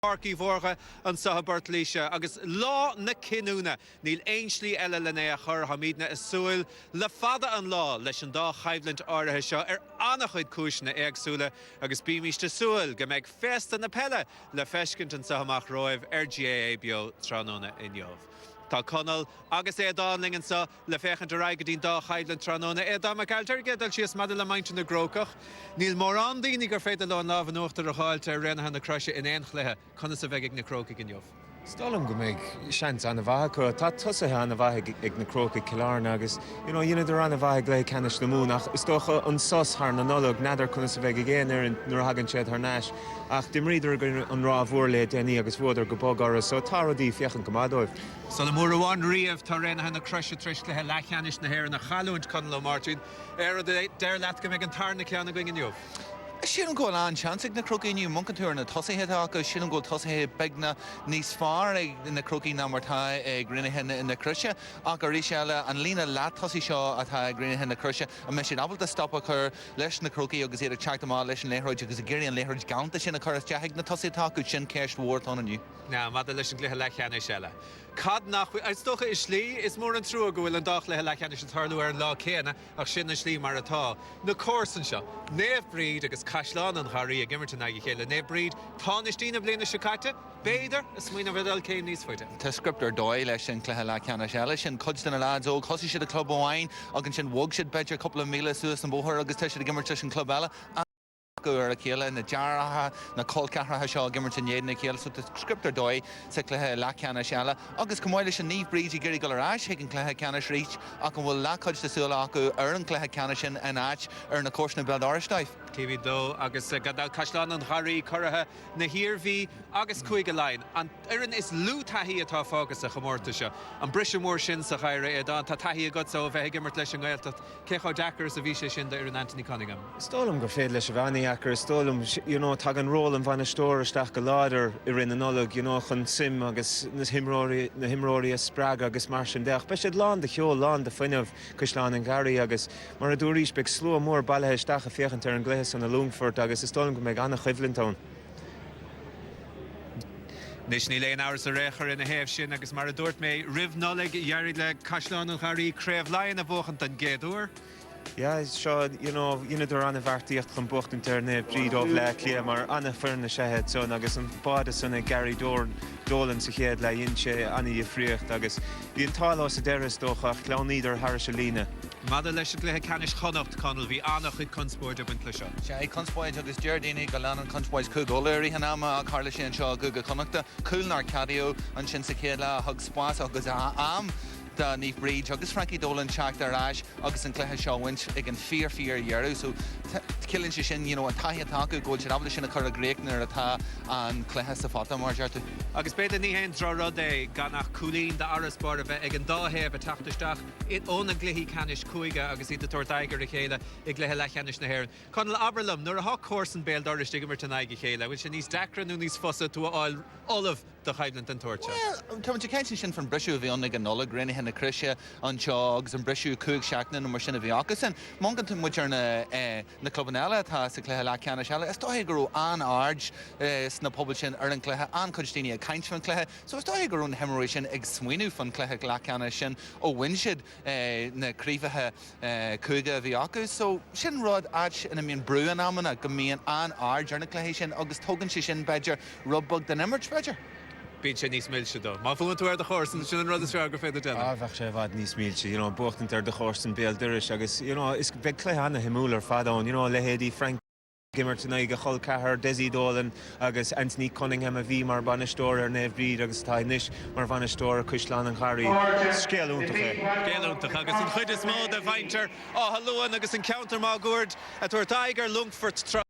Parky Vorga an sa Portlaoise agus lá na cinúna níl einslí eile lena a chur hamídna is súil le fada an lá leis an dá chaibhlint áirithe seo annach chuid cúisna agsúla agus bímíiste súil go méid festa na pelle le feiscint an sa amach roimh GAA bio tránóna inniuh. Tá Conal agus dáling sa le fechan de raigadín dá chaidlan tróna dá me gailtar gedal sios madal le mainte na Crokes. Níl mór an daoine gur féidir le náh an uachtar a cháilte rinne na Crushe in éonchluthe chuna sa bheith ag na Crokes inniuh. Stallam go méid seans an bhaithe chu tá tusathe an bhaithe ag na Crokes Killarn agus dhéanamh ar an bhaithe le canis na mún ach is dócha an sos thar na nolog nadidir chuna sa bheith géanaar nuair hagann siad th náis ach dim riidir gur an rá bhór le déanaí agus bhóidir go bógára so táradí fiochan go mádóibh. So le mór amháin riamh tá réna na Crushe tris le lechanis na hhéir na chaúint Conal Martin ar déir leat go méid an tarna ceanna going inniuh. Sin go an chansig na Crokes muncaúir na tosaithe agus sin go tosaithe begna níos fearr na Crokes ná martá grinithe in na Crushe ach ar ríis eile an lína leat tosaí seo atá grinithe na Crushe a me sin abal de stoppa chur leis na Crokes agus iad teachtamá leis an léthróid agus a ggéirí an léthróid ganta sin a churas deigh na tosaítá go sin céist mhórtá aniu. Ná mad leis an gluthe lechanis eile. Cad nach stocha is slí is mór an trú go bhfuil an dách le lechanis an tarlú ar lá céna ach sin na slí mar atá. Na cósan seo, néamh bríd agus caiisleán an chaí a gimmarta na chéile néamh bríd tánistína bliana sicaite, béidir is muoine bhidal céim níos fuite. Tá scriptar dóid leis sin cluthe lechanis eile sin chuid na lads ó cosí siad a club óháin agus sin bhg siad beidir coppla míle suas an bóthir agus te siad a gimmarta sin club eile. Ar a chéile na dearatha na colcatratha seo gimmarta néad na chéile so scriptar dóid sa cluthe lechanis eile agus go maiile sin níomh bríd i ggurí go arás ag an cluthe canis ríit ach an bhfuil lechuid sa súla acu ar an cluthe canis sin an áit ar na cóisna bead áiristeibh. Cíhí dó agus gadá caiisleán an chaí chorathe na hirirhí agus chuig lein. An iran is lú taí atá fágus a chomórta seo. An brise mór sin sa chaire dá tá taí a god so bheith gimmart leis an gáilta ceá Deachar sa bhí sé sin de ar an Anthony Cunningham. Stallam gur féad leis a bhaine achar stallam tag an ról an bhaine stóir isteach go láidir i rinne nolog chun sim agus na himróirí a sppraag agus mar sin deach. Be siad lán de cheol lán de fuineh Cúisleán an Garí agus mar a dúrís beag slú mór bailthe isteach a fiochan ar an gléas an a Lungfurt agus is stallam go méid anna chuimhlintán. Nis ní léon áras a réchar ina héamh sin agus mar a dúirt mé rih nolig dhearrig le Cúisleán an Garí créamh lainn a bhchant an géadúr. Ja, seo ionidir anna bhartaíocht chun bucht an tarna bríd ó le clia mar anna fearna sehead son agus an báda sanna Gary Dolan sa chéad le inse anna dhríocht agus bhí an táilá sa deiras dócha chláníidir Harris lína. Mada leis an gluthe canis chonacht Conal bhí annach chuid conspóid ab an cluiseo. sé conspóid agus deardaine go lean an conspóid cúgóirí hanama a carla sin seo go conachta cúlnar cadio an sin sa chéad le thug spás agus am da níomh bríd agus Frankie Dolan teach arás agus an cluthe seohaint ag an fear dhearú so cillann sé sin an taithe acu ggóil sin abla sin a chur a gréicnar atá an cluthe sa fata mar deartú. Agus beidir ní héon rá rud é gan nach coolín de araspóir a bheith ag an dáhéamh a tataisteach óna gluhí canis cuaige agus iad tuairtaigear a chéile ag gluthe lechanis na hhéireann. Conal Aberlam nuair a thug cósan béal doris digimar tan aige chéile, bhfuil sin níos deacra nó níos fosa tú áil olah de chaibhlint an tuairte. Tá céint sin fan brisú bhí anna an nola grinithe na Crushe an seo agus an brisú cúig seachna nó mar sinna bhí agus sin mangan muid ar na cluban eile tá sa cluthe lechanis eile is dóigh gurú an ard sna pobl sin ar an cluthe an chuidtíine a caiint fan cluthe so is dóigh gurún hemorrhoid sin ag smuoinú fan cluthe lechanis sin ó bhain siad na críomhathe cúige bhí agus so sin rud áit ina míon brúan amana go míon an ard ar na cluthe sin agus tógann sé sin beidir rubbug den immert beidir. Bíd sé níos mílte dó. Má fuin tú ar de chósan sin an rud is fear go féidir déanamh. Bheith sé bhd níos mílte, buchtint ar de chósan béal duris agus is beag cluthe anna himúlar fadán, lehéadí Frank Gimmerton ag a chol cethir Desi Dolan agus Anthony Cunningham a bhí mar banistóir ar néamh bríd agus tá inis mar banistóir Cúisleán an Garí. Scéalúntacha. Scéalúntacha agus an chuid is mód a bhaintear halúan agus an counter má gúirt a tuairtaigear Lungfurt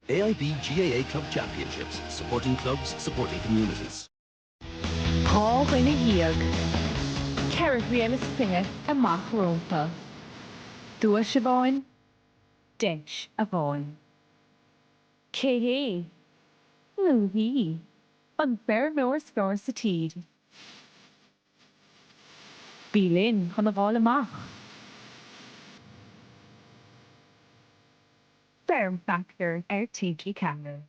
AIB GAA Club Championships, supporting clubs, supporting communities. Paul Winna Hiag. Carrick Rihanna Singer and Mark Romper. Dua Siobhan. Dench Avon. Cé Luhí an bear nóir scar sa tíd. Bí linn chun a bháil amach. Bear factor tídí camera.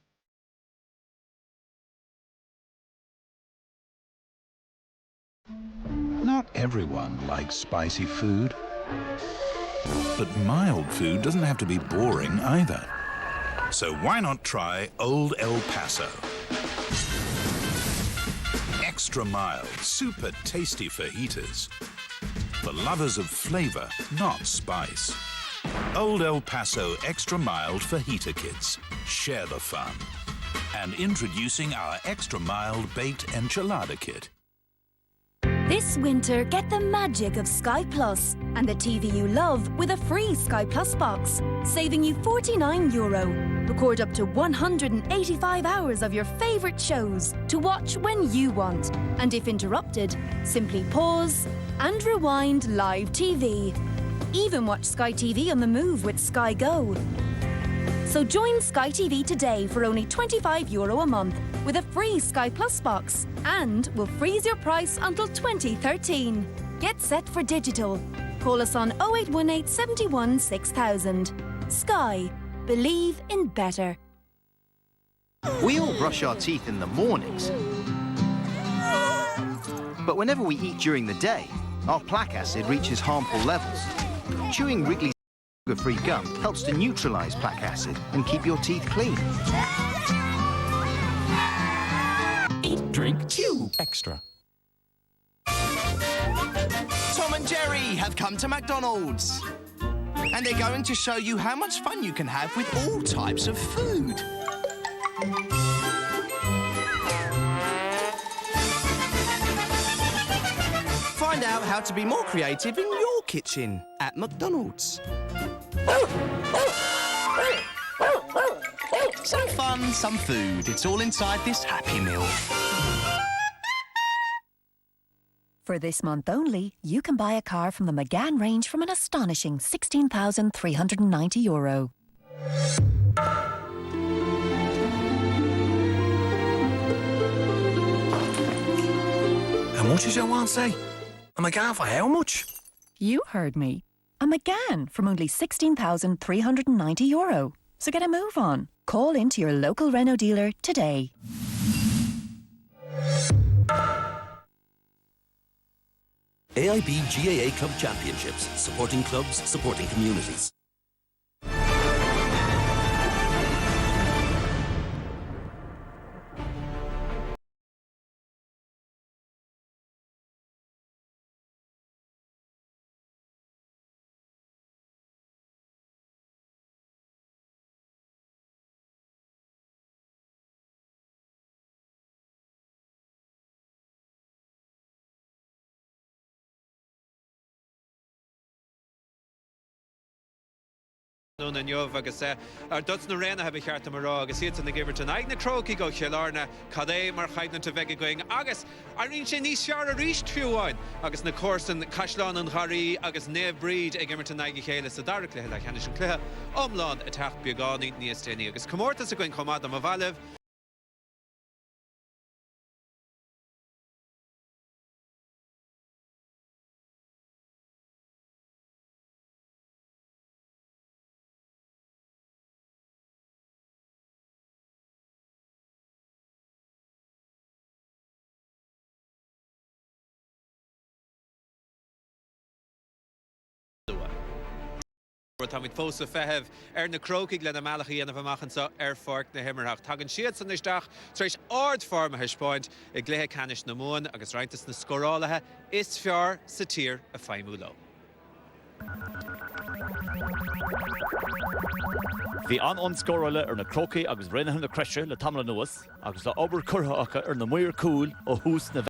Not everyone likes spicy food. But mild food doesn't have to be boring either. So why not try Old El Paso? Extra mild, super tasty fajitas. For lovers of flavor, not spice. Old El Paso Extra Mild Fajita Kits. Share the fun. And introducing our Extra Mild Baked Enchilada Kit. This winter, get the magic of Sky Plus and the TV you love with a free Sky Plus box, saving you €49. Record up to 185 hours of your favourite shows to watch when you want. And if interrupted, simply pause and rewind live TV. Even watch Sky TV on the move with Sky Go. So join Sky TV today for only €25 a month with a free Sky Plus box, and we'll freeze your price until 2013. Get set for digital. Call us on 0818 71 6000. Sky. Believe in better. We all brush our teeth in the mornings. But whenever we eat during the day, our plaque acid reaches harmful levels. Chewing Wrigley's sugar-free gum helps to neutralize plaque acid and keep your teeth clean. Eat, drink, chew. Extra. Tom and Jerry have come to McDonald's. And they're going to show you how much fun you can have with all types of food. Find out how to be more creative in your kitchen at McDonald's. Some fun, some food. It's all inside this Happy Meal. For this month only, you can buy a car from the McGann range from an astonishing €16,390. How much is your one say? A McGann for how much? You heard me. A McGann from only €16,390. So get a move on. Call into your local Renault dealer today. AIB GAA Club Championships, supporting clubs, supporting communities. Nún an jobh agus ar dut na réna heb cheart marrá agus siad na gibir an ag na croki go chearna cad é mar chaidna te bheige going agus arín sé níos sear a ríist fiúháin agus na cósan caiisleán an charí agus néamh bríd ag gimir an aige chéile sa dar cléthe le cheanne an cléthe omláin a teach beagání níos téine agus comórtas a going comad am a bhaileh Tá mit fósa feheh ar na Crokes le na mealachaí ana bhamachchan sa ar fork na himmarach. Tagan siad san isteach tréis ard forma hispáint i gléthe canis na mún agus reintas na scorálathe is fear sa tír a feimúló. Bhí an scórála ar na Crokes agus rinnehan na creise le tamla nuas agus le obair curtha acha ar na muir cúil ó hús na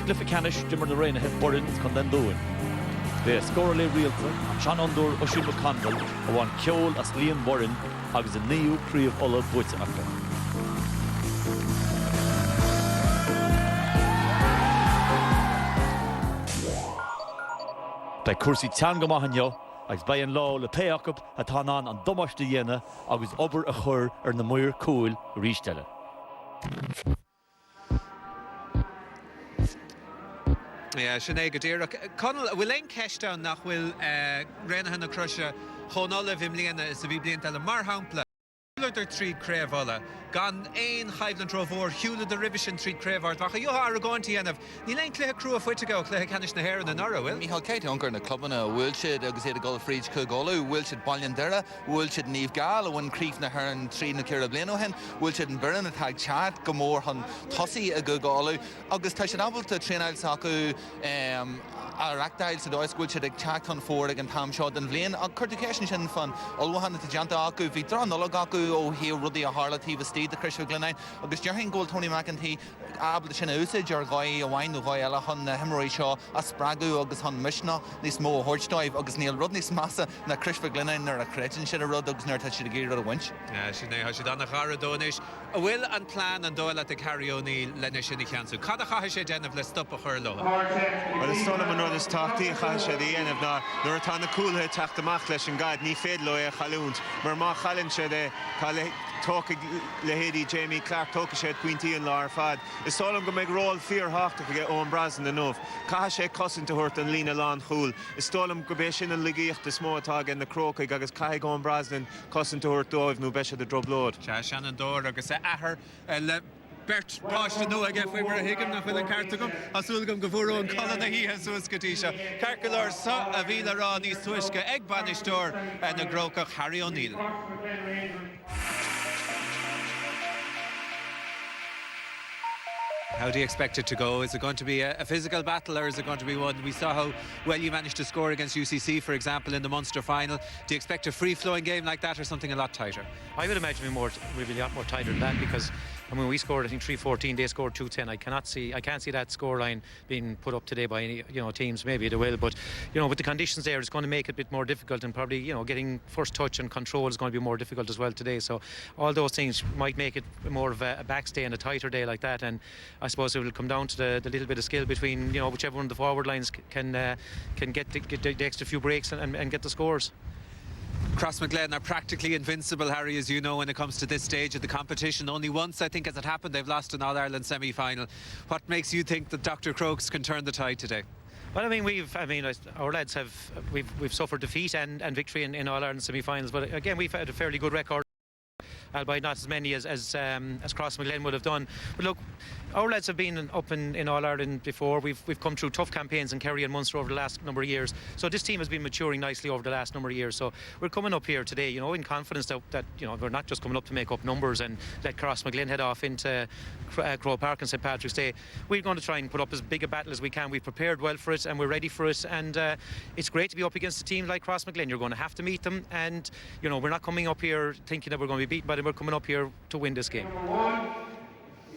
glyfa canish dimmer na rain het borin kan den doin. The score le realta Sean Undur Oshun McConville a one Kjol as Liam Borin agus a new crew of Ola Boots after. Bei Kursi Tanga Mahanyo agus by an law le peakup a tanan an domaste yena agus ober a chur na muir cool restelle. Yeah, Sinead Gadira. Conal, will ein Keshtown nach will Renahan na Crusher Honollah Vimliana is a Viblianta le Marhampla. There three Crevola. Gan ein Highland Rover, Hewlett the Rivision three Crevart. Vacha you are going to end of Nilain Clay crew of Whittago, Clay Canish na hair in the Nora, will Michael Kate Unker in the club and a Wilshid, Augusita Golfridge Kugolo, Wilshid Balliandera, Wilshid Neve Gal, one Creef na Hearn, Tree na Kira Blenohen, Wilshid and Burn, a tag chat, Gomor Hun Tossi, a Gugolo, August Tashanabel to train out Saku, a Ractile to Dois, Wilshid a chat on Ford and Tam Shot and Vlain, a Curtication fun, Olwahan to Janta Aku, Vitron, Nologaku, oh, here Ruddy a Harlot, he was Steve, the Crystal Glenine, August Jerhin Gold, Tony McEntee, Abel China Usage, or Guy, a wine, Guy, Alahon, Hemorrhoid Shaw, a Spragu, August Hun Mishna, this Mo Horchdive, August Neil Rudney's Massa, na Crystal Glenine, or a Cretin, should have rud, August Nerd, should have geared a winch. Yeah, she done a Hara Donish. A will and plan and Doyle at the carry O'Neill, Lenish in the Kansu. Kadahash, Jen of Let's stop a hurlo. Well, it's not a Manolis talk, the Hash at the end of now. There are ton of cool hit, Tach the Machlesh and God, Ni Fedlo, Haluns, Merma Halin Shede, Kale. Talk Lahady, Jamie Clark, Tokashed, Quinty and Lar Fad. It's all going to make roll fear hawk to get Owen Brazen enough. Kahashe cousin to hurt and Lena Lan Hool. It's Stolam Gabeshin and Ligich, the small tag and the Crokes, Gagas Kai Owen Brazen, cousin to hurt Dove, no Besha the drub load. Shannon Dora, Gagas Aher, Bert Posh to know again if we were a Higgum nach will Cartagum, Asulgum Gavuro and Colin he has Suskatisha. Carcolor Sa Avila Rani Swiska, Egg Banistor, and the Grokach Harry O'Neill. How do you expect it to go? Is it going to be a physical battle or is it going to be one? We saw how well you managed to score against UCC, for example, in the Munster final. Do you expect a free-flowing game like that or something a lot tighter? I would imagine we'll be a lot more tighter than that because I mean, we scored, I think, 3-14. They scored 2-10. I can't see that scoreline being put up today by any, teams. Maybe they will, but with the conditions there, it's going to make it a bit more difficult, and probably, getting first touch and control is going to be more difficult as well today. So all those things might make it more of a backstay and a tighter day like that. And I suppose it will come down to the little bit of skill between, whichever one of the forward lines can get the extra few breaks and get the scores. Crossmaglen are practically invincible, Harry, as you know, when it comes to this stage of the competition. Only once, I think, has it happened, they've lost an All-Ireland semi-final. What makes you think that Dr. Crokes can turn the tide today? Well, our lads we've suffered defeat and victory in All-Ireland semi-finals, but again, we've had a fairly good record. Albeit not as many as Crossmaglen would have done. But look, our lads have been up in All-Ireland before. We've come through tough campaigns in Kerry and Munster over the last number of years. So this team has been maturing nicely over the last number of years. So we're coming up here today, in confidence that we're not just coming up to make up numbers and let Crossmaglen head off into Crow Park and St Patrick's Day. We're going to try and put up as big a battle as we can. We've prepared well for it and we're ready for it. And it's great to be up against a team like Crossmaglen. You're going to have to meet them, and we're not coming up here thinking that we're going to be beaten by them. We're coming up here to win this game.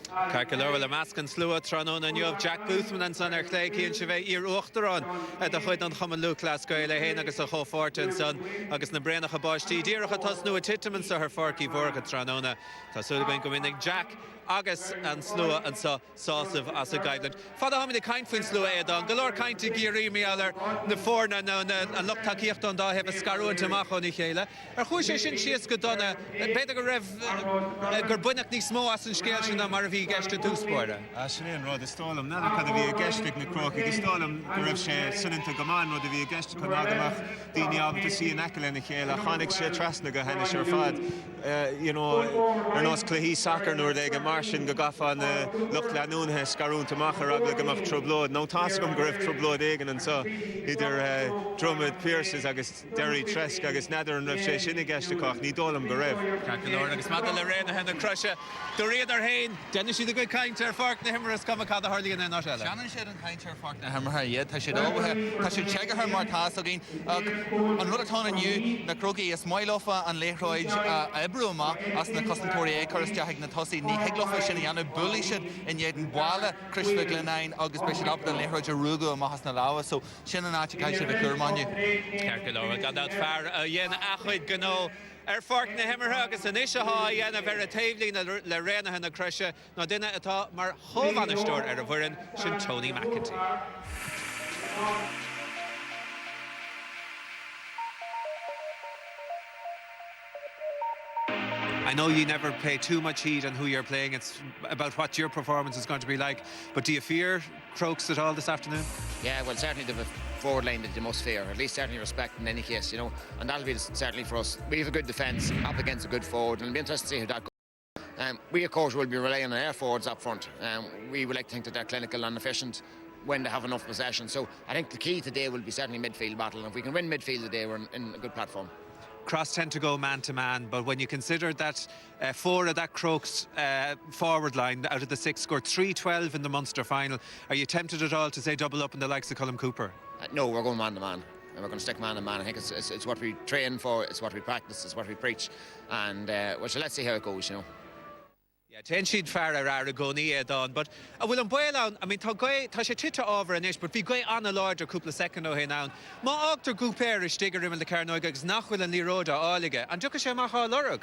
Carcolor will a mask and slua Tronon and you have Jack Boothman and son Clay and Cheve ear Uchteron at the Hoyd on Common Luke last guy Lehenagus a Ho Fortin son August Nabrana Haboshti dear Hatos no Titaman so her forky Vorga Tronona Tasul going to win Jack August and Slua and so sauce of as a guideline. Father how many kind fin Slua Edon Galore kind to Giri Mialer the four and look Takirt on da have a scaru and Tamacho Nichela or Hushin she is good on a better rev Gorbunak ni small as and scale in the Marvi guest to do sport. Ashleen Rod Stolum never could have a guest in the Crokes Stolum Rev Sunin to Gaman would have a guest to Conagama Dini Ab to see an Akel in the Kela Honic she Trasnaga Hanish or Fad Clay soccer nor they Marshin Gagafa and Loch Lanun has Scaroon to Macher Aglagamach Trublod. No Tascum Griff Trublod Egan and so either Drummond Pierces, Agus Derry Tresk, Agus Nether and Rev Shinigash to Koch, Nidolam Garev. Carcolor, Agus Madalena and the Crusher, the Raider Hain, Shannon she'd a good kind to her fork na himmer as come a cad a hurling in not ella. Shannon should an kind her fork na hammer yet. Ta should over. Ta should check her more task again. On Rullaton and you na Crokes is smile off and Leroy Ebruma as na custom Tory Acres Jack na Tossi ni Heglofa shin yana bullish in yet in Walla Crossmaglen 9 August Bishop up the Leroy Rugo and Mahas na Lawa so Shannon Achika should be clear man you. Kerkelo got out far yen achid gno fork na himmer agus an isha ha yen a vera tavely na le rena na crusher na dinner atá mar hovan store a vurin shin Tony McEntee. I know you never pay too much heed on who you're playing. It's about what your performance is going to be like. But do you fear Crokes at all this afternoon? Yeah, well, certainly the forward line that you must fear, at least certainly respect in any case, you know. And that'll be certainly for us. We have a good defence up against a good forward, and it'll be interesting to see how that goes. We, of course, will be relying on our forwards up front. We would like to think that they're clinical and efficient when they have enough possession. So I think the key today will be certainly midfield battle. And if we can win midfield today, we're in a good platform. Cross tend to go man-to-man, but when you consider that 4 of that Crokes forward line out of the 6 scored 3-12 in the Munster final, are you tempted at all to say double up in the likes of Colm Cooper? No, we're going man-to-man. And we're going to stick man-to-man. I think it's what we train for, it's what we practice, it's what we preach. And well, so let's see how it goes, you know. Yeah, ten she'd far ar goni on, but will boil on. I mean, ta she tita over an ish, but we go on a larger couple of seconds here now. Ma octor gooper is digger in the Carnoiga is nachwil and Liroda allige, and Juka she maha lorug.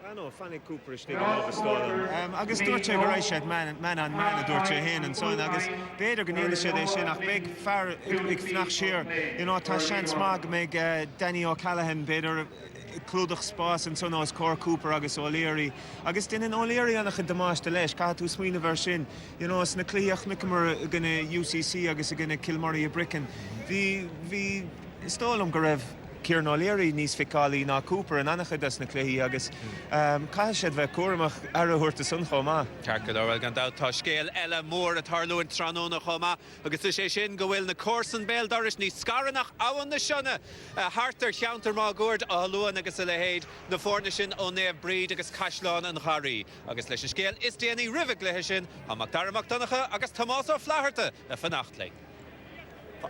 I know, Fanny Cooper is digger over Stalin. Agus Dorche Garishad man on man a Dorche Hen and so on. Agus Bader Ganila she they nach big far big fnach sheer. You know, ta chance mag meg Danny O'Callaghan Bader. Clúdach spás and so knows Cor Cooper agus O'Leary agus din an O'Leary anach in Damas de leis ca tú smína ver sin you know as na clíach nicmar gonna UCC agus gonna Kilmurray a Bricken vi stolum go raibh Kieran O'Leary níos ficálaí ná Cooper an anachad as na clíí agus cai siad bheith cuaramach ar a thuirta sun chomá. Carcad orwell gan dá tá scéal eile mór a tarlú in Tróna chomá agus is sé sin go bhfuil na Corsan Béal doris níos scaranach áhan na sinna hartar cheantar má gúird a luan agus a lehéid na fórna sin ó néamh bríd agus caiisleán an charí agus leis an scéal is déanaí ribh léthe sin amach daramach donacha agus Tomás ó Flaharta a fannachtling.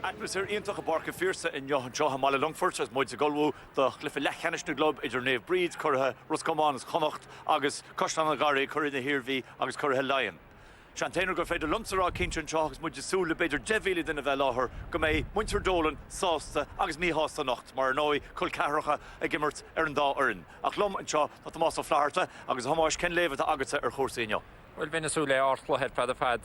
Atmosphere ionach a barca fiersa in Johan Mala Longford as Moid Golwu the Cliffe Lechanishna Globe idir Nave Breed Curha Roscommon Connacht agus Costan Gary Curry the Hirvi agus Curha Lion. Shantainer go féidir lumsará Kinchin Chachs Moid Sula beidir Devili din a Veláher go mé Munter Dolan Sásta agus Míhasta Nacht mar nói Cul Carracha a gimmert an dá Erin. Ach lum an seo na Tomás ó Flaharta agus Hamáis Ken Levet agata chórsainio. Well, Venezuela artlohead for the fad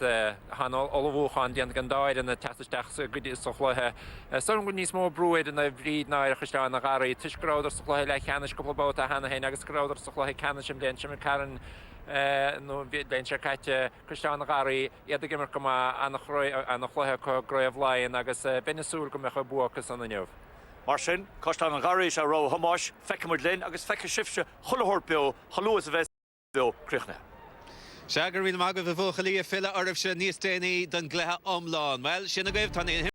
han all Wuhan the Gandaid and the Tastax good is sochlohe. Some good needs more brewed and the breed na Christian Gary Tishgrowder sochlohe like Hanish couple about a Hannah Nagas Growder sochlohe Canishim Denchim Karen no venture catch Christian Gary yet the gimmer come an chlohe grave lion agus Venezuela come a buokas on the new. Marshin, Costan Gary shall row Hamosh, Feckmudlin, agus Fecka Shifsha, Hullahorpio, Halloas Vest Bill Krichne. Seagar bhí mag bh bhuachalí a fila ormh se níos déanaí don glutha omláin. Well, sin a gaibh tanna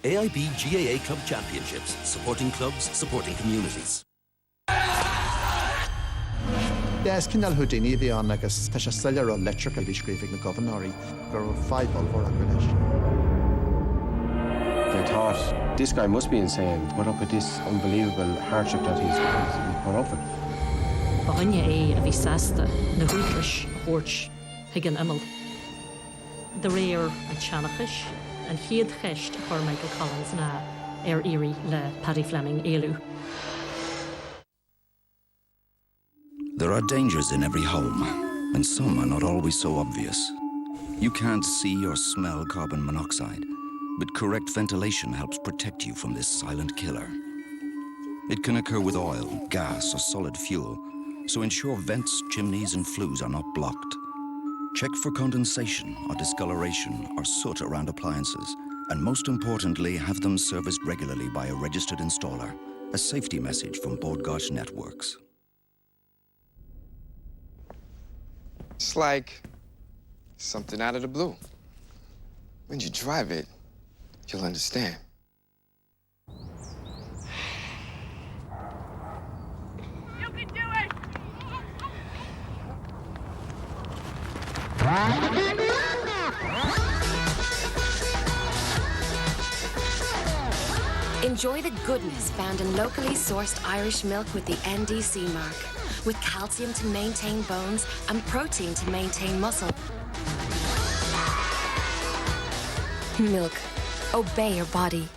AIB GAA Club Championships, supporting clubs, supporting communities. Yes, Kindle Houdini bhí an agus tá sé stellar electrical bhí scríbh na Governory gur 5 ball for Agrilesh. They thought this guy must be insane, put up with this unbelievable hardship that he's put up with. Bahanya a bhí sasta na bhuachas horch higan imel. The rare a Chanachish and Head Cheist for Michael Collins na Erie le Paddy Fleming Elu. There are dangers in every home, and some are not always so obvious. You can't see or smell carbon monoxide, but correct ventilation helps protect you from this silent killer. It can occur with oil, gas, or solid fuel, so ensure vents, chimneys, and flues are not blocked. Check for condensation or discoloration or soot around appliances, And most importantly, have them serviced regularly by a registered installer. A safety message from Bodgosh Networks. It's like something out of the blue. When you drive it, you'll understand. You can do it! Enjoy the goodness found in locally sourced Irish milk with the NDC mark, with calcium to maintain bones and protein to maintain muscle. Milk. Obey your body.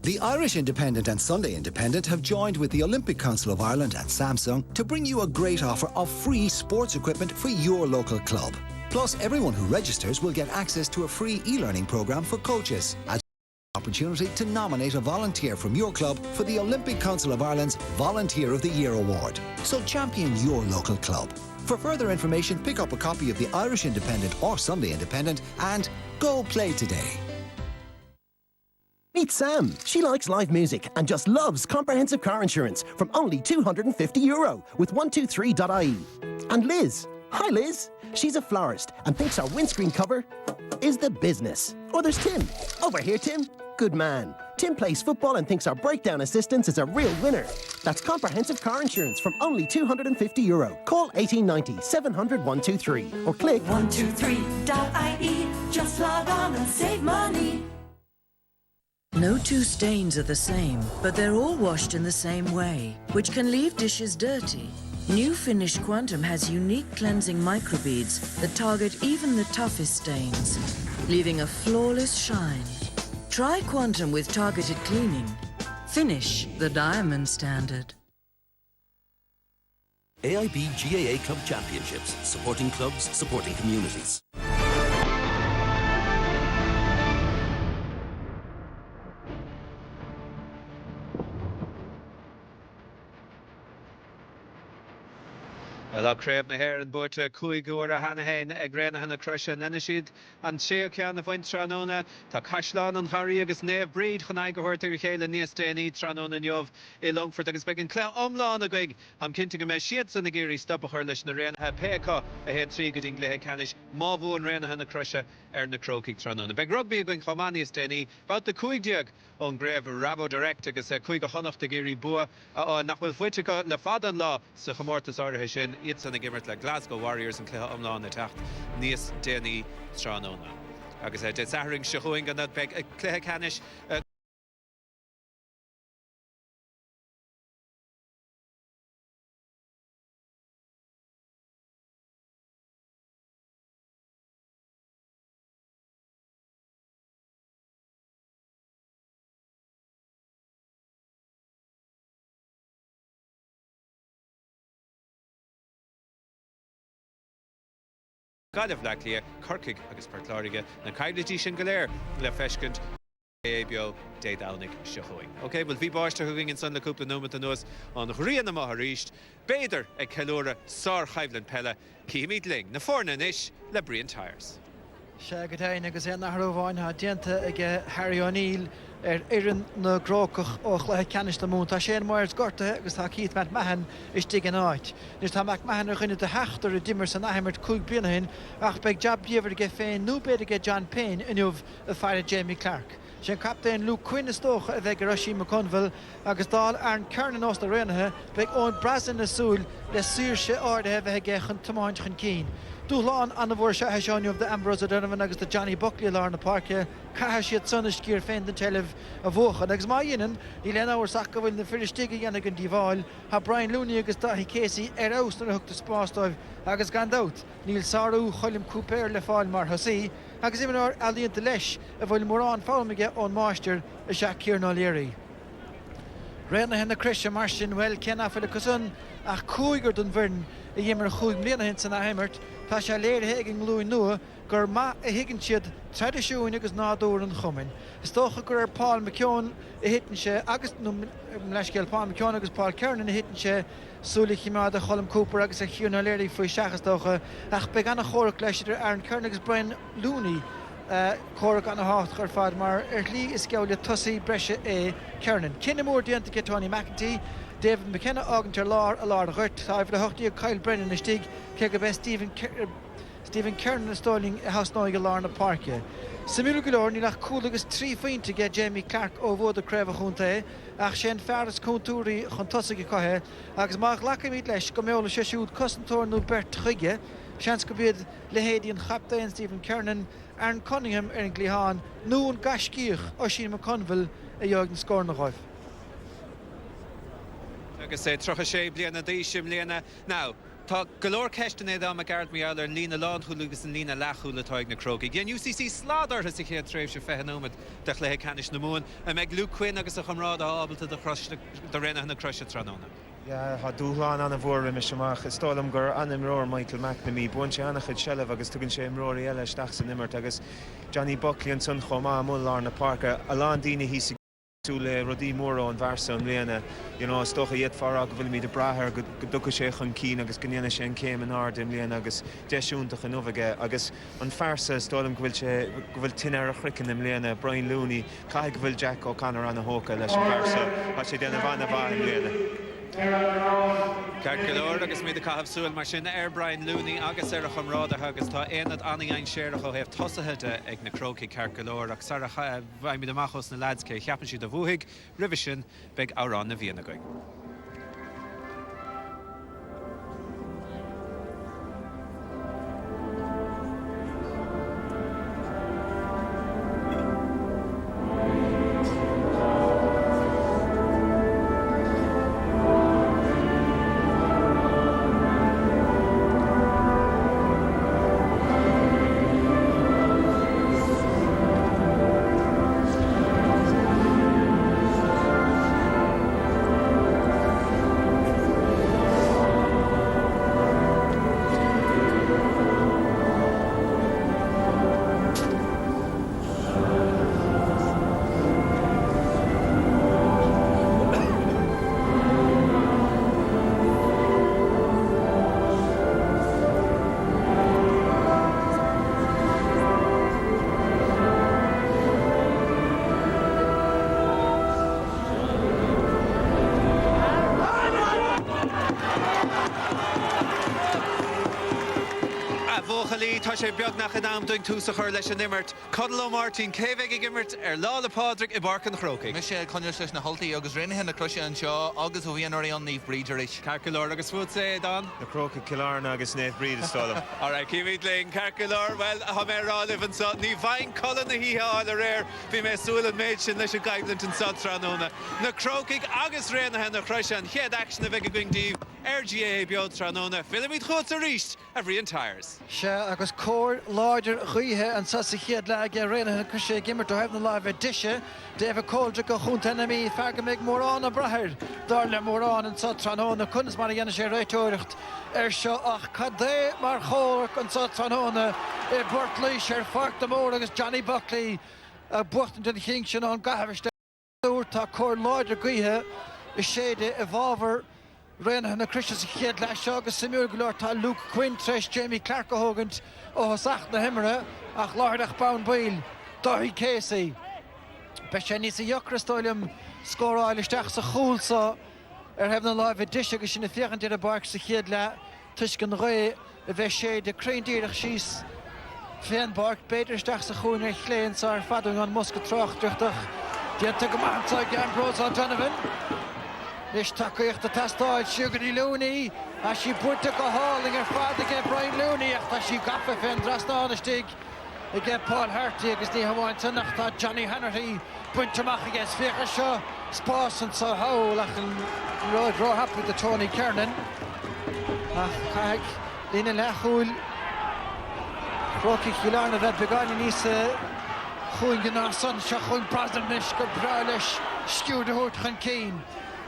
The Irish Independent and Sunday Independent have joined with the Olympic Council of Ireland and Samsung to bring you a great offer of free sports equipment for your local club. Plus, everyone who registers will get access to a free e-learning programme for coaches, as opportunity to nominate a volunteer from your club for the Olympic Council of Ireland's Volunteer of the Year Award. So champion your local club. For further information, pick up a copy of the Irish Independent or Sunday Independent and go play today. Meet Sam. She likes live music and just loves comprehensive car insurance from only €250 with 123.ie. And Liz. Hi, Liz. She's a florist and thinks our windscreen cover is the business. Or there's Tim. Over here, Tim. Good man. Tim plays football and thinks our breakdown assistance is a real winner. That's comprehensive car insurance from only €250. Call 1890 700 123 or click 123.ie. Just log on and save money. No two stains are the same, but they're all washed in the same way, which can leave dishes dirty. New Finish Quantum has unique cleansing microbeads that target even the toughest stains, leaving a flawless shine. Try Quantum with targeted cleaning. Finish the diamond standard. AIB GAA Club Championships, supporting clubs, supporting communities. Well, Craib na hair and boat Cuigura Hanahain, Agrena Hana Crusha, Nenashid, and Shea Kian of Wintranona, Ta Cashlan and Harriagus Nave Breed, Hanaiga Horter Hale, Niastani, Tranona Yov, Elong for the Speaking Clown Omla on the Gwig, I'm Kinting a Meshiats and the Giri, Stop a Hurlish, Naren, Peka, a head 3 getting Lehe Canish, Mavo and Rena Hana Crusha, Erna Crokes Tranona. Beg Rugby going Homani Steni, about the Cuigdiag on Grave Rabo Direct, because a Cuiga Honaf the Giri Bua, Nakwil Whitaker, the father in law, Sachamortas Arhishin. It's an agreement like Glasgow Warriors and Cleha Umla on the tacht, Nias Denny Stranona. Like I said, it's Ahring Shahoing and that beg Cleha Canish. God of Laclia, Kirkig, agus Portlaoise, na Cailidí sin Galer, le Feshkent, Abio, Day Downick, Shahoing. Okay, well, Vibosh to Huging in Sun the Couple Noma to Nus on Rian the Maharist, Bader, a Kalora, Sar Highland Pella, Kimid Ling, na Forna Nish, le Brian Tires. Shagatain agus na Harovain ha dienta ag Harry O'Neill Irin na Crokes och le Canish the Moon. Ta Shane Myers Gorta agus ha Keith McMahon is digging out. Nis ta McMahon rinne de hachter dimmer san ahmert Coog Binahin ach beg jab diever ge fein no better get John Payne in of the fire Jamie Clark. Sin Captain Luke Quinn is toch a bheith Rashi McConville agus dal Aaron Kernan os the Renhe beg on Brazen na Soul le Surshe orde bheith gechan Tamanchen Keen. Dúlan an the Vorsha Hashoni of the Ambrose O'Donovan agus the Johnny Buckley lar na park Kahashiat Sonish Gear Fein the Telev of Vocha agus Mayinan Ilena or Sakavil the Firishtigi Yanagan Dival ha Brian Looney agus Dahi Casey Eros na hook to Spastov agus Gandout Neil Saru Cholim Cooper le Fall Mar Hasi agus even our Alien the Lesh of Will Moran Falmige on Master a Shakir Nolieri. Rena hen the Christian Martian well Kenna for the Cousin ach Coiger dun Vern a yimmer Coig Mlena Hinson a Hemmert Tasha Lair Hagen Louis Noah gur ma a higgin siad tradiisiún agus nádúr an chumin. Is tócha gur Paul McKeown a hitan sé agus leiscéil Paul McKeown agus Paul Kernan a hitan sé súla chiimeáda Cholim Cooper agus a chiúna léirí faoi seachas tócha ach be ganna chóra leisidir Aaron Kernan agus Brian Looney Cork an hácht gur fad mar lí is geile tosaí breise é cearnan. Cinenne mór déanta go Tony McEntee, David McKenna agantar lár a lár ghurt, táibh le hochtaí Kyle Brennan is stig ce go best Stephen Kernan is stalling a house now Galarna Parke. Similar Galor ni nach coolagus 3 feint to get Jamie Clark over the Creva Hunte, ach Shen Faris Conturi, Hontosig Cohe, Ax Mark Lakamit Lesh, Gomeola Sheshud, Costentor, no Bert Trigge, Shans Kabid, Lehadian Chapta and Stephen Kernan, Aaron Cunningham, Erin Glihan, Noon Gashkir, Oshin McConville, a Jürgen Skornahoff. Agus sé trocha sé bliana dísim léana. Now, tá golóir ceistan é dá Gard Mialler lína láthúlagus an lína lethúla táig na Crokes. Gin UCC sládar hasché tréimh se fehanómad de léthe canis na mún a meid Luke Quinn agus a chumrád a ábalta de réna na crushe tróna. Ja, ha dúláán anna bhór me semach. Stálam gur anam roir Michael McNamee, buint anna chud sellh agus tugann sé imróí eile isteach san nimmert agus Johnny Buckley an son chomá mullar na parka. A lán dína hí Sule Rodí Moro an Varsa an léana, stocha iad farag bhfuil mí de brathair go ducha sé chun cín agus gnéana sé an céim an ard im léana agus deisiúntaach an nuvaige agus an farsa stálam go bhfuil tinnar a chrican im léana Brian Looney, cai go bhfuil Jack O'Connor an a hóca leis an farsa, hat sé déanana bhana bha im léana. Carcalor agus mí a cahabh súil mar sin Brian Looney agus ar a chumráda agus tá éad aning séireach ó héh tosaithe ag na Crokes Carcalor ach sar bhaim mí amachos na ladscé cheapan siad a bhuaigh ribh sin beag árán na bhíonna goig. Tá sé beag nach an am doing túsa chuir leis an nimmert. Codlo Martin, céhheith ag immert lála Pádraig I barc an Crokes. Mis sé chuir leis na holtaí agus rinne na crushe an seo agus bhíon orí an níomh bríidiris. Carcalor agus fud sé Dan. Na Crokes Killarn agus Nate Breed is stálam. All right, Címid Lane, Carcalor, well, ha mé ráliv an sod, ní bhain colin na híthe áil a réir, bhí mé súil an méid sin leis a gaiblant an sod tránóna. Na Crokes agus rénathe na crushe an chead action a bheith a gwingdíh, RGA beod tránóna, Philipid chut a ríist, a bhríon tires. Se agus cór láidir chuíthe an sasa chéad le ag réanathe chu sé gimmert ó hebh na láimh disise, David Coldre go chúntainna mí ferga méid mórrán a brathir, dar le mórrán an sod tránóna, chunas mar a dhéana sé réitóireacht seo ach cadé mar chóir an sod tránóna I Portlaoise ar fart na mór agus Johnny Buckley a buachtan den ching sin an gahabhiste úr tá cór láidir chuíthe is séide I bhábhar réanathe na Christians a chéad leis seo agus simúr go leir tá Luke Quinn treis Jamie Clark a thugant ó sach na himire ach láirdach bán bail Dáthí Casey. Be sé níos a dheocra stáilm scóráil isteach sa chúlsa hebh na láimh disise agus sin na fiochantíar a barc sa chéad le tuis gan ré a bheith sé de craindíireach síos féan barc beidir isteach sa chuún ar chléin sa ar fadung an musca troch druchtach dianta go maiantá Ambrose O'Donovan. Nis takeíocht a testáid Sugarní Looney a sí buirte go háling ar fad ag Brian Looney ach tá sí gafa féin drastánaistigh ag Paul Harty agus ní hamháinte nach tá Johnny Hannerty buinteach agus fécha seo spásan sa hail ach an rá hapú de Tony Kernan ach caig lína lethúil Crokes Killarn a bheith beáine níos chuin gná san seo chuin brasanis go bra leis sciúr de thuirt chun céin.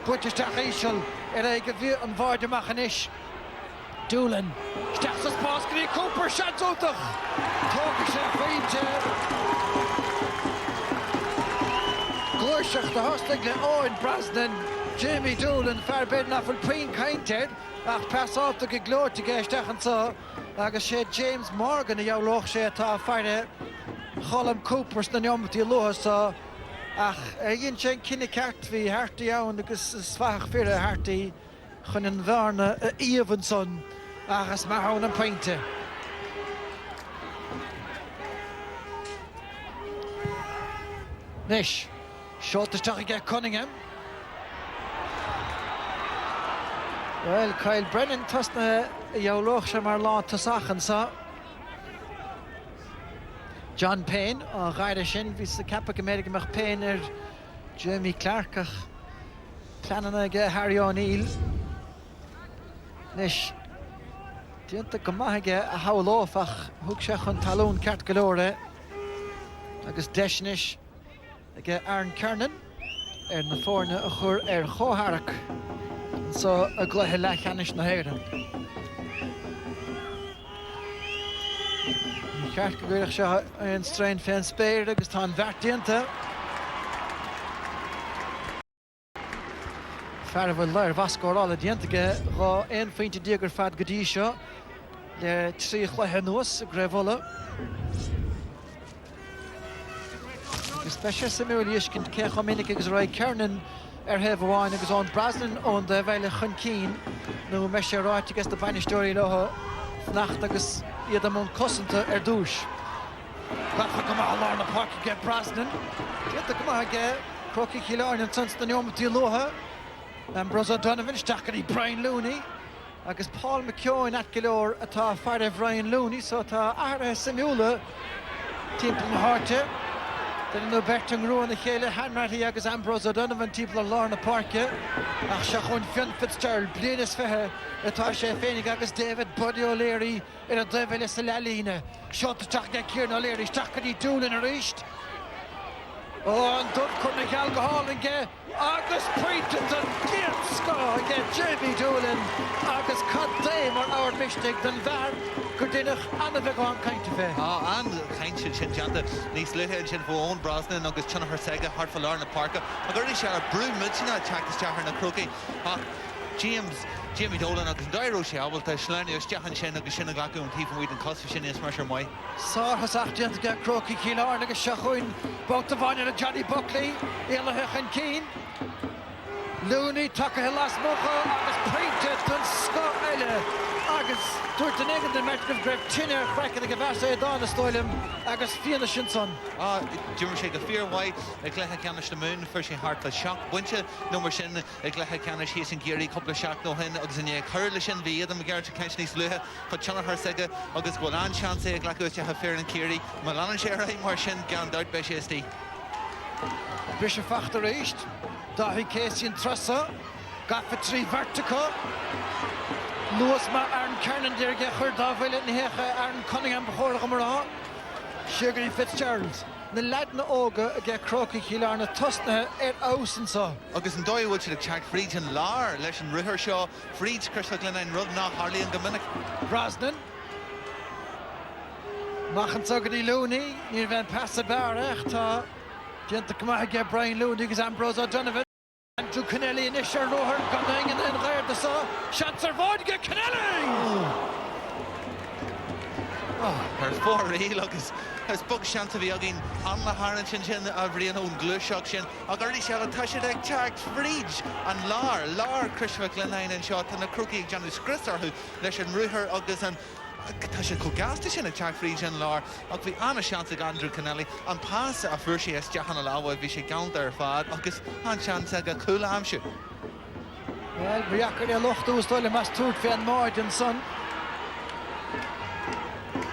Buirteach éisiil ag go bhí an bhardeach an isis. Dúlan, steach sa spáscaí Cooper seanúach. Tóga sé féinte. Glúiseach de thosaigh le óin Brasnan, Jamie Doolan fearbéid na bfuil pein caintead ach pasáta go glóirte géisteach an sa agus sé James Morgan a dheabhlóch sé atá fearne Colm Coopers na neomtí luha ach dhéon sé cinenne ceart bhí hátaí ann agus sfach fear a hátaí chun an bharna a íomhann son agus mar hán an pointe. Nis, seoltasteach ige Cunningham. Well, Kyle Brennan tasna jaoloch sé mar lá tasachan sa. John Payne á gaiire sin bhí sa cappa America meach Payne Jamie Clark ach planana ige Harry O'Neill. Nis, dianta go maithige a haolóf ach thug sé chun talún ceart go leor agus deisnis ige Aaron Kernan na fórne a chur chóthach. So a gluthe lechanis na héireann. Ceart go bhfuireach seo an strain féin spéir agus tá an bheartíanta. Fear bhfuil leir vascórála diantaige rá aon faointe díogar fad go dtí seo le trí chluthe nuas a gréibhla. Agus speisial sa múil iscint ceach minic agus Ray Kernan hef bháin agus an Brasnan ón de bheile chun cín nó me sé ráit agus de bainistóirí leo fnacht agus iad am ón cosanta dúis. Gafa go maith lár na park ige Brasnan. Dianta go maith ige Croki Chiláin an tans na neomtí lotha. Ambrose O'Donovan stacharí Brian Looney agus Paul McKeown at go leor atá fearr Brian Looney so tá airthe Samuela timppla na háte. Den no Bertrand Rowan na chéile Hanratí agus Ambrose O'Donovan timppla lár na parke ach se chun Fionn Fitzgerald blianas fethe atá sé féinnig agus David Buddy O'Leary ar a dheimhile sa lelíne. Seoltasteach ige Kieran O'Leary stacharí dúlan a ríist. An dub chun na gealgaháil ige agus Preetons an céart scá ige Jamie Doolan agus cad dé mar áir mistig den bhar gur duineach anna bheith gáin cainte fé. An cainte sin teanta níos luithe sin bhón Brosnan agus tuna Sega hartfa lár na parka. A gur sé a brú mutina teachtas teachar na Croke. Jamie Dolan agus dairú sé ábalta sláine steachan sin agus sinna gacu an tífan an cosfa sin is mar mai. Sáchas achdianta ge Croki Chiláin agus se chuin bouta bhaine a Johnny Buckley éilethe an cín. Looney take las mocha agus Preetons don scá eile agus dúirt an éigean den Mertin greibh tinne chreice a go bheasa dána stoilm agus fianna sin son. Dúir sé go fíorhhaid ag glethe ceannis na mún fuair sé hartla seach buinte nó mar sin ag glethe ceannis hí an géirí coppla seach nó hin agus in chuirla sin bhí iad am gceart ceint níos luthe chu teanna Sega agus bhil an seansa ag lecuiste a fear an céirí mar lean sé raí mar sin gan dart be sé istí. Bhí sé fachtar éist. Dahi Casey Trassa, gafa trí vertica. Luas ma Aaron Kernan dirige chur dáhfuile na hécha Aaron Cunningham bechóra go mará. Sugarí Fitzgerald. Na leid na óga a ge Croki Chiláin na tosnathe ásan sa. Agus an dóihúil si le teach Fríd an lár leis an ruthir seo Fríd Crosmaglen an rud nach Harley an Dominic. Brosnan. Machan Sogadí Looney, ní bheith passa bearach tá dianta go maith ige Brian Looney agus Ambrose O'Donovan. Andrew Kennelly in Isher Roher going in Ghair the saw. Shots are void get Kennelly! There's 4 real agus has bug shanta bhí agin an na harnan sin a bhríon ón gluiseach sin a gurlí sé a taisiad ag teacht Fríd an lár Crosmaglen an seo tan na Croki ag Johnny Scrisarthú leis an ruthir agus an tá sé cógáasta sin a teach Fríd an lár ach bhí anna seansa ag Andrew Kennelly an pás a fuair sé deachan a láhfuil bhí sé gant ar fad agus an seansa go coolla amsú. Well, bhíachar a lochtú stoile mas túrt fé an máid an son.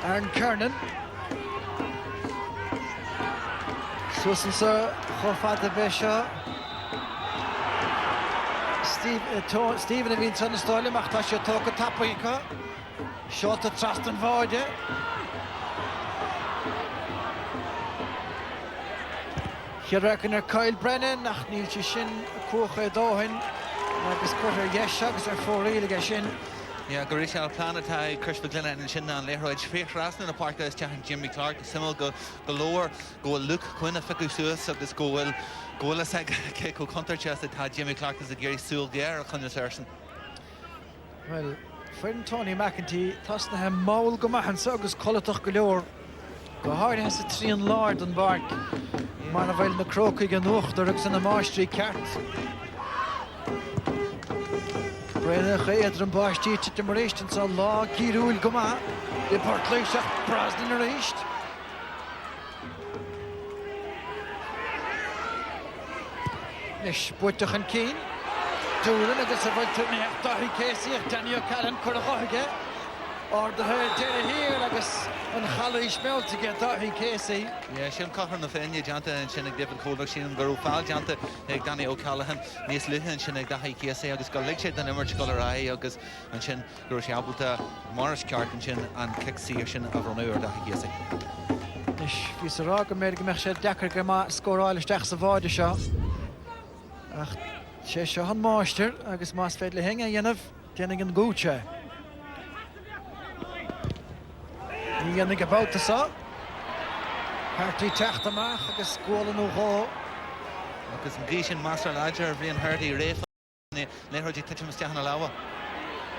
Aaron Kernan. Susan sa chofad a bheith seo. Stephen a bhín san na stoile mach tá sé tóca tapaícha. Shot at Traston Voide. Hier Kyle Brennan nach níl sé sin cuacha dóhain agus cuair yes agus ar fóríige sin. Go rééis se planetá Crosmaglen an sin an leróid fréchrasna na park is teach Jimmy Clark simil go leor go Luke chuine fiú suas agus gohfuil ce go contarte tá Jimmy Clark is a géirí súil géir a chunne person. Well, Fred Tony McEntee tasnathe máil go maithan agus colatach go leor Go háir has a tríon Lord an bark. Mar na bhfuil na Crokes an uachtar agus na máistrí ceart. Brenna chéad an báistí te mar éistin sa lá cíúil go maith. I Portlaoise brasna na réist. Nis buiteach an cín. Dúlan agus a bhfuil turnéach dathí céisiach Danny O'Callaghan chuir a choige. Or the dead here agus an chalí smellte get dathí céisi. Yeah, sin cachar na féine deanta an sin ag David Colbach sin an gurú fáil deanta ag Danny O'Callaghan níos luthe sin ag dathí céisi agus go lig sé den immert go rá agus an sin gurú sé ábalta maris ceart an sin an kick sin a bhronúir dathí céisi. Nis bhí sa rá go méid go meach sé dechar go má scóráilisteach sa bháide seo. Ach sé seo an máister agus más féad le henge dhéanamh déananig an gúte. Dhéananig a báta sa. Hartaí techt amach agus scóla nó dhó. Agus an gí sin Master Ladger bhíon Hartaí réfa léthirtí tuite musteach na láha.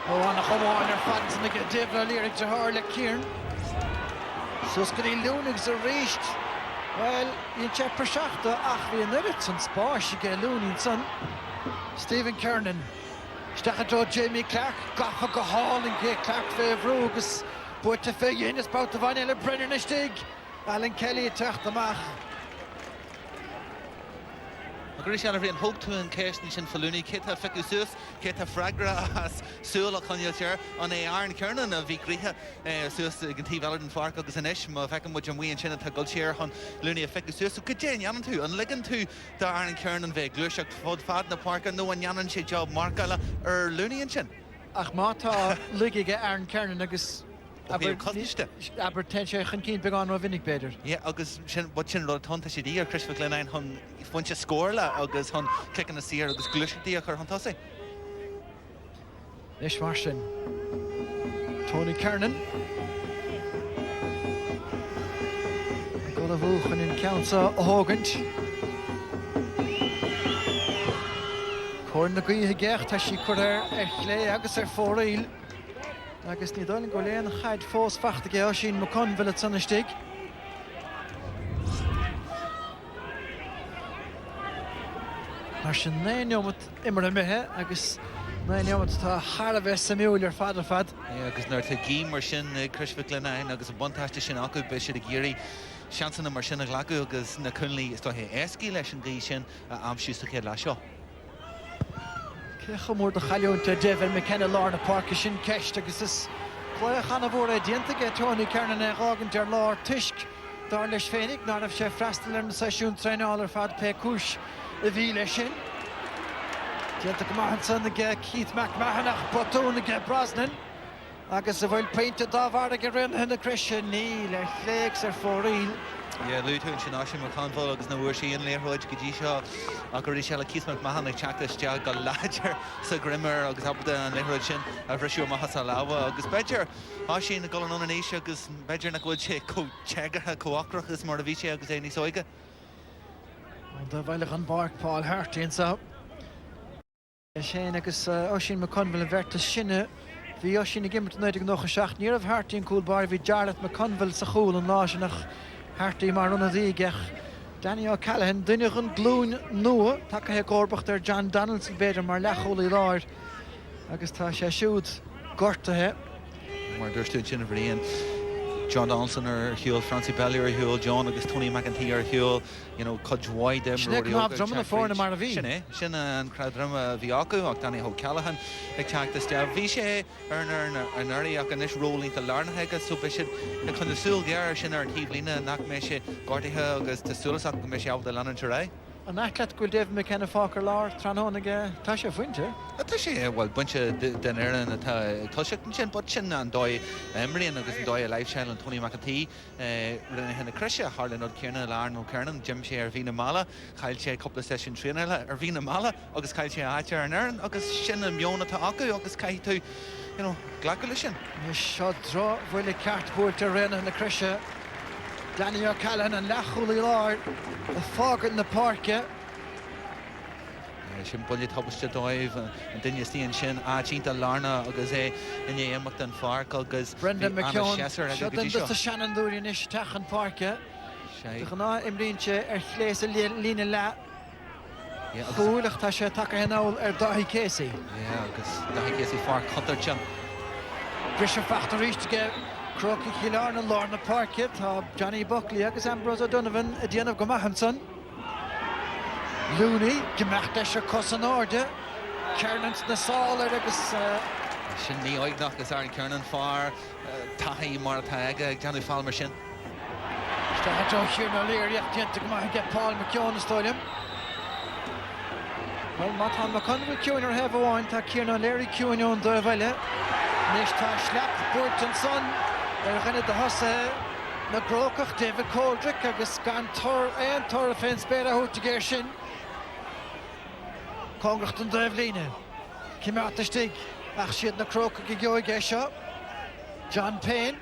Ó anna chomáin ar fans na dibhla líric de háir le Kieran. Sus go dtí lúnig sa réist. Well, íon te perseachta ach bhí an irit san spáis i gé lúnín san. Stephen Kernan. Stachadó Jamie Clark. Gafa go háil in gé Clark fé bhrú agus buirte fé dhéanas báta bhain eile Brennan na stig. Alan Kelly techt amach. Gris an bhíon hoogtú an céistin sin falúní cétha feicú suas, cétha freigra as súla chunneiltear an é Aaron Kernan a bhí gríthe suas an tíhheile an farc agus an eis má feicim muid an mhuion sinna tá goiltíar chun lúní a feicú suas. So go dé an tú an ligan tú dá Aaron Kernan bheith glúiseach fód fad na parca nó an janan sé job marcaile ar lúníon sin. Ach mátá ligiige Aaron Kernan agus Aber cosiste. Aber ten sé chun cín beagán ó vinnig beidir. Yeah, agus sin bud sin rud tonnta sé dí ar Chris McLennan chun funse scóirla agus chun clickan na sír agus gluiseachtaí a chur chun tosaí. Nis mar sin. Tony Kernan. Go a bhúchan in countsa a hógant. Chorn na gaotha geach tá sí chur ar chlé agus ar fóraíl. Agus ní dóilin go léon chaid fós fachta gé sin mo conville at sanna stig. Mar sin néineomad imar a mithe agus néineomad tá chara bheith samúil ar fad. Agus nuir tá gí mar sin Chris McLennan agus an buntáiste sin acu be siad a géirí seansanna mar sin a ghlacu agus na cunlaí is tá éascí leis an gí sin a amsústa chéad le seo. Cecha mór de chaúnta Devin McKenna lá na parca sin ceist agus is chluchanna bhór é dianta Tony Kernan a rágant ar lár tuisc dar leis féinnig ná raibh sé freistal ar na seisiún tréáil ar fad pe cúis a bhí leis sin. Dianta go maithan san na Keith McMahonach botún na Brosnan agus a bhfuil peinte dábhar go rinne na Christian ní le chléics ar fóraíl. Yeah, Luton sin áisiú mar confol agus na bhuair síon léirthóid go dtí seo a gur se le Keith McMahon ag teachtaiste go láidir sa grimmer agus abda an léirthóid sin a bhreisiú maithas a láha agus beidir á sin na golan an éisio agus beidir na gúil sé teagartha coacrach is mar a bhí sé agus é níos óige. Da bhaileach an barc Paul Hartaí sa. Sé agus ó sin McConville an bhirta sinne bhí ó sin na gimmert neidir noch a seach níor a Hartaí an cúlbar bhí Jarlath McConville sa chúl an láisinach Hartaí mar runna dhíigech. Danny O'Callaghan duineach an glún nua take he corbacht ar John Donaldson beidir mar lecholaí láir agus tá sé siúd gortathe. Mar dúirstún sin a bhríon John Donaldson ar hiúil, Francie Bellier ar hiúil, John agus Tony McEntee ar hiúil, Cudgewide Drumna fórna mar a bhí. Sin an crowdrumma bhí acu ach Danny O'Callaghan ag teachtas de. Bhí sé ar an airí ach an is rólínta lárnathe agus so be sin chun na súil gear sin ar an tíomhlína nach mé sé gortaithe agus tasúlas ach go mé sé abda leanann ré. An atlet goil David McKenna fácar lár tránónige tá sé fuinte? Tá sé bhil bunse den airan atá tuiseach sin bud sin an dóid Emeríon agus an dóid a Lifeshine an Tony McEntee rinne hena cruise Harlan ó Kiernan Lárn ó Kernan Jim sé ar bhína mala chail sé coppla session trína ar bhína mala agus chail sé áite ar an airan agus sin an mionna tá acu agus cai tú ghlaca lei sin. Is seo drá bhfuil ceart búirt a rinne na cruise Danny O'Callaghan an lecholaí láir a fágad na parca. sin bullet hobste dóibh an duine stíon sin átínta lána agus é in éimecht an farc agus Brendan McKeown agus the Shannon dúirín is techan parke. Gná imrínte chléis lína le. Chúlaach tá sé take henáil Daithí Casey. Agus Daithí Casey farc chutarte. Bris fachtar ríiste Crokes Chilarna Lorna Parke tá Johnny Buckley agus Ambrose O'Donovan a déanamh go maihanson. Looney gemacht leis cosan áde. Cairnans na sála agus sin ní oignach agus ar Cairnan far taí mar taige ag Johnny Falmer sin. Staitó Chiarna Léireacht dianta go maithe Paul McKeown stáilm. Well, Matan McConville Keown ar hefh bháin tá Ciarna Léirí Keown do bhaile. Nis tá sleap Burton son ar rinne de hosa na Crokes David Coldrick agus gan tor a féin spéire húta géir sin. Congracht an dóibh líne. Cimeata stig ach siad na Crokes go geoig é seo. John Payne.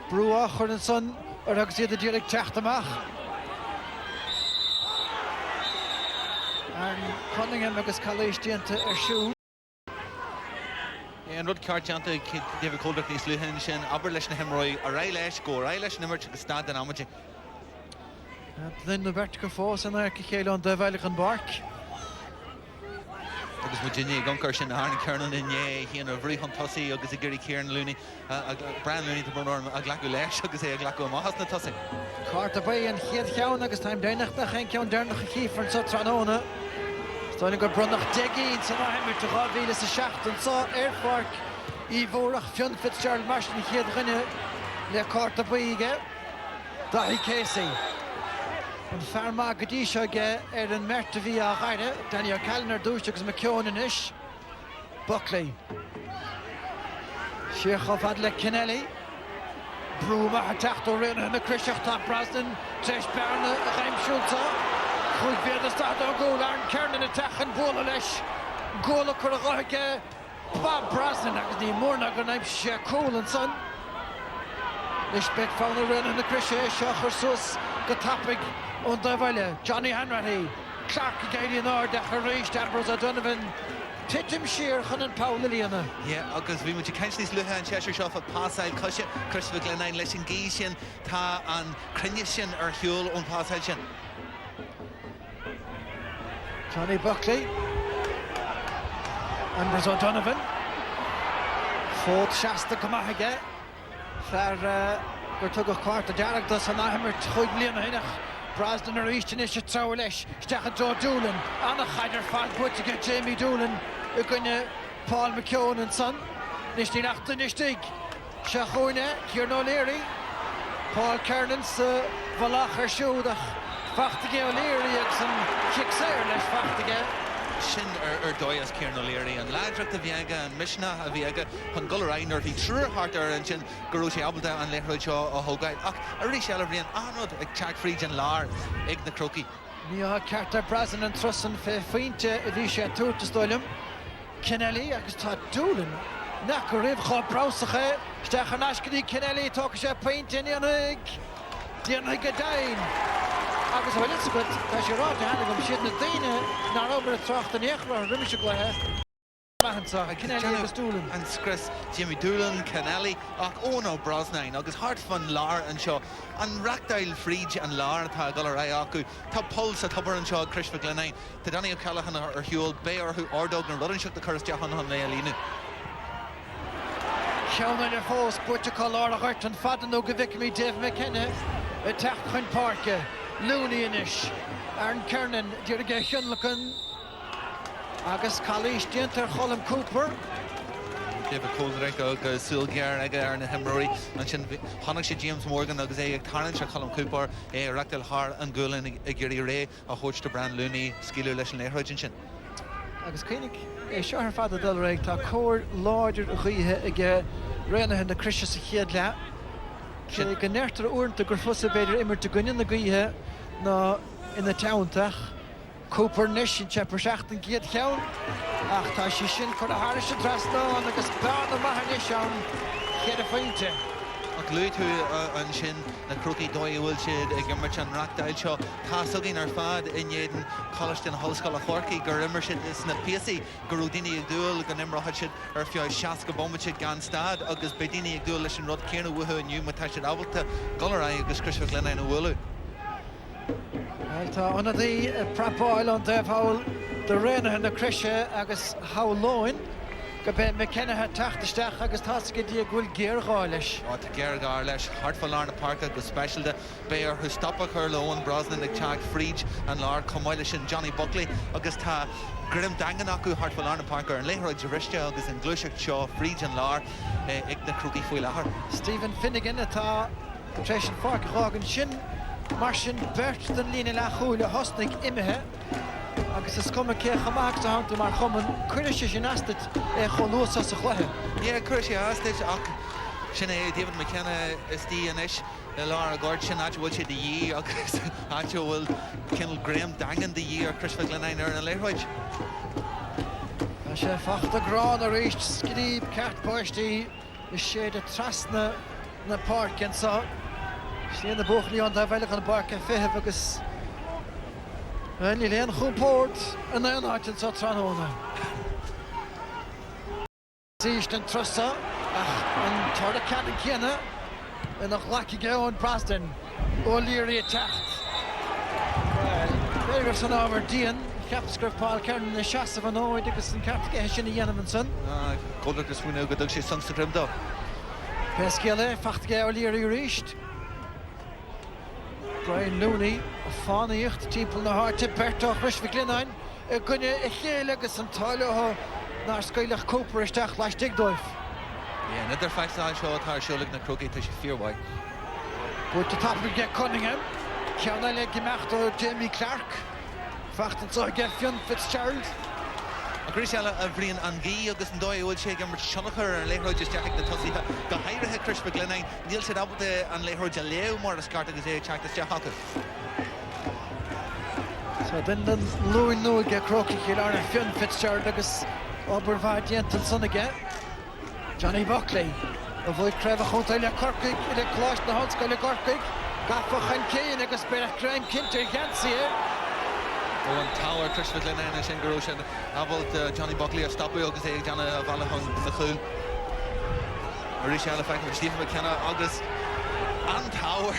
Brúa chur an son ar agus iad a dírig techt amach. And Cunningham agus Calais dianta ar siú. An rud carteanta David Coldrick níos luúthain sin aber leis na himróid a rá leis go rá leis nimmert agus stad an amaide. Lynn na bert go fós an air chéile an dóibheileach an barc. Agus Virginia guncar sin hána Cairnan inné híana a bhrí an tosaí agus i ggurí Ciarán Looney Brian Looney tá burnórm a ghlacu leis agus é a ghlacu amachas na tosaí. Carta ba an chiad cheann agus táim déanaach chen ceann dénach a chífar sa tróna. Stáinnig go brunach degaín san áimir do gáhíle sa seachtain sa airfarc í bhórach Fionn Fitzgerald Marshall chiad rinne le carta baige. Daithí Casey. An fearma go dtí seo ar an merta bhí a ghaire. Daniel Callner dúiste agus McKeown in isis. Buckley. Siarcha fad le Kennelly. Brúma a teachtó rinne na Christeach tá Brasden. Teis Berna a chaimsiúlta. Chuig bhéad a stad ó gól ar an Cairnan a techan bóla leis. Góla chur a ghaige Bob Brasden agus ní mórna go naim sé cúil an son. Nis bet fána rinne na Christe seo chur sus go tapig ón dóibhile. Johnny Hanratty. Clark a géirí an áir de chur rééis Ambrose O'Donovan. Titim siar chun an Paul líana. Agus bhí muidir caiint níos luthe an Cheshire seo a pásáil cosise Christopher Glenine leis an gí sin tá an crinne sin ar shiúil ón pásáil sin. Johnny Buckley. Ambrose O'Donovan. Fót seasta go maithe fear gur tugad cuarta dearachtas san áimir chuig bliana hinach. Brasden ar ístin is trá leis. Stecha Joe Doolan. Anna chaidir fad butige Jamie Doolan i gine Paul McKeown an son. Nis tí nachta nis dig. Se chúine Ciarán O'Leary. Paul Cairnan sa bhalach ar siúdach. Fachtige O'Leary agus an chicksair leis fachtige. Sin ar dóias Ciarán O'Leary an láidracht a bhíaga an misna a bhíaga chun golarainar hí trúthart ar an sin gurú sé abalta an leithróid seo ó thógaid ach ar rí seala bhríon anrod ag teag fríd an lár ag na Crokes. Ní cearta Brasden an trusan fé faointe a bhí sé túirta stáilm. Kennelly agus tá Doolan nach go ribh chá brasacha stechan ascaí Kennelly tócha sé painte díanaigh go dain. Agus bhfuil is go tá sé ráte hena go siad na daine ná obair a trocht an éachra riimi se gluthe. Kennelly agus Doolan. An scris Jimmy Doolan, Kennelly ach ónó Brosnain agus hart fan lár an seo an rachdail fríd an lár tá golar acu tá puls a tubar an seo Christopher Glenine tá Danny O'Callaghan ar hiúil bé orthú ordóg na rudan seach de churas deachan an le lína. Ceanna le fós buirte lá a ghart an fadan ó go bhicimí Dave McKenna a techt chun parke. Looney inis. Aaron Kernan dúirige Shunlachan agus Calais dianta Colm Cooper. David Coldrick agus Sulgear ag ar na himróí an sin tháinig sé James Morgan agus é ag tarn se Colm Cooper é rachtal thar an gúlan i ggurí ré a chuirt de Brian Looney scíú leis an léithróidin sin. Agus cínig é seo ar fada dul réig tá cóir láidir a chuíthe ag réanathe na Christe sa chiad le. Sé go neirtar uanta gur fusa beidir immer do gunine na gaíthe ná ina teantach. Cooper nis sin tepar seachtain giad cheann ach tá sí sin chur a háir sin trasná agus bean na maithne seán chéad a faointe. glúitú an sin na Crokes dóibhfuil siad ag immert an rachtail seo tá sugin ar fad inéan choiste na hallscoil a chorcaí gur immer siad is na piasaí gur daoine ag dúil go nimreacha siad ar fiáid 60 go bomid siad gan stad agus be daoine ag dúil leis an rud céanna bhuathe aniu má tá siad ábalta golará agus Crossmaglen na bhfuilú. Tá anna dí prapáil an débhhail de réanathe na Crisise agus Howlóin go be me cennathe tachtasteach agus tá go dtí ghfuil géará leis. Tá géará leis hartfáil na park agus specialta bé ar thu stoppa chur león Brosnan ag teag Fríd an lár comáile sin Johnny Buckley agus tá grim dangan acu hartfáil na park ar an léthróid deiriste agus an gluiseach seo Fríd an lár ag na Crokes faoi láthair. Stephen Finnegan atá treis an park rágan sin mar sin bert den lína le chúile hosnig imethe agus is cuma cé chamáach a hananta mar chuman cuirise sin astait cholósa sa chluithe. Ie, cuirise astait ach sin é David McKenna is tí inis le lá a gord sin áte bhfuil siad de dhí agus áte bhfuil Cinnal Graham dangan de dhí ar Crossmaglen ar an léthróid. Tá sé fachta grán a ríist scríb ceart poistíí is sé de trasna na parkin sa Sien de bochlie aan de veilig aan de park en fihef agus en die leen goed poort en dan had je het zo tranone. Zie je den trussa en tarde kan ik kennen en nog lucky go en Preston O'Leary attacked. Vegas aan Aberdeen. Capscript Paul Kern de chasse van ooit agus een kapske in de Jennemanson. Golder dus moet ook dat je soms te grim daar. Pescele fachtige O'Leary reached. Brian Looney, fánaíocht timppla na háte Bertach Crossmaglen gunne I chéile agus an táilethe ná scoileach cópar isteach leis digdóibh. Ie, net ar feicáil seo atá siúlaigh na Crokes tá sé fíormhaid. Búirt a tapla ge Cunningham, ceanna le gimeacht ó Jamie Clark, fachtan sa ge Fionn Fitzgerald. A Grisella a bhríon an gí agus an dóibhfuil sé mar seanachar ar léthróid is deach na tosaíthe go hairithe Crossmaglen níl sé ábalta an léthróid a léamh mar a scart agus é teach isteach acu. So den Lúin nó ge Crokes chéile ar Fionn Fitzgerald agus Obervad Jensen sonnige. Johnny Buckley a bhfuil creibh chunta le Corcaigh le chláist na hallscoil le Corcaigh gafach an céin agus beir Graham Kinter Gansia. An tower Crossmaglen na sin goró sin ábalt Johnny Buckley a stopú agus é Johnna a bhhealach na chúl. A rí seanna feicn Stephen McKenna agus an tower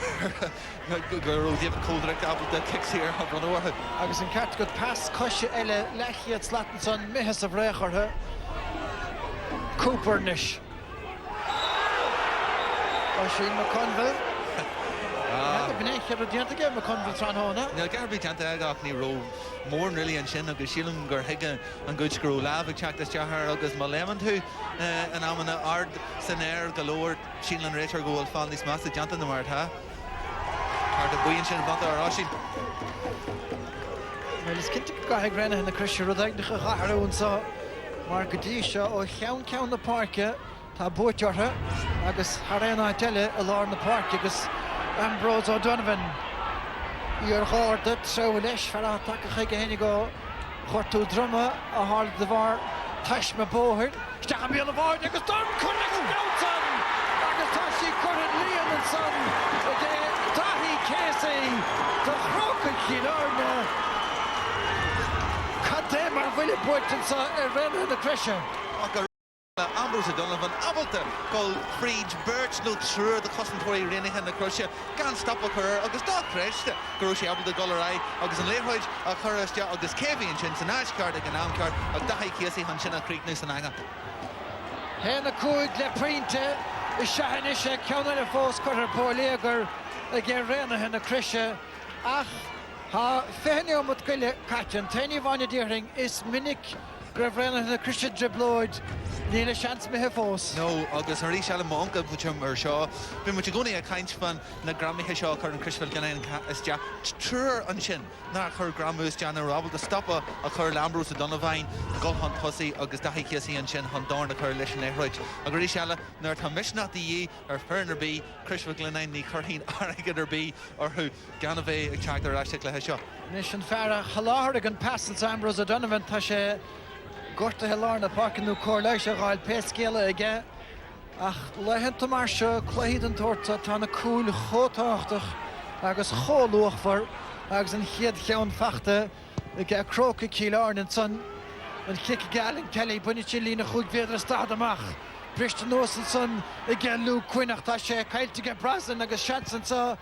goró David Coldrick ábalt de kicks here a bhranúthe. Agus an ceart go pass cosise eile lechiad slatan son mihas a bhrécharthe Coopernis. Oisín McConville. B'néich ar a dianta ge McConville tranhóna. Níl gar bhí dianta agach ní ró mór rilí an sin agus sílam gur hiige an gúid scrú lábh teach is teathar agus má leman tú an amna ard san air galóir sílan réitar go bhfuil fáil níos más a dianta na mar tha. Tar de buíonn sin banta ará sin. Well, is cinnte go gaithh réanathe na Crisise rud éagnacha ghatharún sa mar go dtí seo ó cheann na parke tá búteartha agus tharéanna teile a lár na parke agus Ambrose O'Donovan ar gáda treo leis fear a takecha go hénig go chortú drama a hála de bhar taisme bóthir steach an bíal a bhar agus don Cunningham Nelson agus tá sí churid líon an son a dé Daithí Casey do Crokes cíárna cadé mar bhuiile buirtin sa ar réanathe na Crisise. Ambrose O'Donovan ábalta go Fríd Birch nó trúr de cosintúirí réanathe na Crisise gan stoppa chur agus dá creiste gurú sé ábalta golará agus an léthróid a chuiste agus céhíonn sin san áisceart ag an amceart ag Daithí Casey han sin a críicnú san aige. Héna cúig le prínte is seahanne sé ceanna le fós chuir Portlaoise a ggé réanathe na Crisise ach tá féinne mut goile caitin taine bhaine díring is minic go réanathe na Crisise driblóid níl seans mithe fós. No, agus an rí se má anca bhuiim ar seo. Bhí mu gúnaí a caint fan na gramithe seo chu an Crossmaglen is deach trúr an sin ná chur gramús deanna rábal de stoppa a chur Ambrose O'Donovan go han tosaí agus Daithí Casey an sin han dána chur leis an éthróid. A rí seile nuair tá misisna í ar fearnar bí Crossmaglen ní churthín aigad ar bí ar thu gan bheith ag teach ar eiste le seo. Nis an fearra chaláthir an passals Ambrose O'Donovan tá sé gorta helar na parkin nó cór leis a gáil pescéile aige Ach, leihananta mar seo chlaiad an torta tá na cúil chótáchtach agus chóluach for agus an chiad cheann fachta ag a Croke cílar an son an chic galin Kelly bunne sin lína chuig féidir a stad amach. Brist an nos an son ag a Lou Quinach tá sé caiilte ge brasan agus seansan sa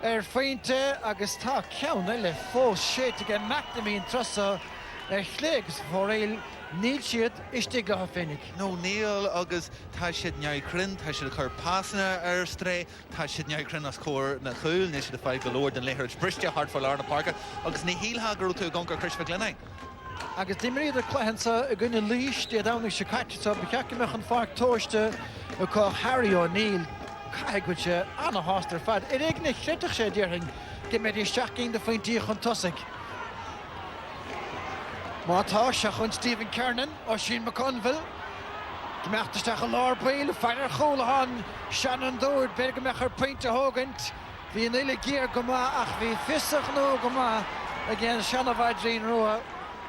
feinte agus tá ceann eile fós sé ag a McNamee an trosa chlégus for éil níl siad istigh go féinnig. No níl agus tá siad nearcrin, tá siad chur pásanna stré, tá siad nearcrin as cór na chúil, ní siad a fáil golóir den léthir briste hart for Larna Parka, agus ní hílha gurú tú goncar Crossmaglen. Agus dimríad a chléhansa a gine lís de dána se caiite be ceach an far tóiste a có Harry O'Neill caiigúil se anna hástar fad. I ag na chréiteach sé dearthing go méid isteachcinn de faointí chun tosaigh. Mátá se chun Stephen Kernan ó sin McConville. Gemeachtasteach a lár bail, feidir cholahan Shannon Dord, beir go meach ar pointe hógant. Bhí an ile géir go má ach bhí fisach nó go má a gcéan Shannon Vaidrín Rua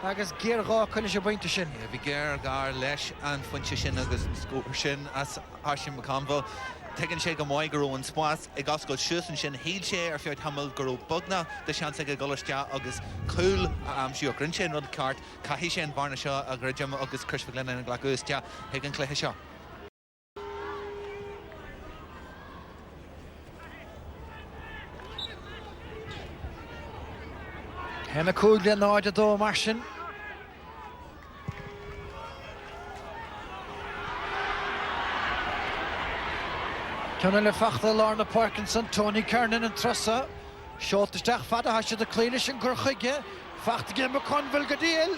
agus géir gá chuile sé bainte sin. Bhí géir gar leis an funte sin agus scóir sin as Aisling McConville. Tegann sé go maiid gurú an spás ag ascail siúsan sin híl sé ar feadh tamil gurú bugna de seansa go goiste agus cúil am siú grin sé rud ceart caihí sé an bharna seo a greidim agus Crossmaglen an ghlaúiste ag an cléthe seo. Henna cúil le náid a dó mar sin. Ceanna le fachta Larna Parkinson, Tony Kernan an trosa. Seoltasteach fada haise de cléile sin gur chuige. Fachta gé McConville go díal.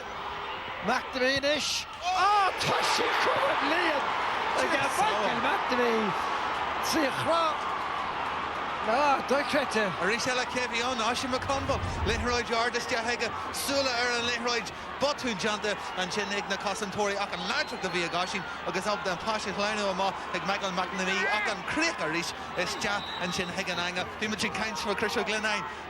McNamee inis. Tá sí chuid líon. Ag Michael McNamee. Trí chrá. Doicrete. Arís eile céhí an Aisling McConville. Léithróid ardiste heige súla ar an léithróid botún janta an sin ag na cosantóirí ach an láidir go bhí a gáisín agus ab den páisiú chláinú amá ag Michael McNamee ach an críoch arís is te an sin heige an anga. Bhí man sin caint for Crossmaglen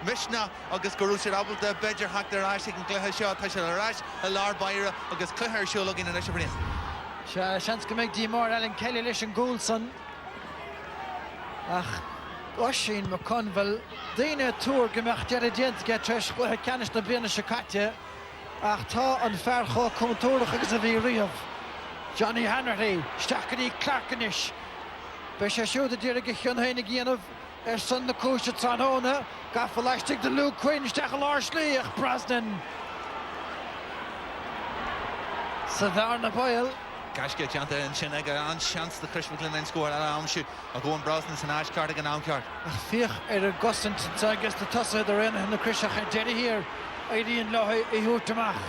Mishna agus gurú sé abalta beidir heachtar Aisling an gcléthe seo tá sé leráis a lár baire agus cluthir siúlagin in eisi bríon. Se seans go méid dímór Ellen Kelly leis an gúlson. Ach Oisín McConville daine túr gomeach dead dient get treis chutha ceannis na bíana se caite ach tá an fearchá comtóireach agus a bhí riamh. Johnny Hanratty, Stachany Clarkanis. Be sé siúd a dtíir go cheanhainnig dhéanamh ar san na cúise tróna gafa leistigh de Lou Quinn steach a lár slíoch Brosnan. Sa bhar na bail. Gaisce janta an sin ag an seans de Crossmaglen scóir eile amsú a gcóin Brosnan san áisceart ag an amceart. Ach fíoch ar a gosint agus na tosa de réna na Christeach a deirí hir éiríon lotha I thuairtamach.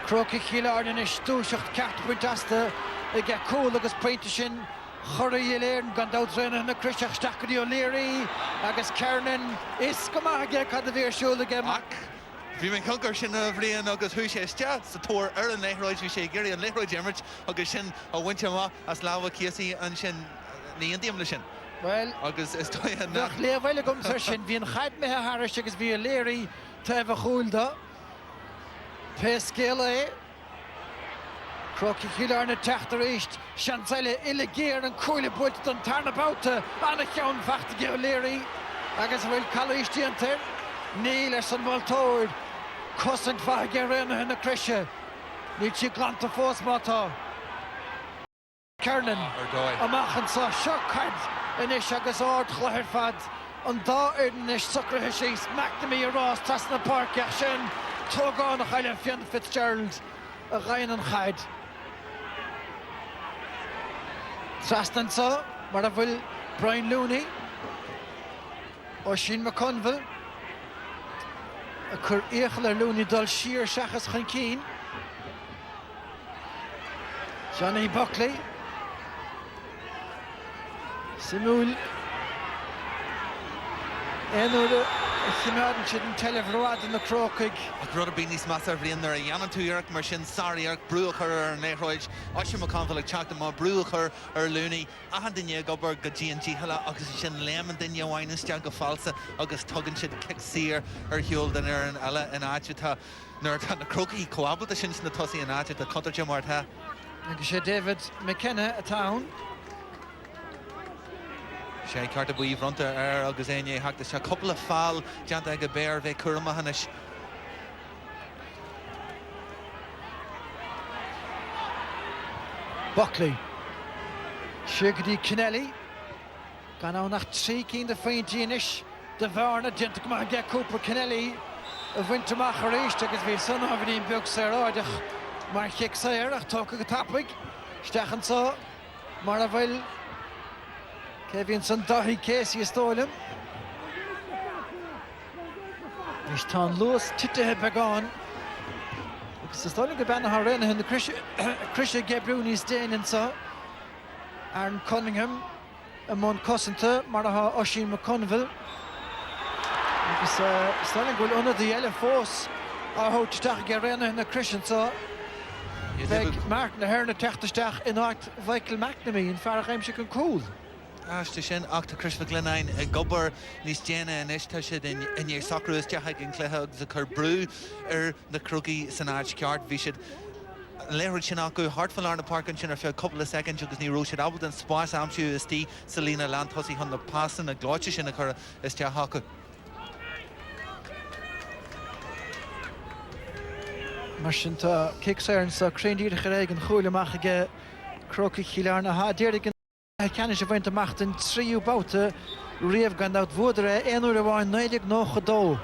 Croke cílar in is túiseacht ceart buintasta ag a cúil agus pointe sin choraí léirn gan dát réna na Christeach Stachany O'Leary agus Kernan is go maithe cad a bhír siúla ge Bhí man concar sin a bhríon agus thu sé iste sa tóir ar an léithróid bhí sé géirí an léithróid imirt agus sin a bhainte má as láha cíasaí an sin níon díomla sin. Well, agus is dóithe nach léomhhaile gomsar sin bhí an chaid methe Harris agus bhí a léirí taobh a chúilda. Pés céile é. Croke cílar na teachtar éist seansaile ile géir an cúile builte an tarna báta anna cheann fachta ge O'Leary agus bhfuil calaíistí an tir. Níl ar san bhiltóir cosint fathe ge réna na Crisise. Níl si glanta fós mátá. Kernan amachchan sa seo card inis agus áard chluthir fad an dá inis sucrathe síos McNamee arás tas na parceach sin tógáin a chaile Fiona Fitzgerald a ghain an chaid. Trastan sa mar a bhfuil Brian Looney ó sin McConville a chur éachal ar Looney dul siar seachas chun cín. Johnny Buckley. Simúl Enúr chimeádan siad an telefhrád na Crocaig. A rud a bí níos measa bhríon ar a dhéanaan tú iarc mar sin sáíarc brúchar ar an léithróid Aisling McConville ag teachta má brúchar ar Looney a han duine gobar go G&G hala agus sin léman duine bhhainiste go falsa agus tugann siad kick sír ar hiúil den ar an eile in áititá nuair tá na Crocaí coabbalta sin na tosaí in áititá contarte martha. Agus sé David McKenna a town. sé ceart a buí fronta agus éine heachta se couple of fáil deanta ag béir bheith curma hanis. Buckley. Shigdy Kennelly. Gan á nach 3 cín de féintíis de bharna dinta go maith get Cooper Kennelly a bhaintach a rééis agus bhí san a bhíon beag sa ráideach mar chiic sair ach tóca go tappaig stechan sa mar a bhfuil Kevin san dahí Casey a stóilm. Is tá Lewis titithe beagán agus is stóilm go benna rinne hin na Chrisse Gebrúní déanaan sa Aaron Cunningham a món cosanta mar a Oisin McConville. Agus stóilm goil una the eile fós a hóteach go rinne hin na Christian sa bheith Martin na herne teachtasteach in áit Michael McNamee in fearach aimse an cúl. Áiste sin achta Crossmaglen a gobar níos déana inis tá siad in ar sacrúis deach an cléthe agus a chur brú na Crogaí san áid ceart bhí siad léir sin acu hartfall na parkin sin ar fé couple of seconds agus ní ró siad abal an spáis amsiú is tí Selena Lantosí chun na passan a gláite sin a chur is deach acu. Mar sin tá kicksairn sa craindíireach réig an chúileach aige Crocaí chiilearna há déirigh Kennis a bhaint amach in 3 boute riamh gandát bhuadar éonúir a bháin 99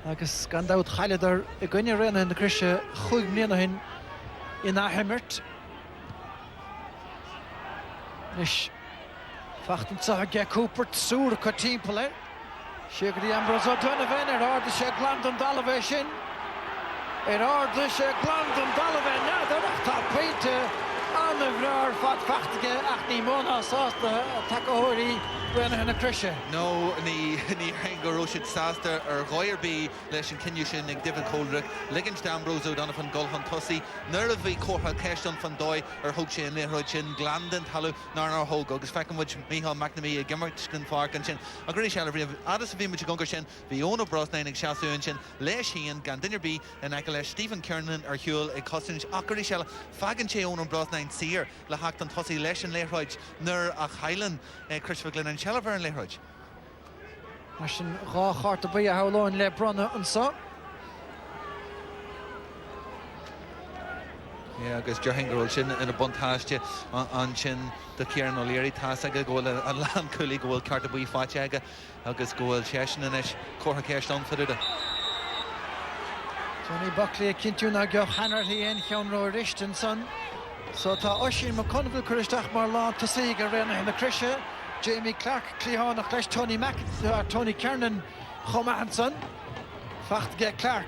agus gandát chailedar I gcuine réna na Chrisse chuig mbliana hin in áhimirt. Nis fachtan sa ge Cooper súr chu timppla sé go dtí Ambrose O'Donovan ar áda sé Glandon Dalabh sin ar áda sé Glandon Dalabh nádar tá peinte an a bhrear fad fachtaige ach ní móna sásta a takeóirí buine na Chrisse. No, ní go roisiid sásta ar ghairbí leis an cinniú sin ag David Coldrick, ligint Ambrose O'Donovan Gulhan Tussí, nuair a bhí cótha ceistan fan dóid ar thug sé in léthróid sin Glandon talú nar ar thug agus feicimmuid Micheál McNamee a gimmart gan farcan sin. A grí se bhríomh adas a bhí muid gungur sin bhí óna brosnain ag seaúin sin leis híon gan duine bí in aice leis Stephen Kiernan ar hiúil ag cosint ach gurí se fagan sé óna brosnain sír le hacht an Tussí leis an léthróid nuair a chaileann Crossmaglen an Shelver an léthróid. Mar sin rá charta bí a haláin le bronna an sa. Agus dehingaróil sin ina buntáiste an sin do Kieran O'Leary tá aige ggóil an lean cúlaí ggóil carta buí fáte aige agus ggóil sesin inis cótha ceist anfaúda. Johnny Buckley a cintiúna go hanarthaí an cheanró ristan san. So tá Oisin McConville chuisteach mar lá Tusaí go réna na Chrisse, Jamie Clark clíhánach leis Tony Kiernan chomahansan. Facht ge Clark.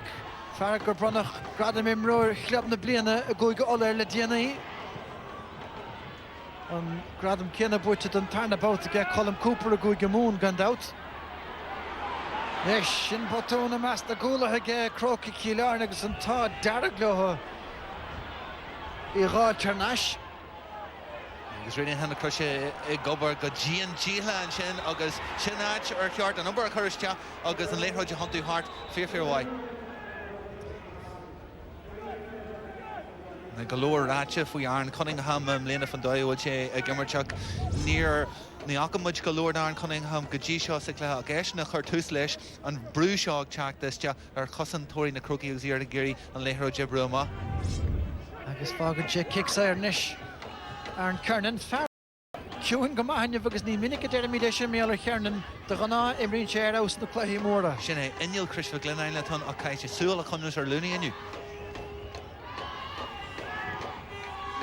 Fear gur bronnach gradam imróir chleab na bliana a gúig go ollair le déanaí. An gradam céanna buite an tarna bouta ge Colm Cooper a gúig go mún gandát. Nes sin botúna meas na gúlathe ge Crocaí chiilearna agus an tá dearaghlótha I rá Tarnash. Agus rinne hena Croise I gobar go Gian Gila an sin agus sinnáid ar cheart an number a chuiriste agus an léthróid a hantaí hart fear Na go leor ráte faoi Aaron Cunningham mléana fan dóibhil sé ag gimmarteach níor ní acamuid go leor Aaron Cunningham go dtí seo sa cléthe a gceis na chuir tús leis an brú seo ag teachtaiste ar chosantóirí na Crocaí agus ar géirí an léthróid brúma. Agus fágad sé kicksair nis Aaron Kiernan fear ciúin go maithne agus ní minic ar mí sin mé ar Kiernan de gná imríonn sé ar aus na cluichí móra. Sin é inil Crossmaglen le tún a caiite súla chunús ar lúnaí inniu.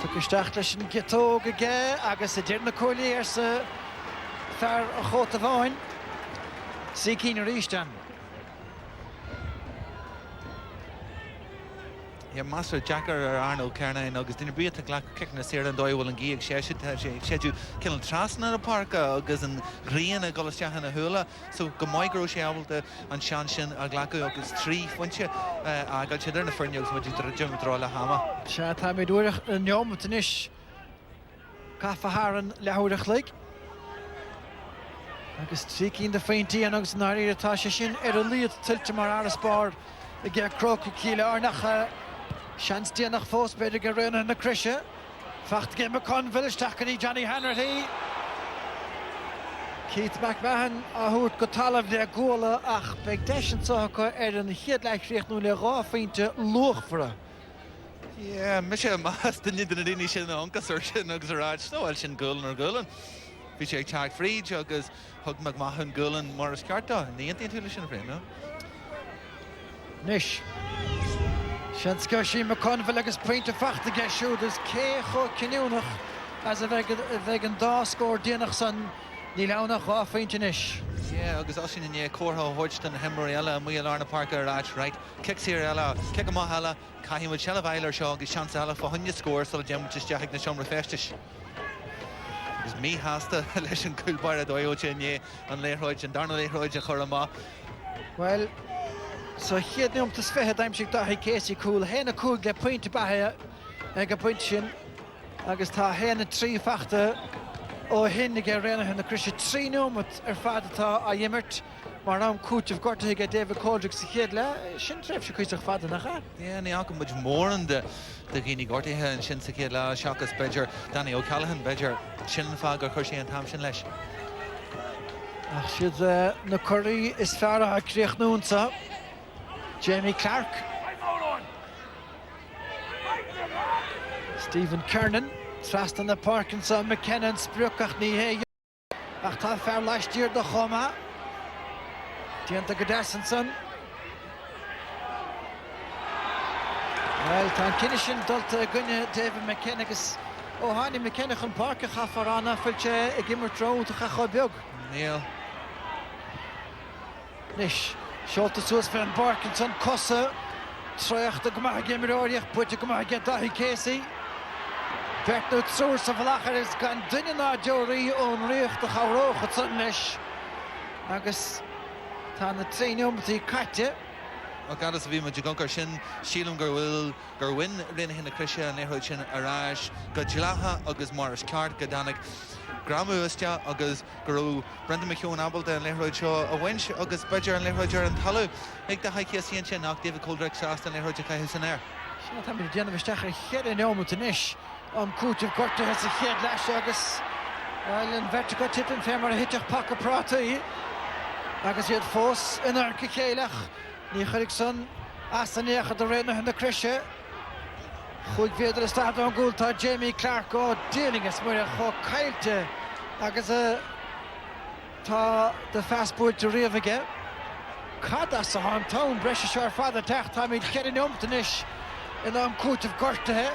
Tuisteach leis an gitóg aige agus a dtíir na cólaí ar sa fear a chóta bháin. Sí cín a rístan. Master Jacker ar Arnold Kernain agus duine bríad a ghlach cic na séir an dóibhil an gí ag séú cinan trasna a parca agus an rion a golasteach na thula, so go maigró sé ábalta an sean sin a ghlacu agus trí foiinte a gail sé na firneogus muid Jimrá le hama. Se tá mé dúireach an neomta inis cafaharan lehuireach le. Agus trí cín de féintíí agus an áirí atá sé sin ar a líad tuilte mar araspár i gceith Crocaí chiilearnach seanstíanach fós beidir go réna na Chrisse Facht game McConville stachani Johnny Hanratty. Keith McMahon a hoort gotalah de gola ach beg deschen socha an hiad like richt nu le rafinte lochfra. Yeah, Misha Mas didn't the Nadini Shin Uncle Sershin Uxaraj, so I'll Shin Gullin or Gullin. Fisher Chag Free, Juggers, Hug McMahon, Gullin, Morris Carta, and the Anti-Intuition of no? Nish. Shanskashi McConville agus point of fact to get showed as Kecho Kinunach as a vegan da score Dinach son Nilaunach off Nish. Yeah, agus Oshin in Corho, Hodgson, Hemoriella, and Muyalarna Parker, right? Kicks here, Ella, Kickamahalla, Kahim with Shellavailer Shaw, Gishansala for Hunya score, so the gem which is Jack Nisham Refestish. Is me has to Leshan Kulbar Doyoche and Lehroj and Darnell Lehroj and Horama. Well, so here the to Svehe Dimeshik Dahi Casey cool, Hena cool, get point to Bahia, and a point shin, August Ta Hena 3 factor. O hyn ge rena hyn y Christian 3 met fad ta a yimmert maar naam coach of gorte ge David Coldrick se hedla shin tref se kuis fad na ga yeah ni ak much more in the gini gorte and shin se hedla Shakas Bedger Danny O'Callaghan Bedger shin fag or Kirsty and Thompson lesh ach shid na curry is fara a kreeg noonsa Jamie Clark Stephen Kernan Trust on the Parkinson, McKinnon, Sprukach Nihe. Achtal fair last year, the Homa. Dianta Gadessenson. Well, Tan Kinishin, Dulta Gunna, David McKinnigus. Oh, Honey McKinnick and Parker Hafarana, Filche, a gimmer throw to Hachobug. Neil. Nish. Sholta Sus Van Parkinson, Kossa. Troyach the Gmah Gimmer Oriach, put the Gmah get Dahi Casey. Bert nu source of lacher is gan dunne na Jory on richt de gauw het sunnish. Agus tan the train die katje. Gadas vi ma Jagunkar Shin, Sheelum Gerwil, Gerwin, Rin hin the Krisha, Nehochin, Arash, Gajlaha, Agus Morris Cart, Gadanik, Gramu Ustia, Agus Guru, Brendan McHugh and Abel, and Lehocho, a wench, Agus Badger and Lehoger and Talu. Make the high kiss and chin, knock David Coldrick, Shasta, and Lehoger Kahusaner. Not having the Jennifer Stacher hit in Omutanish. Coach of Gorta has a head lash Agus. Well, in vertical tip in Femmer, hit your pocket prata. Agus had force in our Kikelach. Nicherickson, Astanech at the Renner and the Krisha. Goed verder staat on goal to Jamie Clark. Oh, dealing us more ho Kailte. Agus ta the fast board to Rievige. Kadas on town, Brescia father tacht time in getting to Nish. In Coach of Gorta.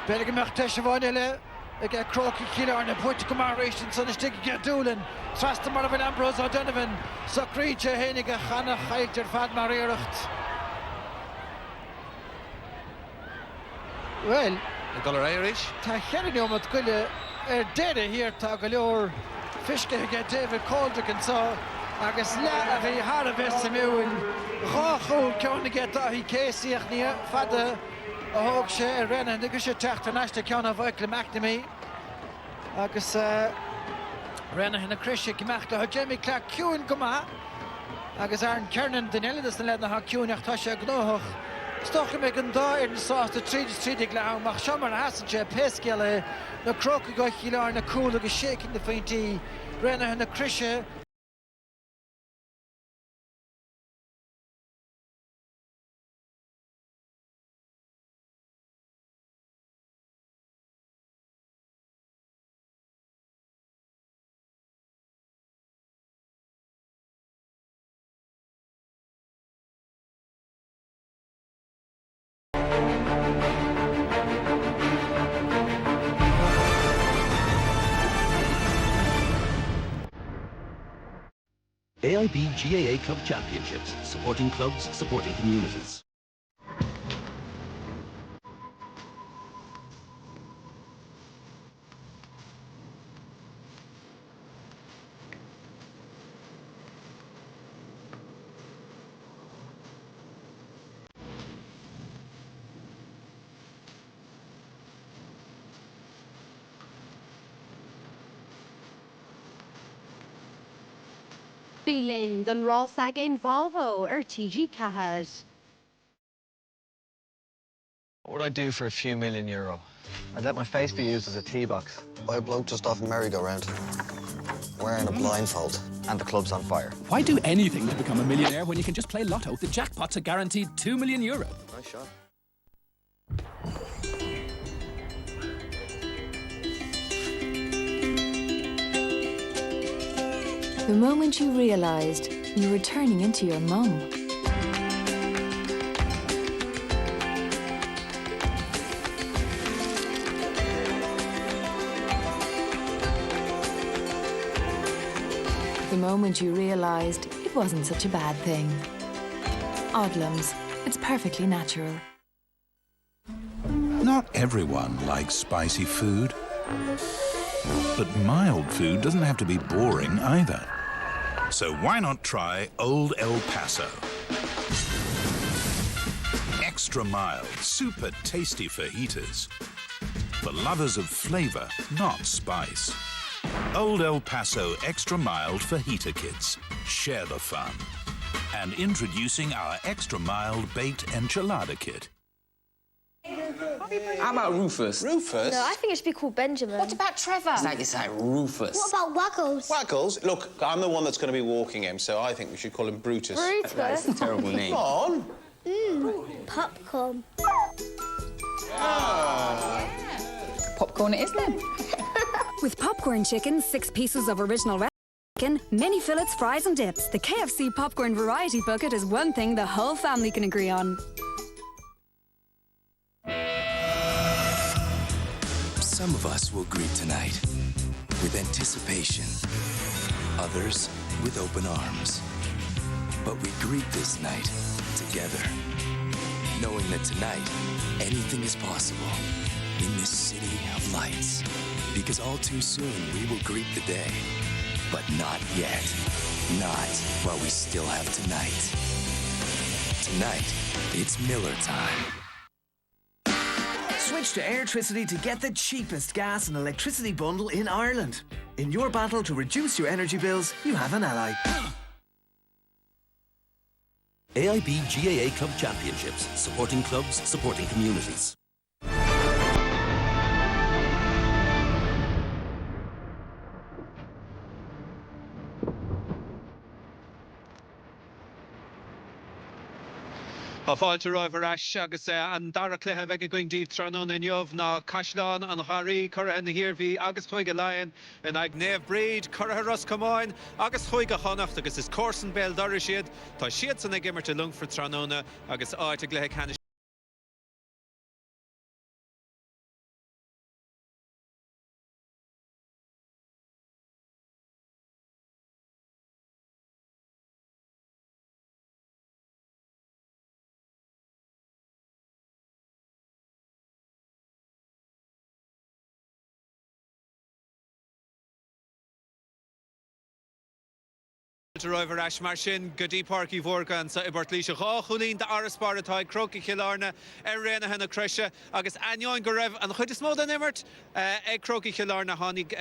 Bergemerk Teshavanele, a Crokes killer and a Portlaoise, son is taking a Doolin, Trust Marvin Ambrose O'Donovan, Socrecha Heniga Hannah Heiter Fad Mariacht. Well, the Guller Irish, Taherium at Gulle, dead here, Tagalor, Fishke get David Coldrick and so, Agus La of a harvest Samuel, Rochul can get Dahi Casey, Fada. A hoog sé rinne de go techt an eiste ceanna bhile meachtamí agus rinne hinna Chrisse gemeachta ha Jamie Clark ciún go maith agus an Kernan den eiledas na lena ha ciúneach tá sé gnóthach stocha mé an dá ar an sásta trídig le amach seomar na hasanse pesceile na Crokes go chiileár na cúla agus sécin na faointí rinne hinna Chrisse AIB GAA Club Championships, supporting clubs, supporting communities. Bílinn don rás agin Volvo TG Cahas. What would I do for a few million euro? I'd let my face be used as a tee box. Buy a bloke just off a merry-go-round, wearing a blindfold. And the club's on fire. Why do anything to become a millionaire when you can just play lotto? The jackpot's a guaranteed €2 million. Nice shot. The moment you realized you were turning into your mum. The moment you realized it wasn't such a bad thing. Oddlums, it's perfectly natural. Not everyone likes spicy food. But mild food doesn't have to be boring either. So why not try Old El Paso? Extra mild, super tasty fajitas. For lovers of flavor, not spice. Old El Paso Extra Mild Fajita Kits. Share the fun. And introducing our Extra Mild Baked Enchilada Kit. How about Rufus? Rufus? No, I think it should be called Benjamin. What about Trevor? It's like Rufus. What about Waggles? Waggles? Look, I'm the one that's going to be walking him, so I think we should call him Brutus. Brutus? That's a terrible name. Come on. Popcorn. Popcorn it is then. With popcorn chicken, 6 pieces of original red chicken, mini fillets, fries and dips, the KFC popcorn variety bucket is one thing the whole family can agree on. Some of us will greet tonight with anticipation, others with open arms. But we greet this night together, knowing that tonight anything is possible in this city of lights. Because all too soon we will greet the day, but not yet. Not while we still have tonight. Tonight, it's Miller time. Switch to Airtricity to get the cheapest gas and electricity bundle in Ireland. In your battle to reduce your energy bills, you have an ally. AIB GAA Club Championships, supporting clubs, supporting communities. Tá fáilte roimh ais agus an dara cluthe bheith going díobh tránón in jobh ná Caisleán an Charí chur na hirbhí agus chuige lein in ag Neve Breed chur Ros Comáin agus chuige chonacht agus is Corson Bell dara siad tá siad san ag immerte Lungford Tránóna agus áite gluthe canis. Roimh ais mar sin go dtí Páircí Mhórgan sa Portlaoise gá chulín de araspar atá Crokes Chilarna réna hena creise agus aineáin go raibh an chuid is mód an immert ag Crokes Chilarna tháinig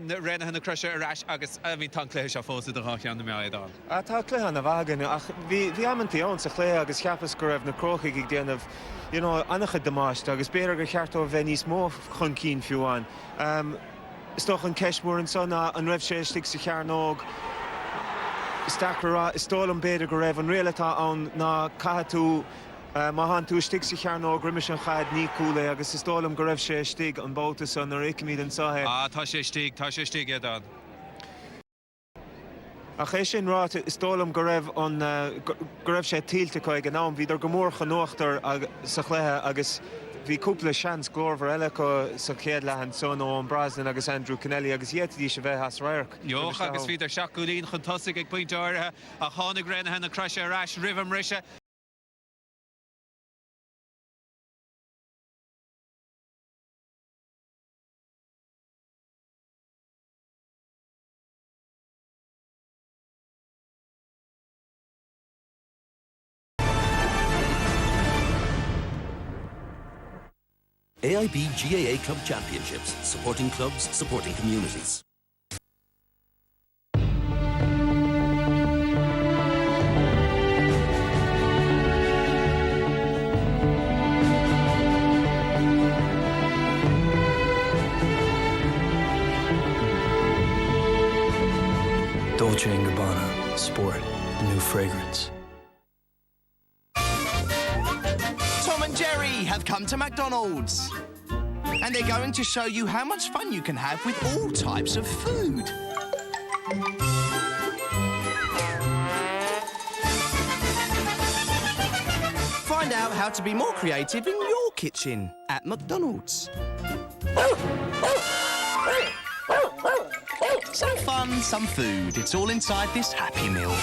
réna hena creise ais agus bhí tan cléis a fósa do gácean na meáidán. Tá cléan na bhagan ach bhí amantí ann sa chlé agus cheapas go raibh na Crokes ag déanamh annachcha damáist agus béar go cheartó bheith níos mó chun cín fiúáin. Stoch an ceismór an sonna an raibh sé stig sa chearnóg Stakra stolen beidir go raibh an réalatá ann ná caithe tú má tú stig sa chearnóg riimiis an chaid ní cúla agus is stolam go raibh sé stig an bóta san ar éicimíd an sathe. Tá sé stig éadán. A ché sin rá is stolam go raibh sé tílte chuig an nám, hí ar go mór chanóachtar sa chléthe agus bhí cúpla seans glórmhar eile go sa chéad lehan son ó an Braslin agus Andrew Kennelly agus dí se bheith as rairc. Joch agus bhí ar seaacúlín chun tosaigh ag pointe áirithe a tháinig réna hena creise ais ribhm riise. AIB GAA Club Championships, supporting clubs, supporting communities. Sport, the new fragrance. Tom and Jerry have come to McDonald's. And they're going to show you how much fun you can have with all types of food. Find out how to be more creative in your kitchen at McDonald's. Some fun, some food. It's all inside this Happy Meal.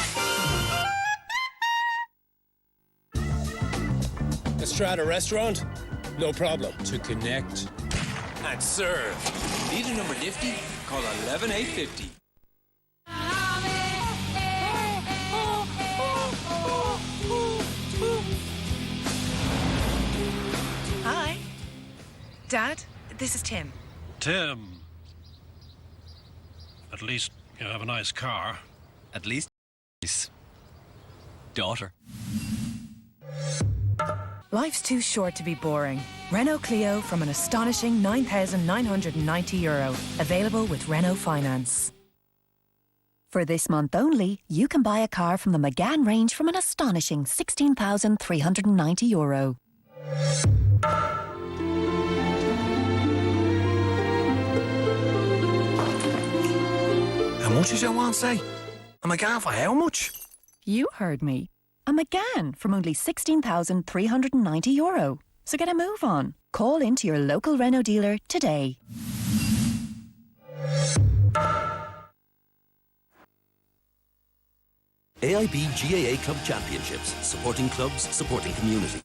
Estrada Restaurant? No problem. To connect and serve. Need a number nifty? Call 11850. Hi. Dad, this is Tim. Tim. At least you have a nice car. At least his daughter. Life's too short to be boring. Renault Clio from an astonishing €9,990. Available with Renault Finance. For this month only, you can buy a car from the Megane range from an astonishing €16,390. How much is your one say? A Megane for how much? You heard me. A Megane from only €16,390. So get a move on. Call into your local Renault dealer today. AIB GAA Club Championships, supporting clubs, supporting community.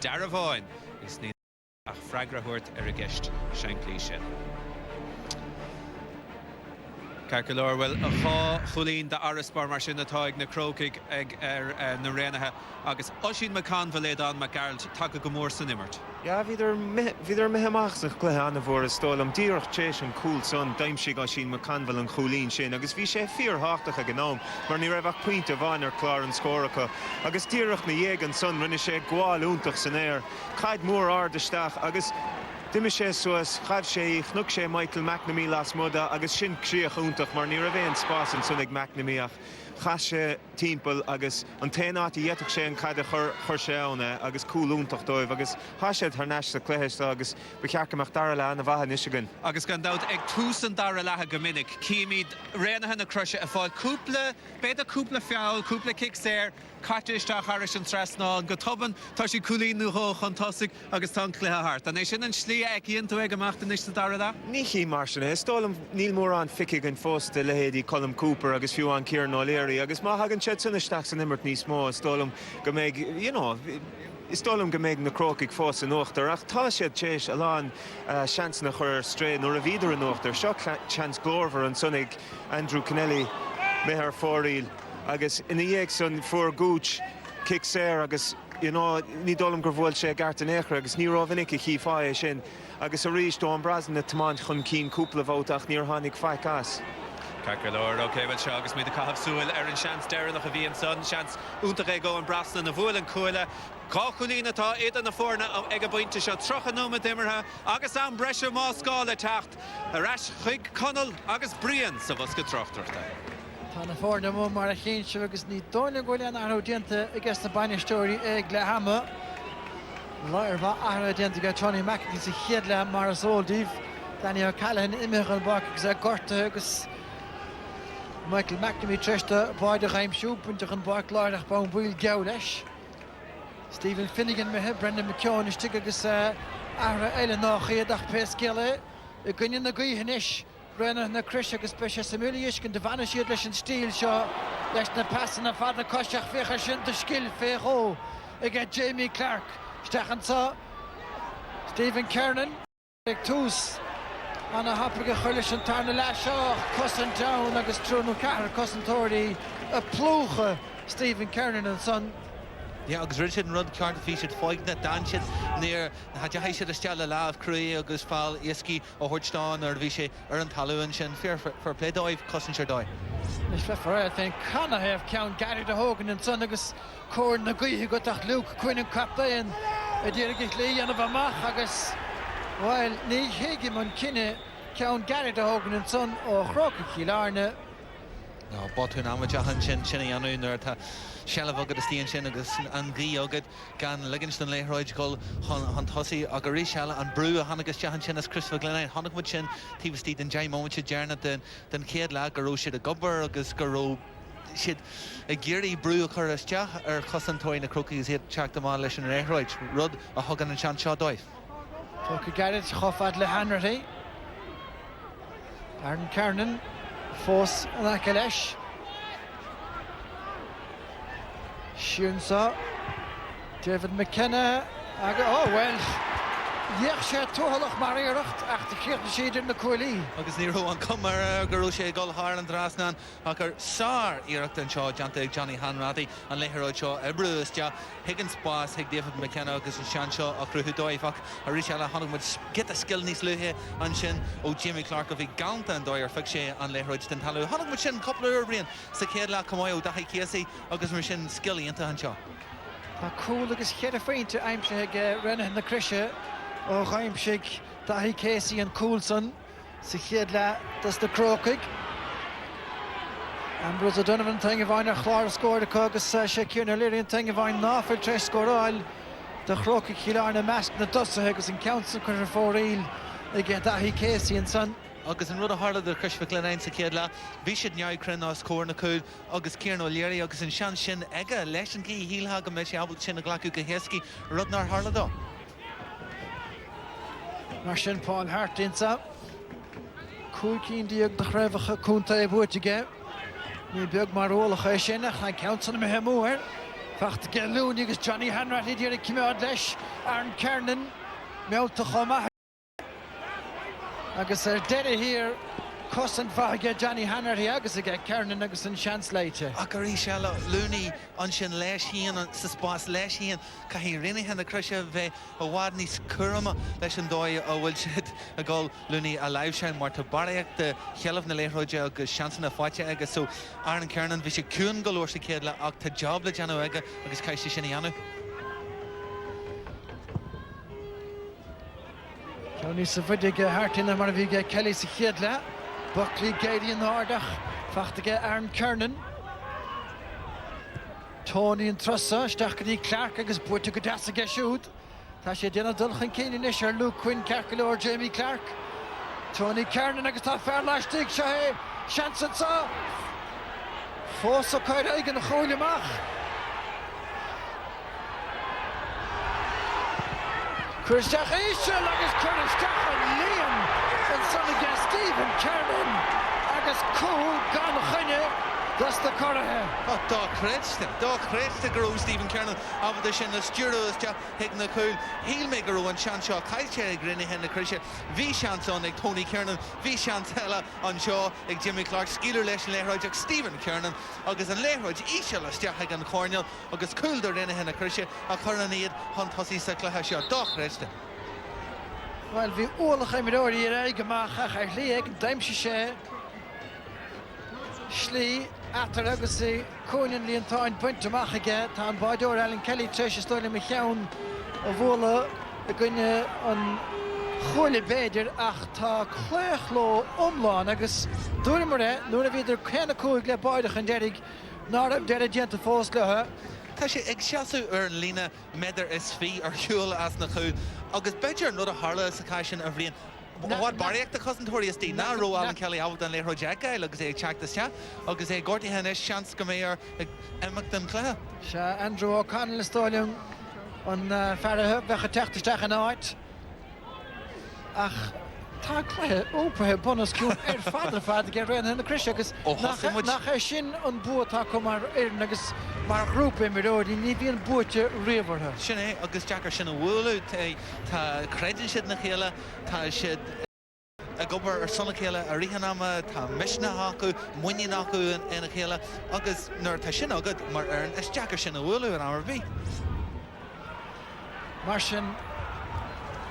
Daravoin is ní ach fragrahort a gist Shanklíse. Carcalor well a chá chulín de Araspar mar sin atáig na Crokes ag na rénathe agus Oisín McCann Valédan McGarald take go mór san immert. Ja, vider meheach sich cluthe anna bhór stólam díreach tééis an cool son daimsigh Oisín McCann an cholín sin agus bhí sé fíorthachtacha gnám mar ní raibh puinte bhain ar clár an scóracha agus díreach na dhéag an son rinne sé gháil úntaach san air caid mór ardaisteach agus Dimme sé suas, chad sé, chnug sé Michael McNamee las moda agus sin críoch úntaach mar ní raibh éon spás an sunnig McNamee ach chas sé timppel agus an téanaí dhéach sé an cad chur sé anna agus coolúntaach dóibh agus hasisiad th neiste cléiste agus bechearcamach dar le na bhatha Michigan. Agus gan dát ag túsan dar lethe go minic, cíimiid réanathe na cruise a fáil cúpla, beidir cúpla fiáil, cúpla kick séir, Cartisteach Harris an Tresná go toban tá sí coolínú an tosig agus tá cléthe hart. An é sin an slí ag íon tú ag amach den níos dar le? Ní hí mar sinna, stólam níl mór an ficiigh an fósta lehéadí Colm Cooper agus fiú an Kieran O'Leary agus má hagann siad sunaisteach san immert níos mó, stólam go méid, Stólam go méid na Crokes fós an uachtar ach tá siad tééis a lán seansna chur stré nó a bhíidir an uachtar, seo chans glórmhar an sunnig Andrew Kennelly mé ar fóríl agus ina dhéag san fuair gúit kick séir agus ní dólam gur bhfuil sé gart an éachra agus ní ráhannic a chiáé sin agus a ríis dó an brasan na tamáin chun cín cúpla bhótach níor tháinig feicás. Carcalor, okay, well, agus mí a cahabh súil ar an seans deirnach a bhí an son, seans úntaach go an brasna na bhfuil an cúile. Cáchulín atá iad an na fórna ag a buinte seo trocha nóma dimirthe agus an breise má scála techt a reis chuig conal agus brian sa bhos go trochtarta. Tá na fórna mó mar a chéinse agus ní dóna goile an aró dianta i gceist na bainistóirí ag le hama. Lairba ara identiga Johnny McAtee sa chéadla mar a sóldíh Daniel Callahan imime an bach agus a gorta agus Michael McNamee tresta báid a chaimsú puntach an bach láirdach bán bhuiil geau leis. Stephen Finnegan me heb Brendan McKeown is tig agus ara eile nach chéadach pés geile I gynnin na gaihan is Brennan na Chris agus speise Samuelius gan devana siad leis an stíl seo leis na passan na fada coisteach fécha sin de skill fécho I get Jamie Clark stechan sa Stephen Kernan ag tús an a hapaige chuir leis an tarna leis seo cosan down agus trúnú cahar cosan tóirí a plúcha Stephen Kernan and son. Yeah, agus Richard and Rud Carter featured Foigna Danchin near Hajahisha the Stella Lav Cree agus Fal Iski or Horchdown or Vishe or an Taluan Shin fair for play dive Cossinger die. Is for I think Connor have count Gary de Hogan and son agus Corn na Gui who got that Luke Quinn and Captain a dirigit Lee and of a mach agus while Ni Higimon Kinne count Gary de Hogan and son or Crokes Kilarne. No, Botun Amajahan Shin Shinny Nurta Shalava got a Stian Shin agus and Giogat gan Livingston Leroy Gull Huntossi Agarishal and Brew Hanagas Jahan Shin as Christopher Glenn Hanakwood Shin Tivasti and Jay Moment Jarna then Kedla Garo Shid a Gubber agus Garo Shid a Geary Brew Curtis Jah or Cousin Toy and the Crokes hit Chak the Malish and Leroy Rud a Hogan and Shan Shaw Dive. Toki Garrett Hoffad Le Hanratty Aaron Kernan Fos Nakalesh Shunsa David McKenna oh well Yersha Tohalach Mariacht after Kirk Shade in the Cooley agus Nero an Cumar Garoshe Gol Harland Rasnan Hacker Sar Irakt and Shaw Jante Johnny Hanratty and Leherod Shaw Ebrustia Higgins Boss Hig David McKenna agus Shanshaw a Cruhu Doivak Arishala Hanum would get the skill nis Luhe and Shin O Jimmy Clark of Gaunt and Doyer Fikshe and Leherod Tentalu Hanum would Shin couple of Urbian Sakedla Kamoyo Dahi Casey agus Mishin Skilly into Hanshaw. Cool agus Keda Faint to Aimshig Renna in the Krisha O Aimshig Dahi Casey and Coulson Sakedla does the Crokes Ambrose O'Donovan thing of Einar Chlar scored a Cogus Shakir Nalirian thing of Einar Nafel Tresh scored all the Crokes Kilarna mask the Dussahegus and Council Curry for Eel again Dahi Casey and son. Agus an rud a harla the Christopher Glenn Sakedla Bishad Nyai Krenos Corn a Cool Agus Kieran O'Leary Agus in Shan Shin Ega Leshenki Heelhag and Meshi Abel Chin Glaku Gaheski Rudnar harla do. Marshin Paul Hart insa Cool Keen Diog the Krevacha Kunta Ebutige Ni Bug Marola Khashinach and Council Mehemoor Facht Galloon Agus Johnny Hanratty Dirk Kimod Lesh Aaron Kernan Melta Khoma Agus dead here Cousin Faga Johnny Hanratty agus get Kernan agus an chance later. Agarishala Looney on Shin Leshian on Spas Leshian Kahi Rini and the Crusher ve a Wadney's Kurama Leshan Doy a Wilshid a goal Looney a live shine Marta Bariak the Hell of Nalehoja agus Shanson of Facha Ega so Aaron Kernan Visha Kun Galorshi Kedla Octa Jobla Jano Ega agus Kaishi Shinianu. Johnny Savidiga Hartin and Marviga Kelly Sikhedla Buckley Gady in the Ardach Fachtige Aaron Kernan Tony and Trussa Stachadi Clark agus Buerta Gadasa Geshut Tasha Dina Dulchan Keenan Isher Luke Quinn Kerkalo or Jamie Clark Tony Kernan agus Ta Fairlash Dig Shahe Shansatsa Fosa Kaira Egan Cholimach Chris Isha agus Curtis Stachan Liam and son against Stephen Kernan agus cool gan Chine that's the Corrahe. Oh, Doc Credster Guru Stephen Kernan of the Shin Sturos ja Higna Cool he'll make a one chance shot Kyle Cherry Grinny Henna Krisha V chance on like Tony Kernan V chance Hella on Shaw like Jimmy Clark Skeeler Lesh Lehroj Stephen Kernan agus an Lehroj Ishal Stachag and Cornell agus Cool der Renna Henna Krisha a Cornaid Hunt Hossi Sakla Hasha Doc Credster. Well, vi alle gemidor hier eigemach ag leeg daimsche Schlee after agus Conan Leontain point to mach again tan Baidor Alan Kelly Trish stoile me chean of volle gunne an chole beidir ach ta chlo omlaan agus doormore nur wieder keine koel gle beidig en derig nar der gente fosle tá sé ag seaú ar an lína meidir is fí ar siúil as na chuú, agus beidir nó a hála sa caiisisin a bhríon. Bhd baríocht de cosantóirí is tí ná ró Alan Kelly ábhad an léthróid eagail agus é ag teachtas agus é gortaithe is seans go mé ar imimeach den chluthe. Se Andrew O'Connell is stáiliúm an fearthe bhecha teachtasteach an áit. Ach tá chluthe ópathe bonusciún ar fad ag réan na Chris agus nach é sin an bua tá chu mar éan agus mar grúpa miróí ní bhíon búte riomhartha. Sin é agus Jackar sin bhúlú tá creidin siad na chéile tá siad a gobar ar sonna chéile a rihanama tá misna acu muine acu ina chéile agus nuair tá sin agad mar ar is Jackar sin bhúlú an ábhí. Mar sin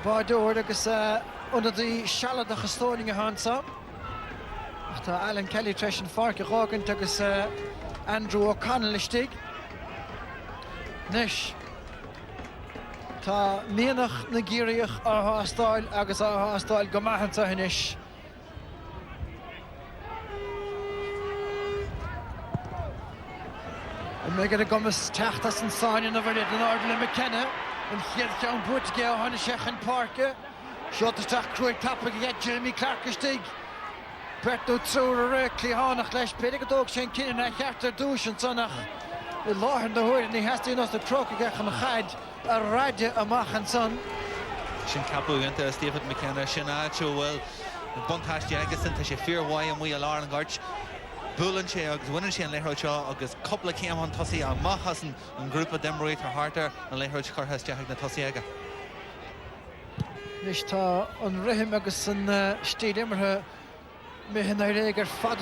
báidúir agus under seala a gestólinge hansa. Ach tá Alan Kelly treis an farce rágant agus Andrew O'Connell istig. Nis tá mianach na gíriach á stáil agus á stáil go maithansa hinis. Mé go gomas teachtas an sáin a bhrid an ordla McKenna an chiad ceann bút ge hána seach an parke. Seotasteach cruig tappa get Jeremy Clark istig. Bertú trúr a ré clíhánach leis peidir go dóg sin cinine na cheartar dúis an sannach. I láthir na huair ní heastíí nás na Crokes gechan na chaid a raide amach an son. Sin capú ynta Stephen McKenna sin áitú bhfuil buntáiste agus ynta sé fíorhhaid an mí a lá an gairt. Búlann sé agus bhaineann sé an léthróid seo agus coppla céim an tosaí a machchas an grúpa demróid tar hartar an léthróid chorthas deach na tosaí aige. Nis tá an rihim agus an stíad imirthe méhan na réigear fad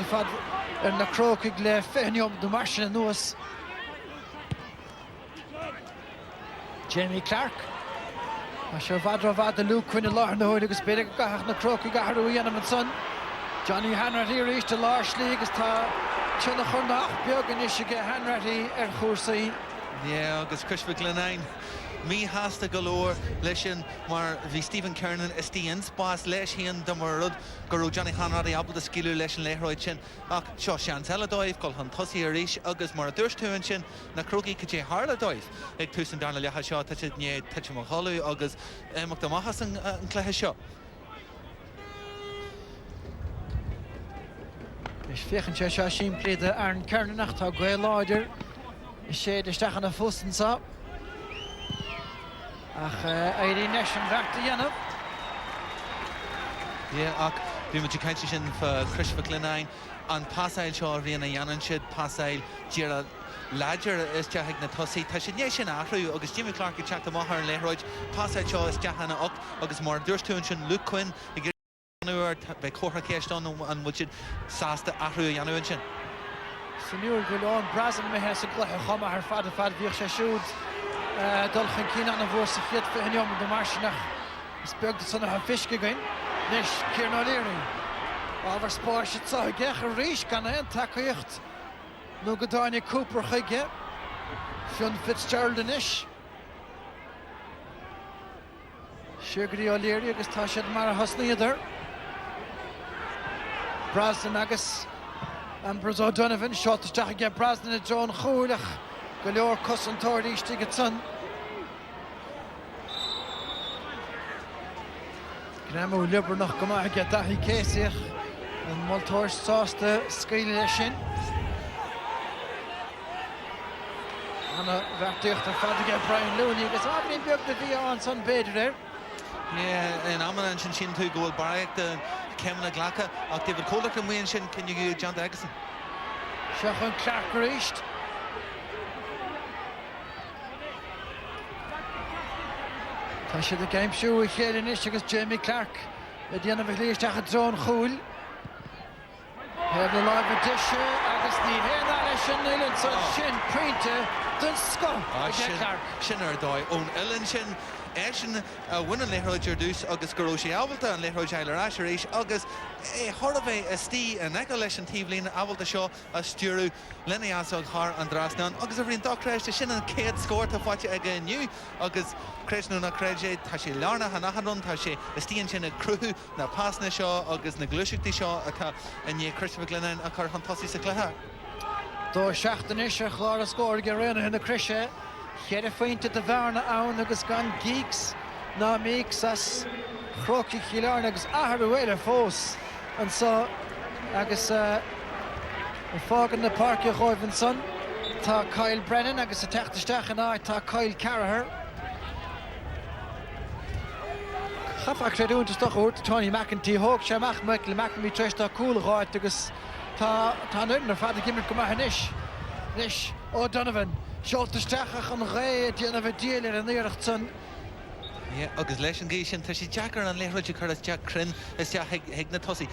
ar na Crokes le féinneom do mar sin nuas. Jamie Clark. A seo bhadra bhad a lú cuine láthir na hóid agus beidir go gathach na Crokes gathú dhéanam an son. Johnny Hanratty ríiste lár slí agus tá tuna chur nach beag an isige Hanratty ar chósaí. Yeah, agus Crossmaglen mí hásta golóir leis sin mar bhí Stephen Kernan is tíon spás leis híon do marrud gurú Johnny Hanratty abal a scíú leis an léthróid sin ach seo sean teladóibh col an tosaí a ríis agus mar a dúirstúin sin na Crokes go dé hála dóibh ag tús an darna lecha seo tá siad ní tuite mo choú agus éach amachchas an chluthe seo. Is féchann sé seo siimplíide ar an Kernanach tá gael láidir is sé isteach an na fóstansa. Ach éirí neis an bheachta dhéanamh. Ach bhí muidir caiinte sin fa Crossmaglen an pasáil seo riana dhéanann siad pasáil díra láidir is deach na tosaí tá siad níos sin athhrú agus Jimmy Clark i teachta maithair an léthróid pasáil seo is deachna agus mar dúirstúin sin Luke Quinn nuair be chotha céistán an bhfuil siad sásta athhrú a dhéanamh sin. Sanúr go leán brasan mé he sa gluthe chuma ar fad bhíoh sé siúd dulchan cíine an bhór sa chiad féinneom do mar sinach is beag do sanna an fisce gain nis Ciarán O'Leary. Ábhar spáir siad sa gceach a ríis gan an tacaíocht nó go dáine Cooper chuige Fionn Fitzgerald inis. Siúgurí O'Leary agus tá siad mar a thosnaíidir. Brasnan agus Ambrose O'Donovan seotasteach ag Brasnan a John Chúlach go leor cosantóirí istigh an son. Gramú libernach go maith ag daithí céisiach an moltóir sásta scaoile leis sin. Anna bheartíocht ar fad ag Brian Looney agus ábhríon beag na bhí an son beidir ir. In amman sin sin tú ggóil baraíocht de cemna ghlacha ach David Cólach an mhaon sin cinne go John Daggerson. Seach an Clark ríist. Tá siad a géimsú i chéad inis agus Jamie Clark a dhéanamh líosteach a John Chúl. Heb na láimh diise agus ní héana leis sin uileann sa sin prínte don sco sin ar dóid ón uileann sin sin bhain an léthróid dús agus go raibh sé ábhalta an léthróid eile ar éis agus thorbhéh istí an eile leis an tíomhlín ábhalta seo a stúrú lena asog th an drasnán agus a bhríon dochréiste sin an céad scóir tá fáte ag nniu agus creisnú na creidé tá sé learna hanachanún tá sé istíonn sin na cruthú na pásna seo agus na gluiseachtaí seo atá inné Crossmaglen a chu an tosaí sa cluthe. Dó seachtain is a chlár a scóir go rinne in na crisise. Chead a faointe de bharna ann agus gan geeks ná mix as Crokes chiilearn agus ahar bhfuil fós. An so agus fágan na parcia choibhann son. Tá Kyle Brennan agus a teachtasteach an áid tá Kyle Carragher. Chafa creúntas do chuirt Tony McEntee hóg sé amach Michael McNamee treis tá cúlaáid agus tá nuan ar fad a gimir go maith inis. Nis O'Donovan seoltasteach an ré déanamh díalir an éireacht son. agus leis an gí sin tá sí Jackar an léhróide chu Jack Crin is heag na tosaí.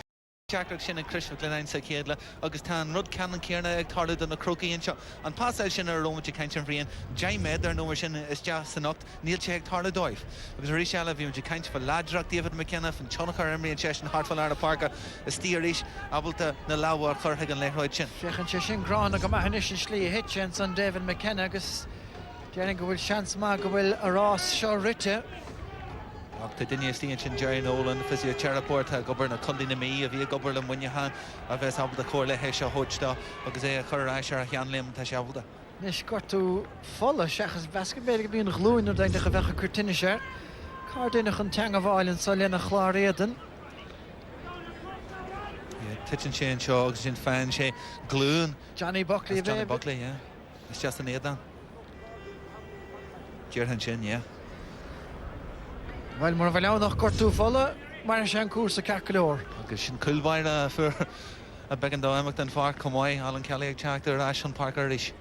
Jackar sin an Crossmaglen sa chéadla agus tá rud ceann céarna ag tarlú an na Crokes anseo. An pásáil sin ar rómte caiint an bhríon, Jaime ar nóir sin is deas san nocht, níl sé ag tarlú dóibh. Agus rí seala bhí muidir caiint fa ládraach David McKenna fan Tionachar Emery an sesin Hartfall ar na parca is tí aríis abalta na láhar chorthaig an léhróid sin. Fechan sé sin grán a go maithnis an slí hitchin san David McKenna agus déanana go bhfuil seans má go bhfuil arás seo rite. Tá duine stíonn sin Jerry Nolan fysio Cheraport a gobar na condí na mí a bhí gobar le muinehan a bheits abal a chóir le hééis se hóidtá agus é a chur éis ar a cheanlim tá sé abhalda. Nis gortú folle seachas basketball go bíon glúin ar dainte go bhecha curtinine sé. Cá duine an teanga bháilinn sa lena chláréan. Titin sé an seo agus sin fan sé glún. Johnny Buckley Johnny Buckley, yeah. It's just an édan. Dúirthan sin, yeah. Weil mar bhfuil nach gortú folle, mar sé an cúrsa cecolóir. Agus sin culmhaire fur a began dó amach den far comáid Alan Kelly ag teachtar Ashton Parker is.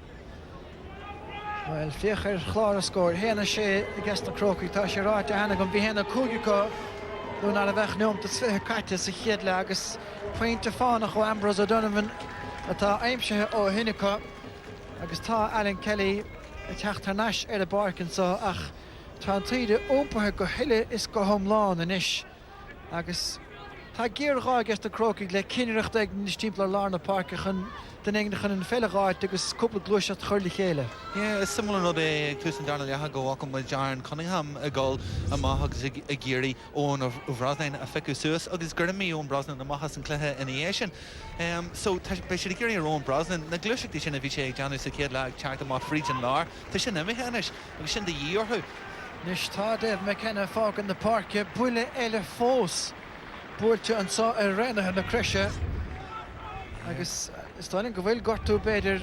Well, fiachar chláir a scóir, héana sé i gceist na Crokes tá sé ráite hena go bhí héna cúgiúcha nó ná a bheith neomta fithe caite sa chéadle agus pointe fánach ó Ambrose O'Donovan atá aimsethe ó hinnecha agus tá Alan Kelly i teachtar neis ar a barcin sa ach tá an tríide ómpathe go hiile is go thomláin inis agus tá géará gceist na Crokes le cineireacht ag níos timpplair lár parca chun den éigean an féileáid agus cúpla glúis at chuirla chéile. Yeah, is similar no de Clusan Darnell Yaha go welcome with Jaron Cunningham a goal a mahag a geary on of Brosnan a fecu suas agus gurmi on Brosnan the mahas and clehe in the Asian. So be geary on Brosnan na glushik di sin a viche Janus a kid lag chart them off region lar tishin emi hanish agus sin the year who Nis tá Dave McKenna fág in the park buile eile fós búilte an sa a rena na crisise agus Stunning go bhfuil gortú beidir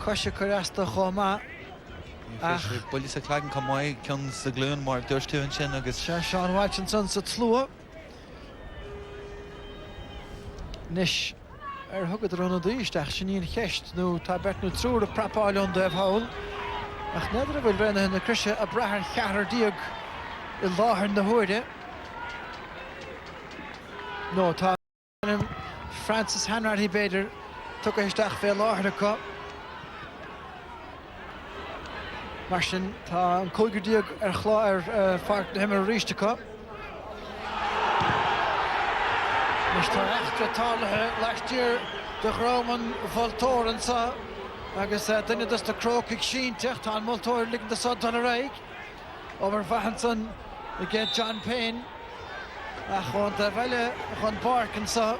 cosise chuasta chomá ach buile sa clagan comáid ceann sa glún mar dúirtú an sin agus Sean Watchinson sa tlua Nis thugad runna díisteach sin íon cheist nó tá bertnú trúr a prapáileón Dave Howell ach neidir bhfuil rena na crisise a brethar cheathar díog I láthar na huairde nó tá Francis Hanratty beidir tucha isteach fé láthar acu mar sin tá an cúigiú díog ar chlá ar fart na himar ríiste acu Nis tá eachtra tálathe leistír de Roman Voltóran sa agus duine dus de Crokes sínteach tá an Voltóir ligan de sod an a réig over Vahanson I get John Payne a chun de bheile chun Barkin sa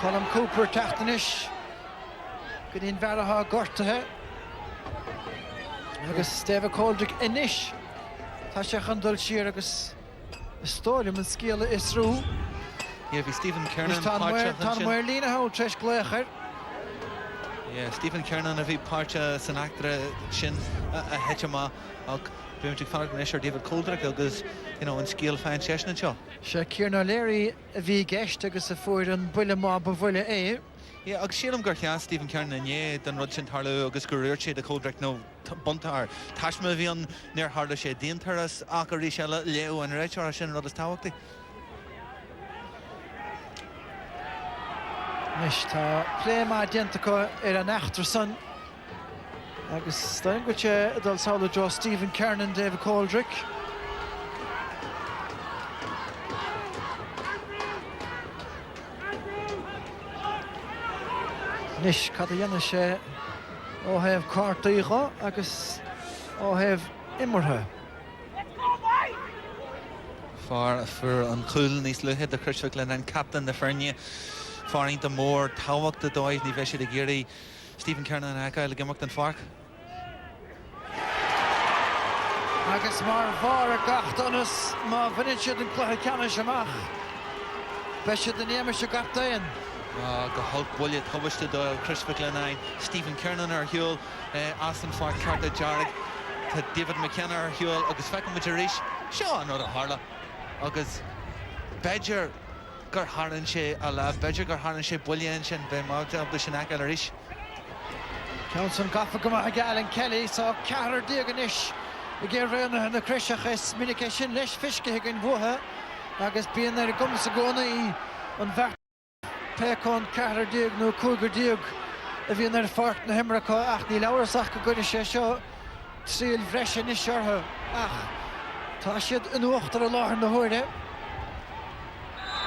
Colm Cooper teachtanis go dtíon bheartha gortathe agus David Coldrick inis tá sé chun dul siar agus stórim an scéala is rú bhí Stephen Kernan tá muir lína há treis gléachar Stephen Kernan a bhí páirte san actra sin a heitema ach bhí fan is David Coldrick agus an scéal féin seisna seo. Se Kieran O'Leary a bhí geist agus a fuair an buile má ba bhuile é. agus sílam gur cheas Stephen Kernan é den rud sin tarlú agus gur riir sé a Coldrick nó buntar. Taisme bhí an near harda sé déantaras ach a rí seile leo an réitear sin rud is táhachtaí. Nis tá plé má diantacha ar an achtar san agus staim go sé dul sála dro Stephen Kernan, David Coldrick. Nis cad a dhéanana sé ó thaobh cartaíocha agus ó thaobh imirthe. Far for an cool níos luhead a Crossmaglen an captain na Fernie faring the more tawak the doive ni veshe de giri Stephen Kernan and Aka le gemak den fark. Agus mar bhar a gachtanas má bhainse den chlutha ceanna semach. Beise den éime se gataíon. Go hulk bullet hubiste do Crossmaglen Stephen Kernan ar hiúl Aston Fark Carta Jarrig to David McKenna ar hiúl agus fecin mit ríis seo an a harla agus Badger gur haran sé a la Badger gur haran sé bullion sin be máta ab sin acal ríis. Counson gaffa go a Alan Kelly so ceatar díaganis I ggéir réanna na Crisiachas minic sin leis fisce gin bhuatha agus bíon ar gumsa gona í an bhert Pecon ceatar díag nó cúgur díag a bhíon ar fort na himracha ach ní leabharsach go gcuide sé seo tríal bhreisin is seortha ach tá siad an uachtar a láthar na huairde.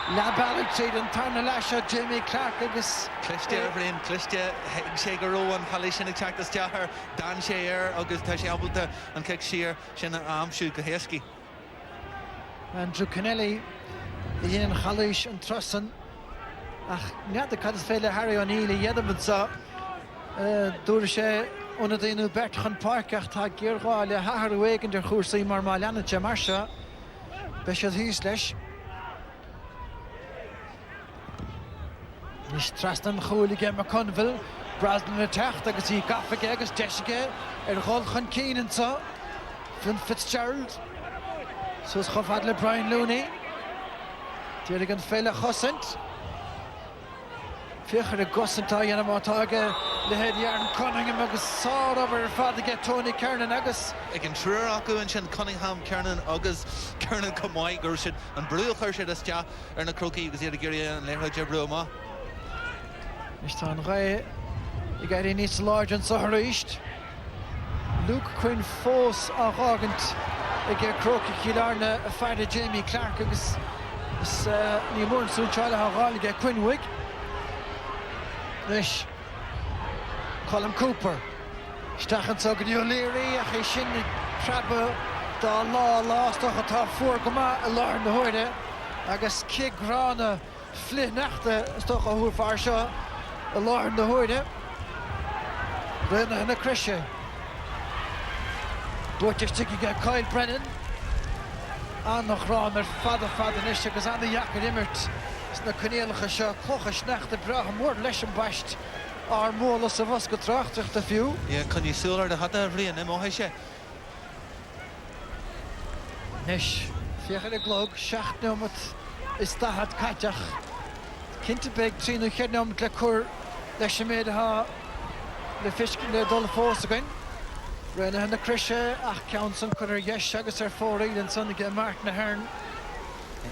Labballig siad an tarna leise Jamie Clark agus Cliste Everin, Cliste sé go róan halí sinna teachtas teachar Dan sé agus tá sé abalta an ceic siar sinna amsú go héasci. Andrew Kennelly I dhéanaan chalís an trosan ach nead a cad is féile Harry O'Neill I dhéadamad sa dúir sé óna daonú Bertrand Parkach tá ggéargáil le hathair uéigean der chósaí mar má leanna te mar se be siad hús leis. Nis trastan chúige mar Conville, Braslan na techt agus í gafaige agus deisiige ar ghol chun cíanaan sa Flynn Fitzgerald. Sus chofad le Brian Looney. Dierig an féile chosint. Fiachar a gosintá dhéanam átáige le héadhearn Cunningham agus sáir over fadaige Tony Kernan agus. Ag an trúr acu an sin Cunningham Kernan agus Kernan Comáid gur siad an brúil chuir siad as tea ar na crocaí agus iad a ggéirí an léirthe brú má. Nis tá an ré I gairí níos láid an sa ríist. Luke Quinn fós a rágant I ggéir crocaí Ciarna a feirde Jamie Clark agus ní mór an súnseáile a ráil ggéir Quinwig. Nis Colin Cooper Stachan so go dtíor léirí aché sin trabba dá lástoch atá fuair go maith a láthar na huairde agus cigrána flineachta stoch a thuair fear seo a láthar na huairde. Réanna na Crisise. Dúirteiste go Kyle Brennan an nach rán ar fada is agus anna jacar immert na canéalacha seo clocha sneachta breach mór leis an baist ar móla sa bhos go tráchtach a fiú. Ie, chun í súlar de hada bhríon im óthaigh sé. Nis, fiachar a glóg, seach nómat is dahad caiteach. Cinnte beag tríú cheadnómat le cur leis méad ha le fiscin le dul fós again. Réanna na Crisise ach Counson chur ar yes agus ar fóraí an son ige Mark na Hearn.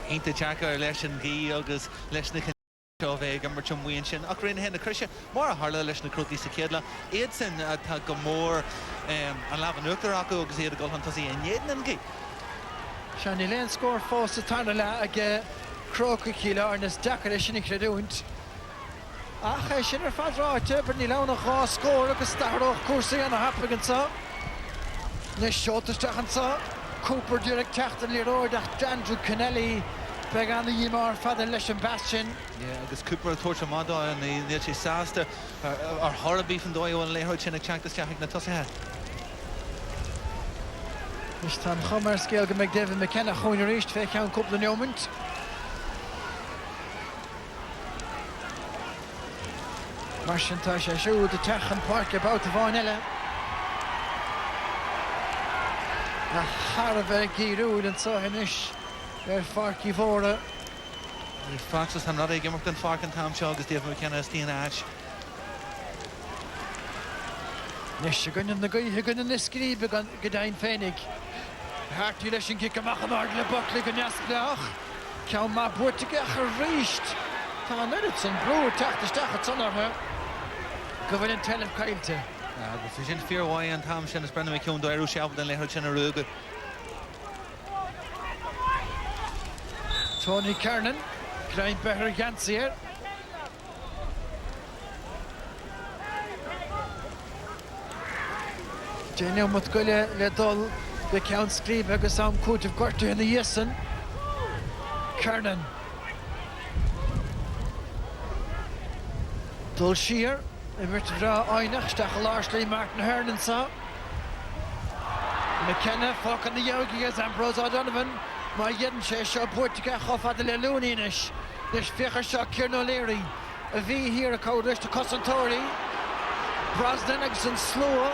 Einta teachar leis an gí agus leis na seo bheith an mar muon sin ach réanna hen na Crisise mar a harla leis na crocaí sa céadla. Iad sin tá go mór an leabhanúachtar acu agus iad a ggóil hantasaí an éan an gí. Sean ní léon scór fós a tarna le ag crocaí Ciarnas deacair é sinna creadúint. Ach é sin ar fad ráite bar ní leanna gá scór agus staróch cuasaí anna hapagan sa. Nis seotasteach an sa. Cooper dúireach teachta líróid ach Andrew Kennelly beag anna dhíimar fada leis an bastion. Agus Cooper tuairte máda an níl sé sásta ar thorabí fan dóid an léthóid sin ag teachtas teach na tosathe. Nis tá chumar scéal go meid David McKenna chuin ar ríist fé ceann cúpla neomint. Mar sin tá sé siúd a teach an parc about a bháin eile. A char a bheith gíúd an sohan is ar farcí mhóra. Foxes an rud ag imecht an farc an tam seo agus David McKenna is tíana áit. Nis se gunnan na gaithe gunnan na scríbe go dain féinnig. Hartí leis an cic amach an ard le bucla go neasplaach. Ceann má buirteige a ríist. Tá an nuid san brúir teachtasteach a sonartha. Go bhfuil an teilem caiilte. Agus sin fearhhaid an tam sin is brenn mé ciún doirú seabhad an léthir sin a rúga. Tony Kernan, Crain Better Gansier. Jenny mut goile le dul be ceann scríb agus am cúitimh gorta ina dhéasan. Kernan. Dul Shear, in Richard Einach, Stachelashly, Martin Hernansa. McKenna, fucking the Yogias, Ambrose O'Donovan. My Yidden Shesh, Portugal, Hoffa de Lelunish. This Ficher Shot, Kieran O'Leary. A V here, a code, to Cossantori. Brosnan, Exon Slow.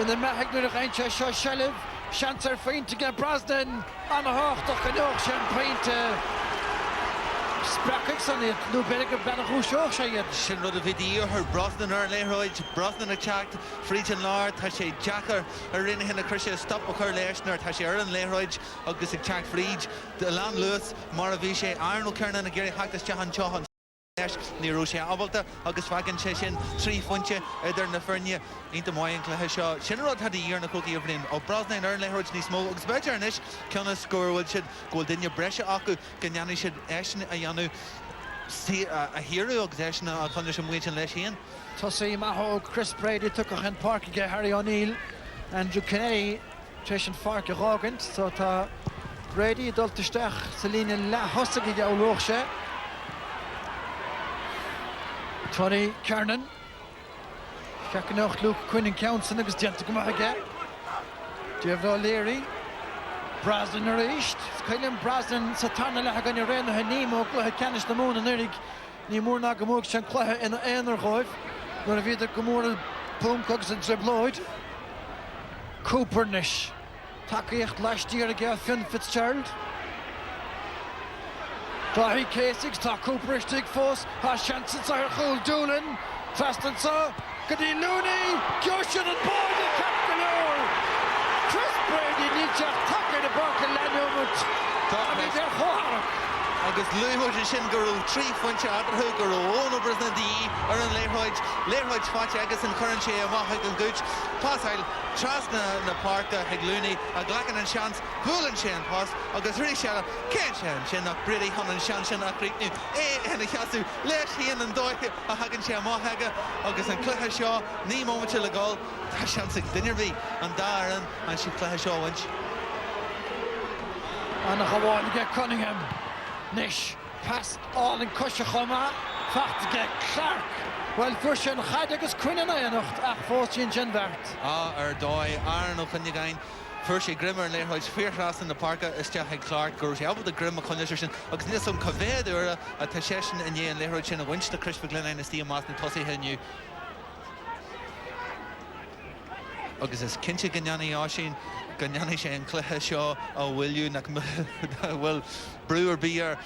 In the Mahagner, Reincha, Shelev. Chancer Feint to get Brosnan. On the Hoch, to Canoch, Champagne to. Sprackix on it, no better than Rouge, Shayet. Shinrod of Video, her Brosnan or Leroy, Brosnan attacked, Friedgen Lard, Tashi Jacker, Erin Henna Krisha, stop with her Leshner, Tashi Erin Leroy, August attacked Friedge, Delan Lewis, Moraviche, Arnold Kernan, and Gary Hacktas Jahan Chohan. Ní Rússia abalta agus fagan sé sin trí funte idir na Fernia ínta maion chluthe seo. Sinrod had a year na cookie of Lynn. O Brosnan ar lehoid ní smó agus beidir inis ceanna scorewood should go dinne breise acu gannani should eishin a yanu a hero agus eishin a chunder sem muin leis hían. Tussy Maho, Chris Brady took a hand park again, Harry O'Neill, Andrew Kennedy, Trishan Fark a Rogant, so ta Brady Doltestach, Celine La Hossagi Loche. Tony Kernan. Shakanoch Luke Quinn and Counson agus Gent come again. Jeff O'Leary. Brosnan Richt. Kylian Brosnan Satana Lahagan Ren Hanimo Clohe Canish the Moon and Eric Nimurna Gamuk Shankla in the Enerhoif. Nor of either Gamora Boom Cooks and Dribloid. Coopernish. Takiach last year again Finn Fitzgerald. Dahi K6, Ta Cooperish Dig Force, has chances are Hul Doolan, Faston Saw, Gadi Looney, Goshen and Boyd and Capgalore. Chris Brady needs a tucker to Barker Lanyout. Tommy Der Hohark. Agus Luhoid and Shin Guru, 3 funch out of Huguru, all over the D, Erin Leroy Fatch, Agus and Current Shea, Mahag and Gooch, Passil, Trasna na Parta, Hegluni, a Glacken and Shans, Pool and Shan Pass, Agus Rishella, Ken Shan, Shin, Brady, Hun and Shan, Shan, Creek, and the Kasu, Lesh, Hian and Doy, a Hagan Shea, Mahaga, Agus and Clutha Shaw, Nemo Chilagol, Tashansik Dinnerby, and Darren, and she Clutha Shaw Winch. And a Hawaii to get Cunningham. Nish, past all in Kushachoma, Facht get Clark. Well, Fushin Hadagus Quinn and I noch ach Fortune Genvert. Doy, Arno Kundigain, Furshi Grimmer and Lehoid, Fearcross in the Parka, Estjaheg Clark, Gurshi, Abel the Grim Condition, Oxnisum Kaved or a Tasheshin and Ye and Lehoid in a winch, the Crishmaglen and Steve Martin Tossi Henu. Augustus Kinchi Ganyani Yashin. Ganyani Shane Clehe Shaw, oh will you well Brewer Beer,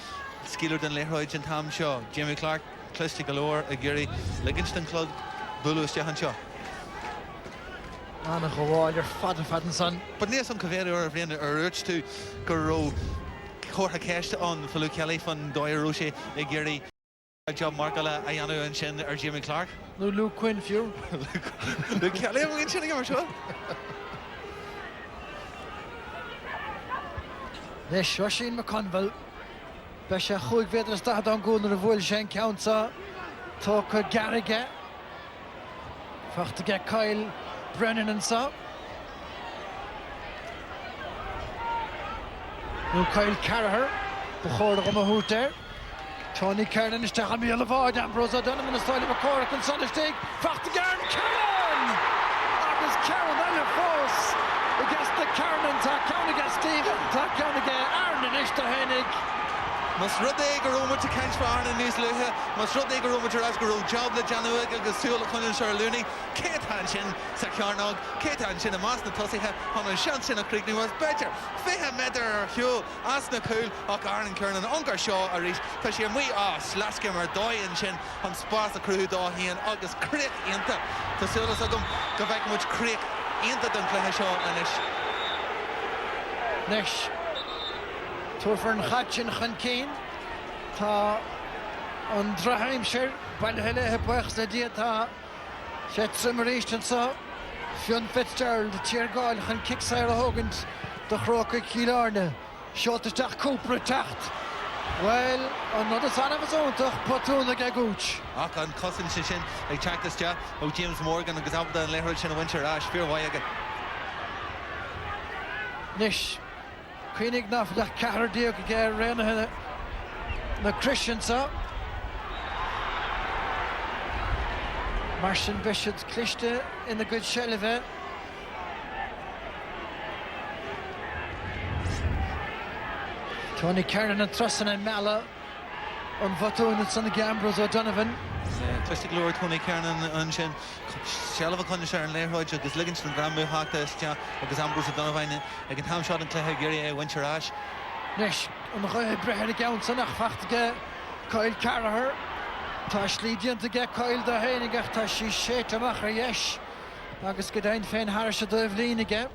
Skiller than Leroy and Tom Shaw, Jimmy Clark, Clisty Galore, Aguirre, Livingston Club, Bulus Jahan Shaw. Anna Hawaii, your father son. But near some Caveri or Vienna or Urge to Guru Corha Cash on Falu Kelly from Doyer Roche, Aguirre. Job Markala, Ayano and Shin or Jimmy Clark. No Luke Quinn few. Luke Kelly, I'm going to him or so. Nish, Rasheen McConville. Besha Chuig Vedra stad on goal na Vuil Shen Counter. Toka Garriga. Facht to get Kyle Brennan and so. No Kyle Carraher. Bechor de Mahout there. Tony Kernan is tegen me Lavoid. Ambrose O'Donovan is style of a cork and Sondersteg. Facht to Garen Karen. Agus Karen on your force. Against the Kernan, Takon against Stephen, Takon again, Aaron and Ishtahenig. Must Rudde Garoma to Kench for Arnon News Luha, must Rudde Garoma to Rasgaro, Job the Januig, Gasul, Conan Charluni, Kate Hanshin, Sakarnog, Kate Hanshin, a Masna Tossiha, on a Shanshin of Creekney was better. Feha Meder, Hugh, Asna Cool, Och Arnon Kernan, Ungar Shaw, Arish, Tashim, we are Slaskimmer, Doy and Shin, on Spas the Crew, Dohi, and August Creek Inta, Tassula Sagum, go back much Creek. Into Dunclair Shaw and Nish Turfern Hatchin Khankeen Ta on Draheimshire Balhele Hepwachs the Dieta Shet Summerist and so Fionn Fitzgerald Tiergal Khan Kicksire Hogans the Crokes Kilarne Shot the Tach Cooper Tacht. Well, another son of his own, Potun the Gagooch. Akan Cousin Shishin, they checked this job. Oh, James Morgan, and Gazabda and Lehrich in a winter ash, Fear Wayaga. Nish, Queenig Nuff, the Kahar Diok, Ren, the Christians up. Martin Bishop's clichte in the good Shelve. Tony Kernan and Trusson and Mala on Voto and Son of Gambros O'Donovan. Twisted Glory Tony Kernan and Shin Shelva Conjure and Leroy is Livingston Grammy Hawkta Stia because Ambrose O'Donovan again Ham shot and Clare Gary Wincherash. Nish on the Roy Breher Gownson Achfachtige Kyle Carraher. Tash Lydian to get Kyle the Henigach Tashi Shetamacher Yesh. Agus Gedain Fen Harris of Linige.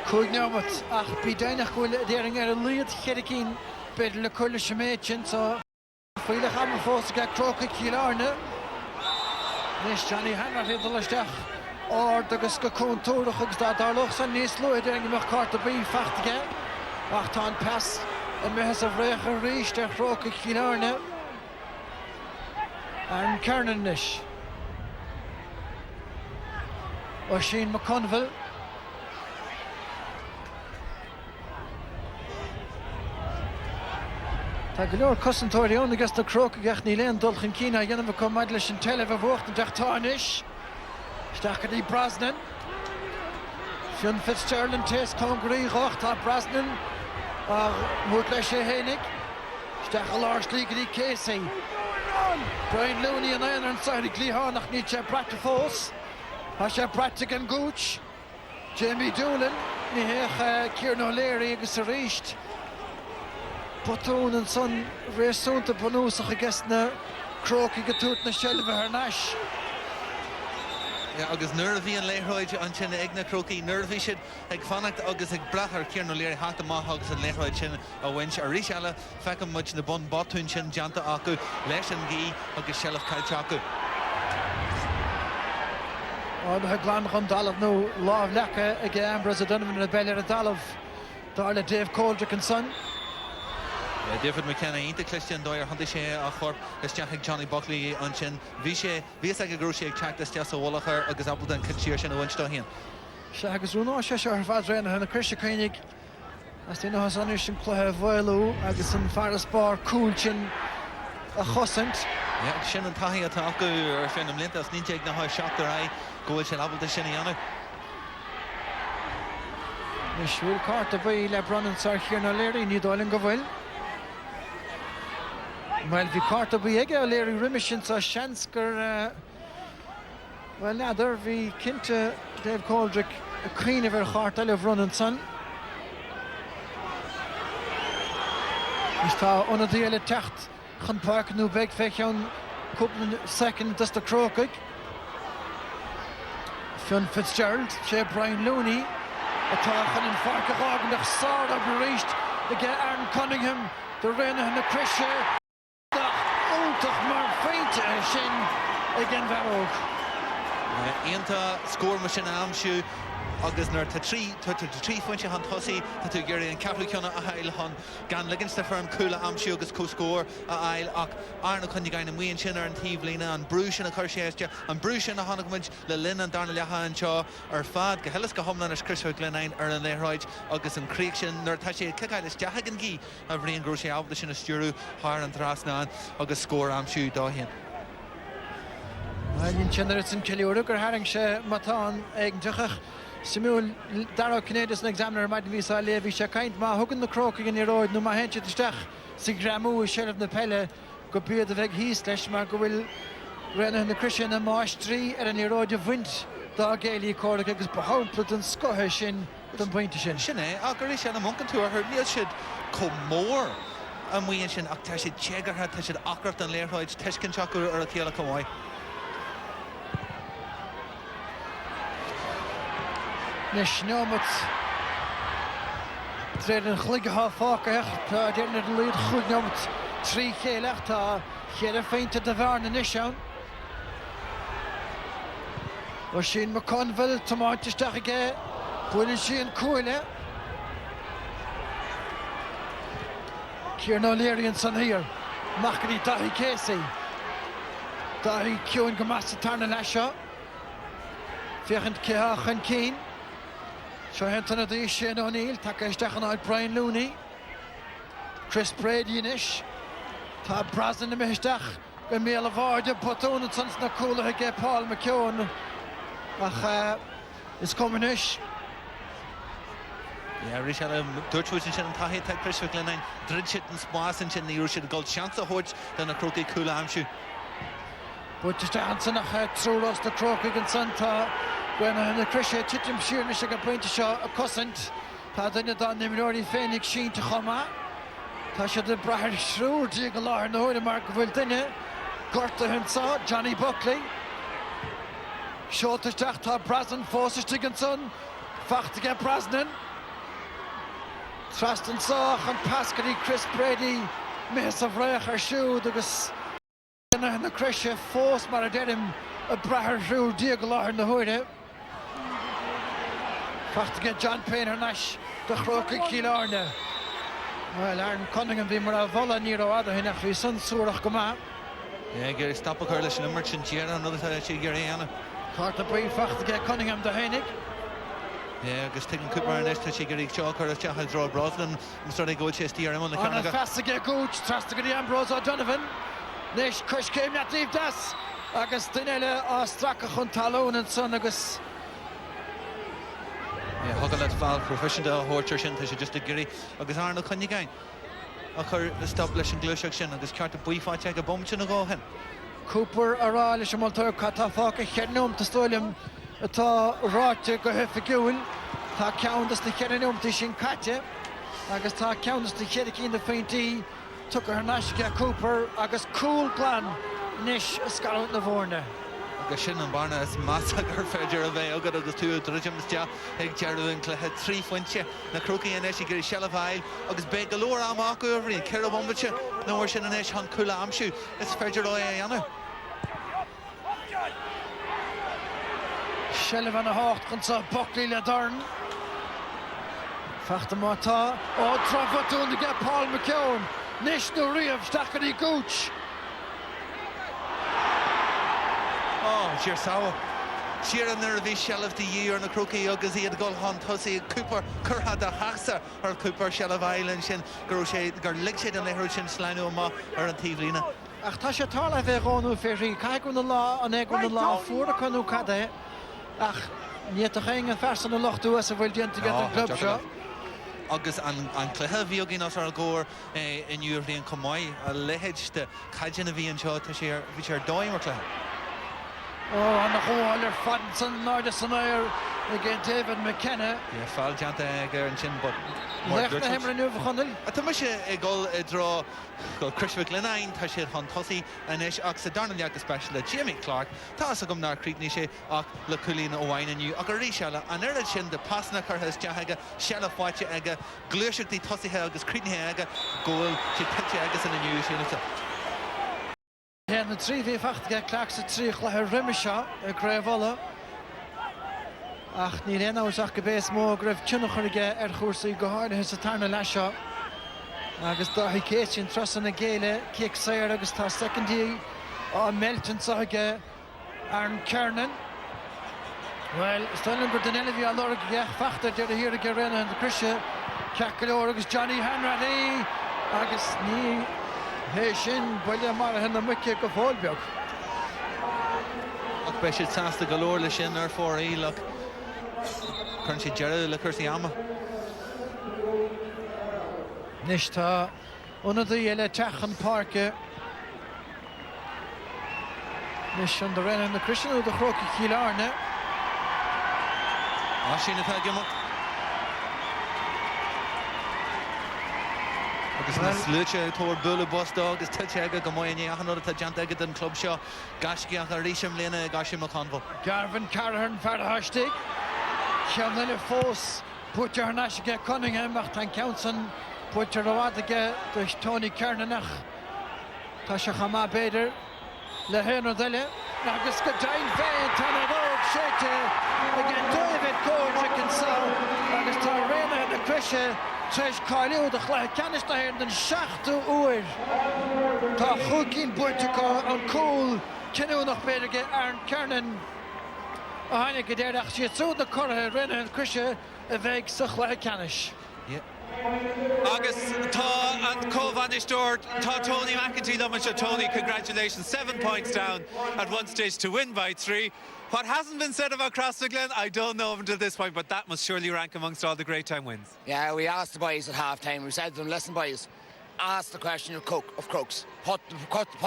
Coignamat ach Bidinach will daring a lead Herikin bid Le Kullish Machin so Fila Hammer Force get Crokes Kilarne. Nish Johnny Hammer hit the Lastach or the Guskakun Torux that Darlochs and Nislo daring Macarta B Fachtige. Achtan pass. And Mehas of Recher reached der Crokes Kilarne. And Kernanish. Oisin McConville. Tagalor Cossentori on against the Crokes Gachni Len Dolchin Kina Yanam Comadlish and Televa Vocht and Dachtarnish. Stakadi Brasnan. Fionn Fitzgerald and Tess Congree Rochta Brasnan. Moortlasje Henig. Stachel Lars Ligri Casey. Brian Looney and Iron and Sari Glihanach Nietzsche Brattefoss. Hasha Brattigan Gooch. Jamie Doolan. Nihech Kieran O'Leary agus Richt. Pottoon and Son Resun to Panusach against the Crokes Gatut na Shelva Hernash. Yeah, agus nervy and Leroy on Chin Egna Crokes nervy should ag Fanacht agus ag Bracher Kieran O'Leary hat the Mahogs and Leroy Chin a winch a Rishala Fakam much the Bun Botun Chin Janta Aku Leshan Gi agus Shelf Kalchaku. Oh, the Glan Rondalov no law of Laka again, Ambrose Donovan and Beller Dalov. Darla Dave Coldrick and Son. David McKenna inte Christian Doyer hande sé a chorp is Jack Johnny Buckley an sin vi ag grúsi ag chat is so wallachar agus Appleton Kinshire sin a winch hin. Se agus rúná se ar fad réna hena Christian Koenig as tí has an sin chluthe bhilú agus an Faras bar coolchin a chosint. Ja, sin an tahi atá acu ar fin am lintas níte ag na ha shot ar ai goil sin Appleton sin ianna. Nis bhfuil carta bhí le Brennan Sir Kieran O'Leary ní dóilin go bhfuil. Well, vi carta bhí ige O'Leary rimishin sa Shansker well nadir vi Kinte Dave Coldrick a queen of her carta le Brennan Son. Is tá ona díile techt chun park nú beg fechion couple second just the Crokes. Fionn Fitzgerald, sé Brian Looney. Atá chun in farca ágan nach Sara Barist ige Aaron Cunningham the Rena and the Christian. Toch maar feinte sin again Varog. Enta score machine amshu agus nar ta trí funche han thosi ta tu geri an Capricorn a hail hon gan ligens the firm coola amshu agus co score a ail ac Arno Cunningham and Wien Chinner and Tivlina and Bruce and a Kershestia and Bruce and a Hanagmunch le Lynn and Darnell Yaha and Shaw ar fad gehelis go homlan as Chris Glenine Erlen Leroy agus an Creation nar tashi kikailis Jahagan Gi a Brian Groshi Alvdish and a Sturu Har and Trasnan agus score amshu dahin. Wien Chinner it's in Killioruk or Haring she Matan ag Duchach. Samuel Darrow Canadian examiner might be sa Levi she kind ma hugging the Crokes in the road no ma hench the stach Sigramu sheriff the Pelle go beard the he slash ma go will run in the Christian and Marsh 3 at an road of wind da Gaeli Cork agus behomplet and Scottish in the point shin Shine Agarish and a monk to her Neil should come more and we shin Octashi Chegar had touched Akrat and Leroy Tishkin Chakur or a Kiela Kamoi. Nish Nomet Treden Gligha Falkech, didn't it lead good Nomet 3 Kelech ta Kere feinte de Varne Nishan. Oisin McConville Tomatis Dachige, Buinishin Coile. Kieran O'Leary and Son here. Machini Dahi Casey. Dahi Kieran Gamasa Tarna Lasha. Fiachent Keach and Keen. Shohenton the Shane O'Neill, Takash Dachanite Brian Looney, Chris Brady-ish, Ta Brazen the Mishdach, go méle bháide potúna sans na coolathe ge Paul McKeown ach is communis. Yeah, Richard, Dutch was in Tahi, Christopher Glenine, Dridget and Spas and Chin, you should gold chance of Hodge, then a croquet cool amshu. But just dancing through us the Crokes and Santa when the Christian Chitim Sheernish a point to show a cousin. Padina done the minority Phoenix Sheen to Homa. Tasha the Brahar Shrew, Jigalar, no, the Mark Viltine, Gorta himself, Johnny Buckley. Shortish Dachta, Brazen, Forces Dickinson, Fachtige Brasnan. Traston Soch and Pascali, Chris Brady, Miss of Recher Shoe, the and the Christian Force Maraderim, a Brahar Shrew, Diagalar in the Hoide. Fachtige John Payne Nash, the Croke Kilarne. Well, Aaron Cunningham, the Maravola Nero Ada, Hinach, Son Surach Goma. Yeah, Gary Stopper Curlish and Merchant Jera, another time, Gariana. Carter Bree, Fachtige Cunningham, the Heinig. Yeah, agus taking Cooper and Esther Chigari Chalker as Chahal Draw Brosnan, Mr. Go Chest here on the Canada. Fast to get good, trust to get the Ambrose O'Donovan. Nish Kush came not leave das. Agustinella Straka Huntalone and Son Agus. Yeah, Hoggalat Val, professional Horcher Shin, just a Giri, Agus Arnold Cunningham. Occur establishing Glushakshin, Agus Carter Buifa check a bomb to go hen. Cooper Aralish Montour Catafaka, Hernum to Stolium. Tá ráte go hefigúil tá ceantas na cheanúmta sin caite agus tá ceantas na cheadicín na faintí tucar náisice Cooper agus cool glan níos scarút na bhórne. Agus sin an barna is massa gur féidir a bheith agad agus tú druidimeiste ag dearú an cluthe trí fointe na Crokes an eisi gur sealabhail agus be galóir amach uirrí ceir bombate nóir sin an eis han coola amsú is féidir ó é anna. Shelly van der Hocht komt zo Buckley le Darn. Vacht de Mata. Oh, traffer toen de get Paul McKeown. Nish no Reev, stakker die gooch. Oh, sheer sour. Sheer an nervy shell of the year na Crokes agus iad gol hon tosi Cooper curhad a hachsa or Cooper shell of Island shin groshe gur ligshid an lehru shin slanu ma or an tivlina. Ach ta she tala ve gonu ferri. Kijk on the law an eg on the law voor de kanu kade. Ach, niet te gaan en vers aan de lucht toe als ze wil die te get een clubshot. Agus an cluthe bhíogin as ar góir in Uirlíon Comáid a lehéid de caideanna bhí an seo tá sé bhí sé dóimar cluthe. Oh, an gháil fadan san náide san éir again David McKenna. Yeah, fáil deanta gur an sin bud. Lechna himar an uva chunil. A tá muise i gol i drá go Christopher Glenine tá sé hon tosaí an eis ach sa darna leag special Jimmy Clark tá sa gom nar crígní sé ach le culína ó bhain aniu ach a rí seala an airad sin de pasna chutha deaithe seala fáite aige glúiseachtaí tosaithe agus crígnithe aige ggóil si tuite agus in aniu sin. En de 3-4 klaakse 3 le rimmisha Gravola. Ach, ní réna ús ach go bés mó gribh tunnachige chósaí go háirthe sa tarna leisio. Agus dá cé sin trosan na géile kick sair agus tá secondí á Melton saige Aaron Kernan. Well, stalin gur den elvi a lorg gech fachta de hir ge rena an de Christian Cacolor agus Johnny Henry agus ní hé sin bile mar hen na muke go fólbeag. Ach be sé sásta galóir le sin ar fór ílach chun sé dearú le chusaí ama. Nis tá una dhéile techan parke. Nis an de rena na Christian de Crokes Kilarne. Á sin atá gimach. Agus na slúte tóir bula bostá agus tuite aige go maiine achanóir tá deanta aige den club seo gasciach a ríisiom léna gaisi mo convo. Garvin Carahern Farhastig. Ceanile fós putear náisiige Cunningham ach tan Counson putear óáige dus Tony Kernanach. Tá se chamá beidir le héanú deile agus go dain féin tan a bhóg séite again David Coach can sell agus tá réna na Christian Treis Carliw de chla canista hier den 7 uur. Tá chucín buirteá an cool cinú nach béige Aaron Kernan. A haine go déireach si sú na chothe rinne an Christian a bheith sa chla canis. Agus tá an cóhanistóir tá Tony McEntee Lumansha. Tony, congratulations, 7 points down at one stage to win by 3. What hasn't been said about Crossmaglen, I don't know until this point, but that must surely rank amongst all the great time wins. Yeah, we asked the boys at half-time, we said to them, listen boys, ask the question of Crokes. Put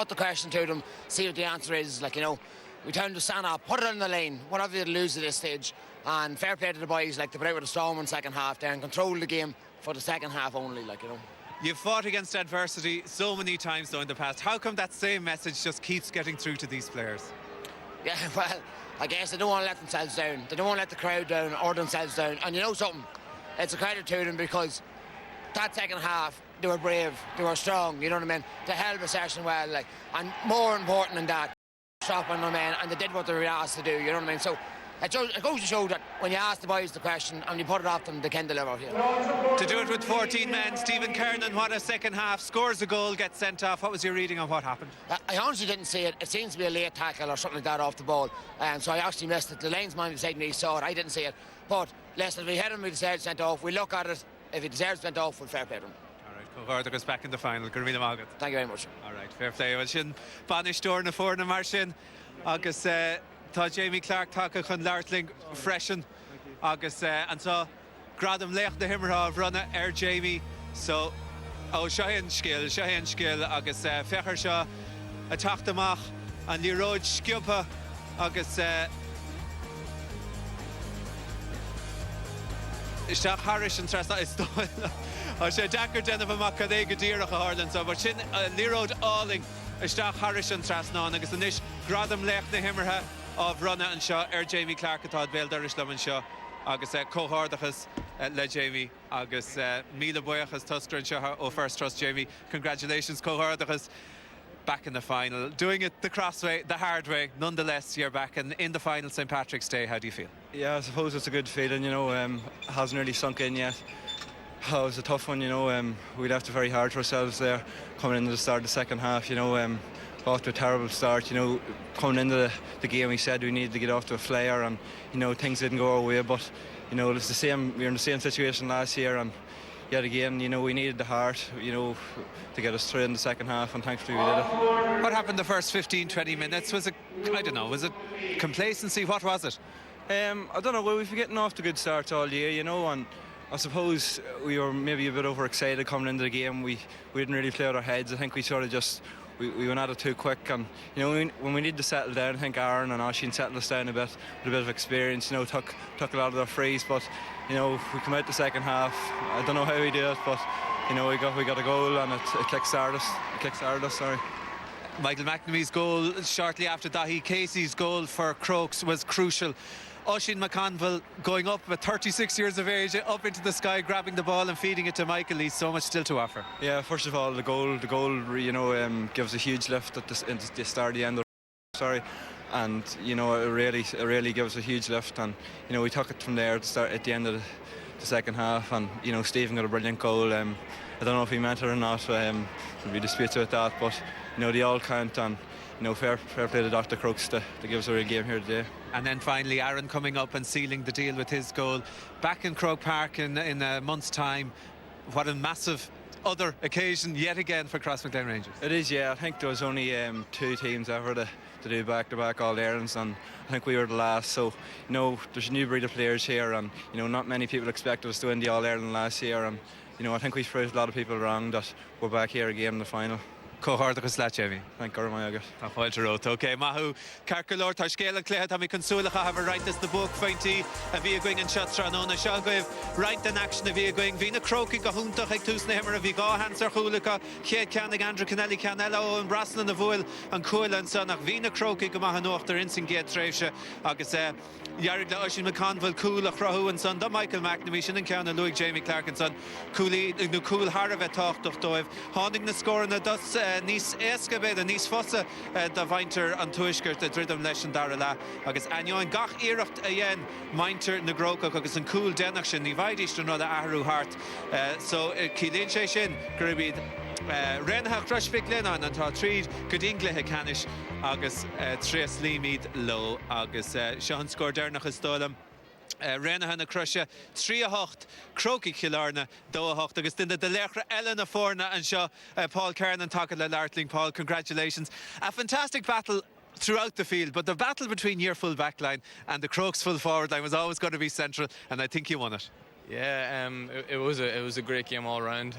the question to them, see what the answer is. Like, you know, we tell them to stand up, put it on the lane, whatever they lose at this stage. And fair play to the boys, like they put out with a storm in second half there and control the game for the second half only, like, you know. You've fought against adversity so many times though in the past. How come that same message just keeps getting through to these players? Yeah, well, I guess they don't want to let themselves down. They don't want to let the crowd down or themselves down. And you know something? It's a credit to them because that second half, they were brave, they were strong, you know what I mean? They held the session well, like, and more important than that, stopping them in, and they did what they were asked to do, you know what I mean? So it goes to show that when you ask the boys the question and you put it off them, they can deliver. You know? To do it with 14 men, Stephen Kernan, what a second half, scores a goal, gets sent off. What was your reading on what happened? I honestly didn't see it. It seems to be a late tackle or something like that off the ball, so I actually missed it. The linesman beside me saw it, I didn't see it. But listen, if we hit him, we deserve sent off. We look at it, if he deserves sent off, we'll fair play to him. Cóhardach is back in the final. Gurmina Magat. Thank you very much. All right, fair play. Well, sin banistóir na fórna mar sin agus tá Jamie Clark take chun leirtling freisin agus an tá gradam leach na himmerá runna Jamie. So sean skill agus fechar seo a tacht amach an líróid sciúpa agus isteach Harris an trasna is dóil. Sé dachar denmh amach cad é go dtíreach a Harlan, so but sin líróid áling isteach Harris an trasná agus inis gradam leach na himmertha of runna an seo Jamie Clark atá béal is leman seo agus cóhardachas le Jamie agus míle buochas tuscar an seo ó First Trust Jamie. Congratulations cóhardachas, back in the final, doing it the cross way, the hard way. Nonetheless, you're back in the final St. Patrick's Day. How do you feel? Yeah, I suppose it's a good feeling, you know. Hasn't really sunk in yet. Oh, it was a tough one, you know. We left it very hard for ourselves there coming into the start of the second half, you know. Off to a terrible start, you know. Coming into the game, we said we needed to get off to a flare, and you know things didn't go our way. But you know it's the same. We were in the same situation last year, and yet again, you know, we needed the heart, you know, to get us through in the second half, and thankfully we did it. What happened the first 15-20 minutes? Was it, I don't know, was it complacency? What was it? I don't know. Well, we've been getting off to good starts all year, you know, and I suppose we were maybe a bit overexcited coming into the game. We didn't really play out our heads. I think we sort of just we went at it too quick, and you know when we need to settle down, I think Aaron and Oisín settled us down a bit with a bit of experience. You know, took a lot of their frees, but you know we come out the second half. I don't know how we did it, but you know we got a goal and it kick-started us. Sorry. Michael McNamee's goal shortly after Dahi Casey's goal for Crokes was crucial. Oisín McConville going up at 36 years of age, up into the sky, grabbing the ball and feeding it to Michael. He's so much still to offer. Yeah, first of all, the goal, you know, gives a huge lift at the start of the end. And you know, it really gives a huge lift. And you know, we took it from there at the end of the second half. And you know, Stephen got a brilliant goal. I don't know if he meant it or not. There'll be disputes about that, but you know, they all count. And you know, fair play to Dr. Crokes to give us a real game here today. And then finally Aaron coming up and sealing the deal with his goal. Back in Croke Park in a month's time. What a massive other occasion yet again for Crossmaglen Rangers. It is, yeah. I think there was only 2 teams ever to do back-to-back All-Irelands, and I think we were the last. So, you know, there's a new breed of players here, and you know, not many people expected us to win the All-Ireland last year, and you know, I think we've proved a lot of people wrong that we're back here again in the final. Cóhardachas le Jamie. Thank God, my God. Tá fáilte rót. Okay, mahu Carcolor tá scéal cléthe tá mi consúlacha have right as the book fainty a bhí going in shots ran on a shall go right in action a bhí going Vina Croking go huntach ag tús na himmer a bhí gá Hansar Chulacha Chéad Cannig Andrew Kennelly Canello and Braslan na Vuil and Coil and son of Vina Croking go mahan off their instant gate tréise agus Yarrig le Oisín McConville cool a Chrahu and son da Michael McNamee sin and Count Louis Jamie Clark and son Cooley no cool Haravet talk doch doiv Honding the score and the dus Nís Escabed and Nís Fossa da Vainter an Tuiskert the Dridum leis an Darala agus Anjoin gach Irecht again Mainter na Grococh agus an cool Denach sin ní vaidist no da Ahrú Hart so Cilín sé sin Gribid Renhach Rushvik Lennon and tá tríd go inglethe canis agus Tres Límid low agus Sean scored Dernach is stolam Rénathe na Crushe 3-8, Crokes Killarna 2-8 agus duine de lechra eile na fórna an seo Paul Kernan take le Lartling. Paul, congratulations. A fantastic battle throughout the field, but the battle between your full back line and the Crokes full forward line was always going to be central, and I think you won it. Yeah, it was a great game all round.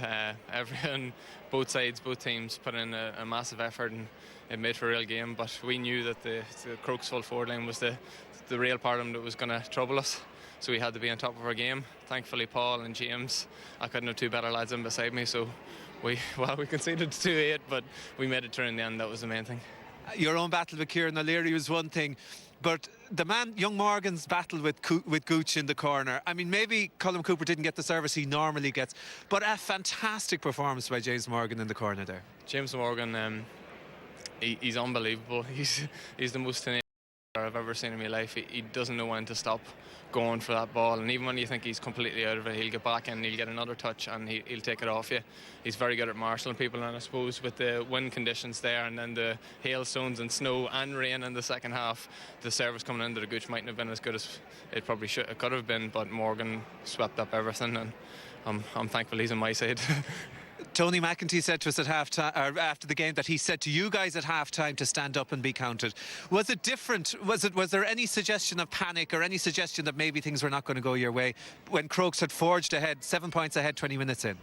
Everyone, both sides, both teams put in a massive effort, and it made for a real game. But we knew that the Crokes full forward line was the real part of them that was going to trouble us. So we had to be on top of our game. Thankfully, Paul and James, I couldn't have two better lads in beside me. So we conceded 2-8, but we made it through in the end. That was the main thing. Your own battle with Kieran O'Leary was one thing, but the man, young Morgan's battle with Gooch in the corner. I mean, maybe Colm Cooper didn't get the service he normally gets, but a fantastic performance by James Morgan in the corner there. James Morgan, he's unbelievable. He's the most tenacious I've ever seen in my life. He doesn't know when to stop going for that ball, and even when you think he's completely out of it, he'll get back in, he'll get another touch, and he'll take it off you. He's very good at marshalling people, and I suppose with the wind conditions there and then the hailstones and snow and rain in the second half, the service coming into the Gooch mightn't have been as good as it probably could have been, but Morgan swept up everything, and I'm thankful he's on my side. Tony McEntee said to us at half-time, or after the game, that he said to you guys at half-time to stand up and be counted. Was it different? Was there any suggestion of panic or any suggestion that maybe things were not going to go your way when Crokes had forged ahead, 7 points ahead, 20 minutes in?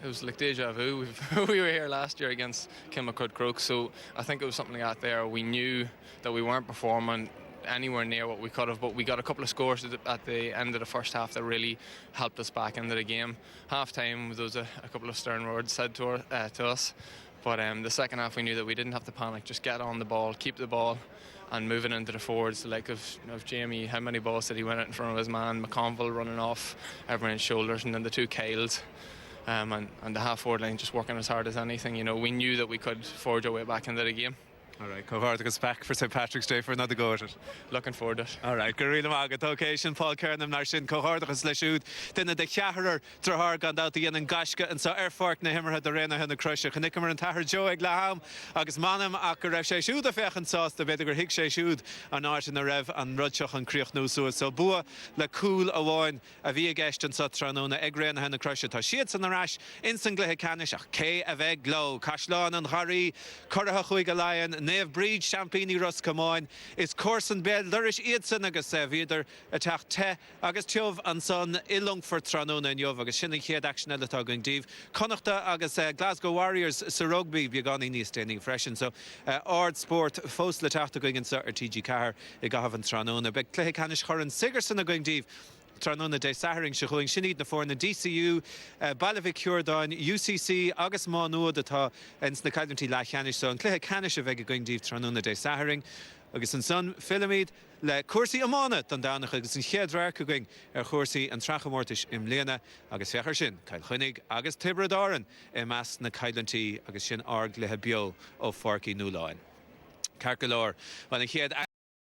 It was like deja vu. We were here last year against Kilmacud Crokes, so I think it was something out there. We knew that we weren't performing anywhere near what we could have, but we got a couple of scores at the end of the first half that really helped us back into the game. Half time, there was a couple of stern words said to us, but the second half we knew that we didn't have to panic, just get on the ball, keep the ball, and moving into the forwards, the like of Jamie. How many balls did he win it in front of his man? McConville running off everyone's shoulders, and then the two Kyles. And the half forward line just working as hard as anything. You know, we knew that we could forge our way back into the game. All right, Cohort goes back for St Patrick's Day for another go at it. Looking forward to it. All right, Garila Magat, occasion, Paul Kernan, Narshin, Cohort goes Leshud, then the Chaharer, Trahar, Gandal, the Yen and Gashka, and so Airfork, Nehimmer had the Rena and the Crusher, Kanikamer and Tahar Joe Eglaham, Agus Manam, Akarev Sheshud, the Fech and Sauce, the Bediger Hick Sheshud, and Art in the Rev, and Rudchach and Kriach no so Bua, La Cool, Awan, Avia Gest and Sotranona, Egren and the Crusher, Tashiets and the Rash, Instantly Hekanish, K of Egg Glow, Kashlan and Harry, Corahachuiga Lion, Nave Breed, Champini Russ Camoin, is Corson Bell, Lurish Eidson, Agus Vider, Attack Te, Agus Tiov and Son, Ilung for Tranona and Yov, Agus Shinning Head Action Elatog Div, Connachta, Agus Glasgow Warriors, Sir Rugby, Bugani Nis Standing Fresh, and so Ard Sport, Fos Latachta going in Sir TG Car, Igavan Tranona, Beg Clehicanish Horan Sigerson going Div. Tranona de Sahering Shahoing Shinid na Forna DCU, Balavik Hurdan, UCC, August Manu, the Ta, and Snakadunti Lachanish, so and Cleha Canish of Eggoing Div Tranona de Sahering, August and Son, Philamid, Le Corsi Amana, Dandanach, August and Hedrar, Kugang, Corsi and Trachamortish in Lena, August Fechershin, Kyle Hunig, August Tibradoran, Emas Nakailanti, August Shin Arg Lehabio of Forky Nulain. Carcalor, when he had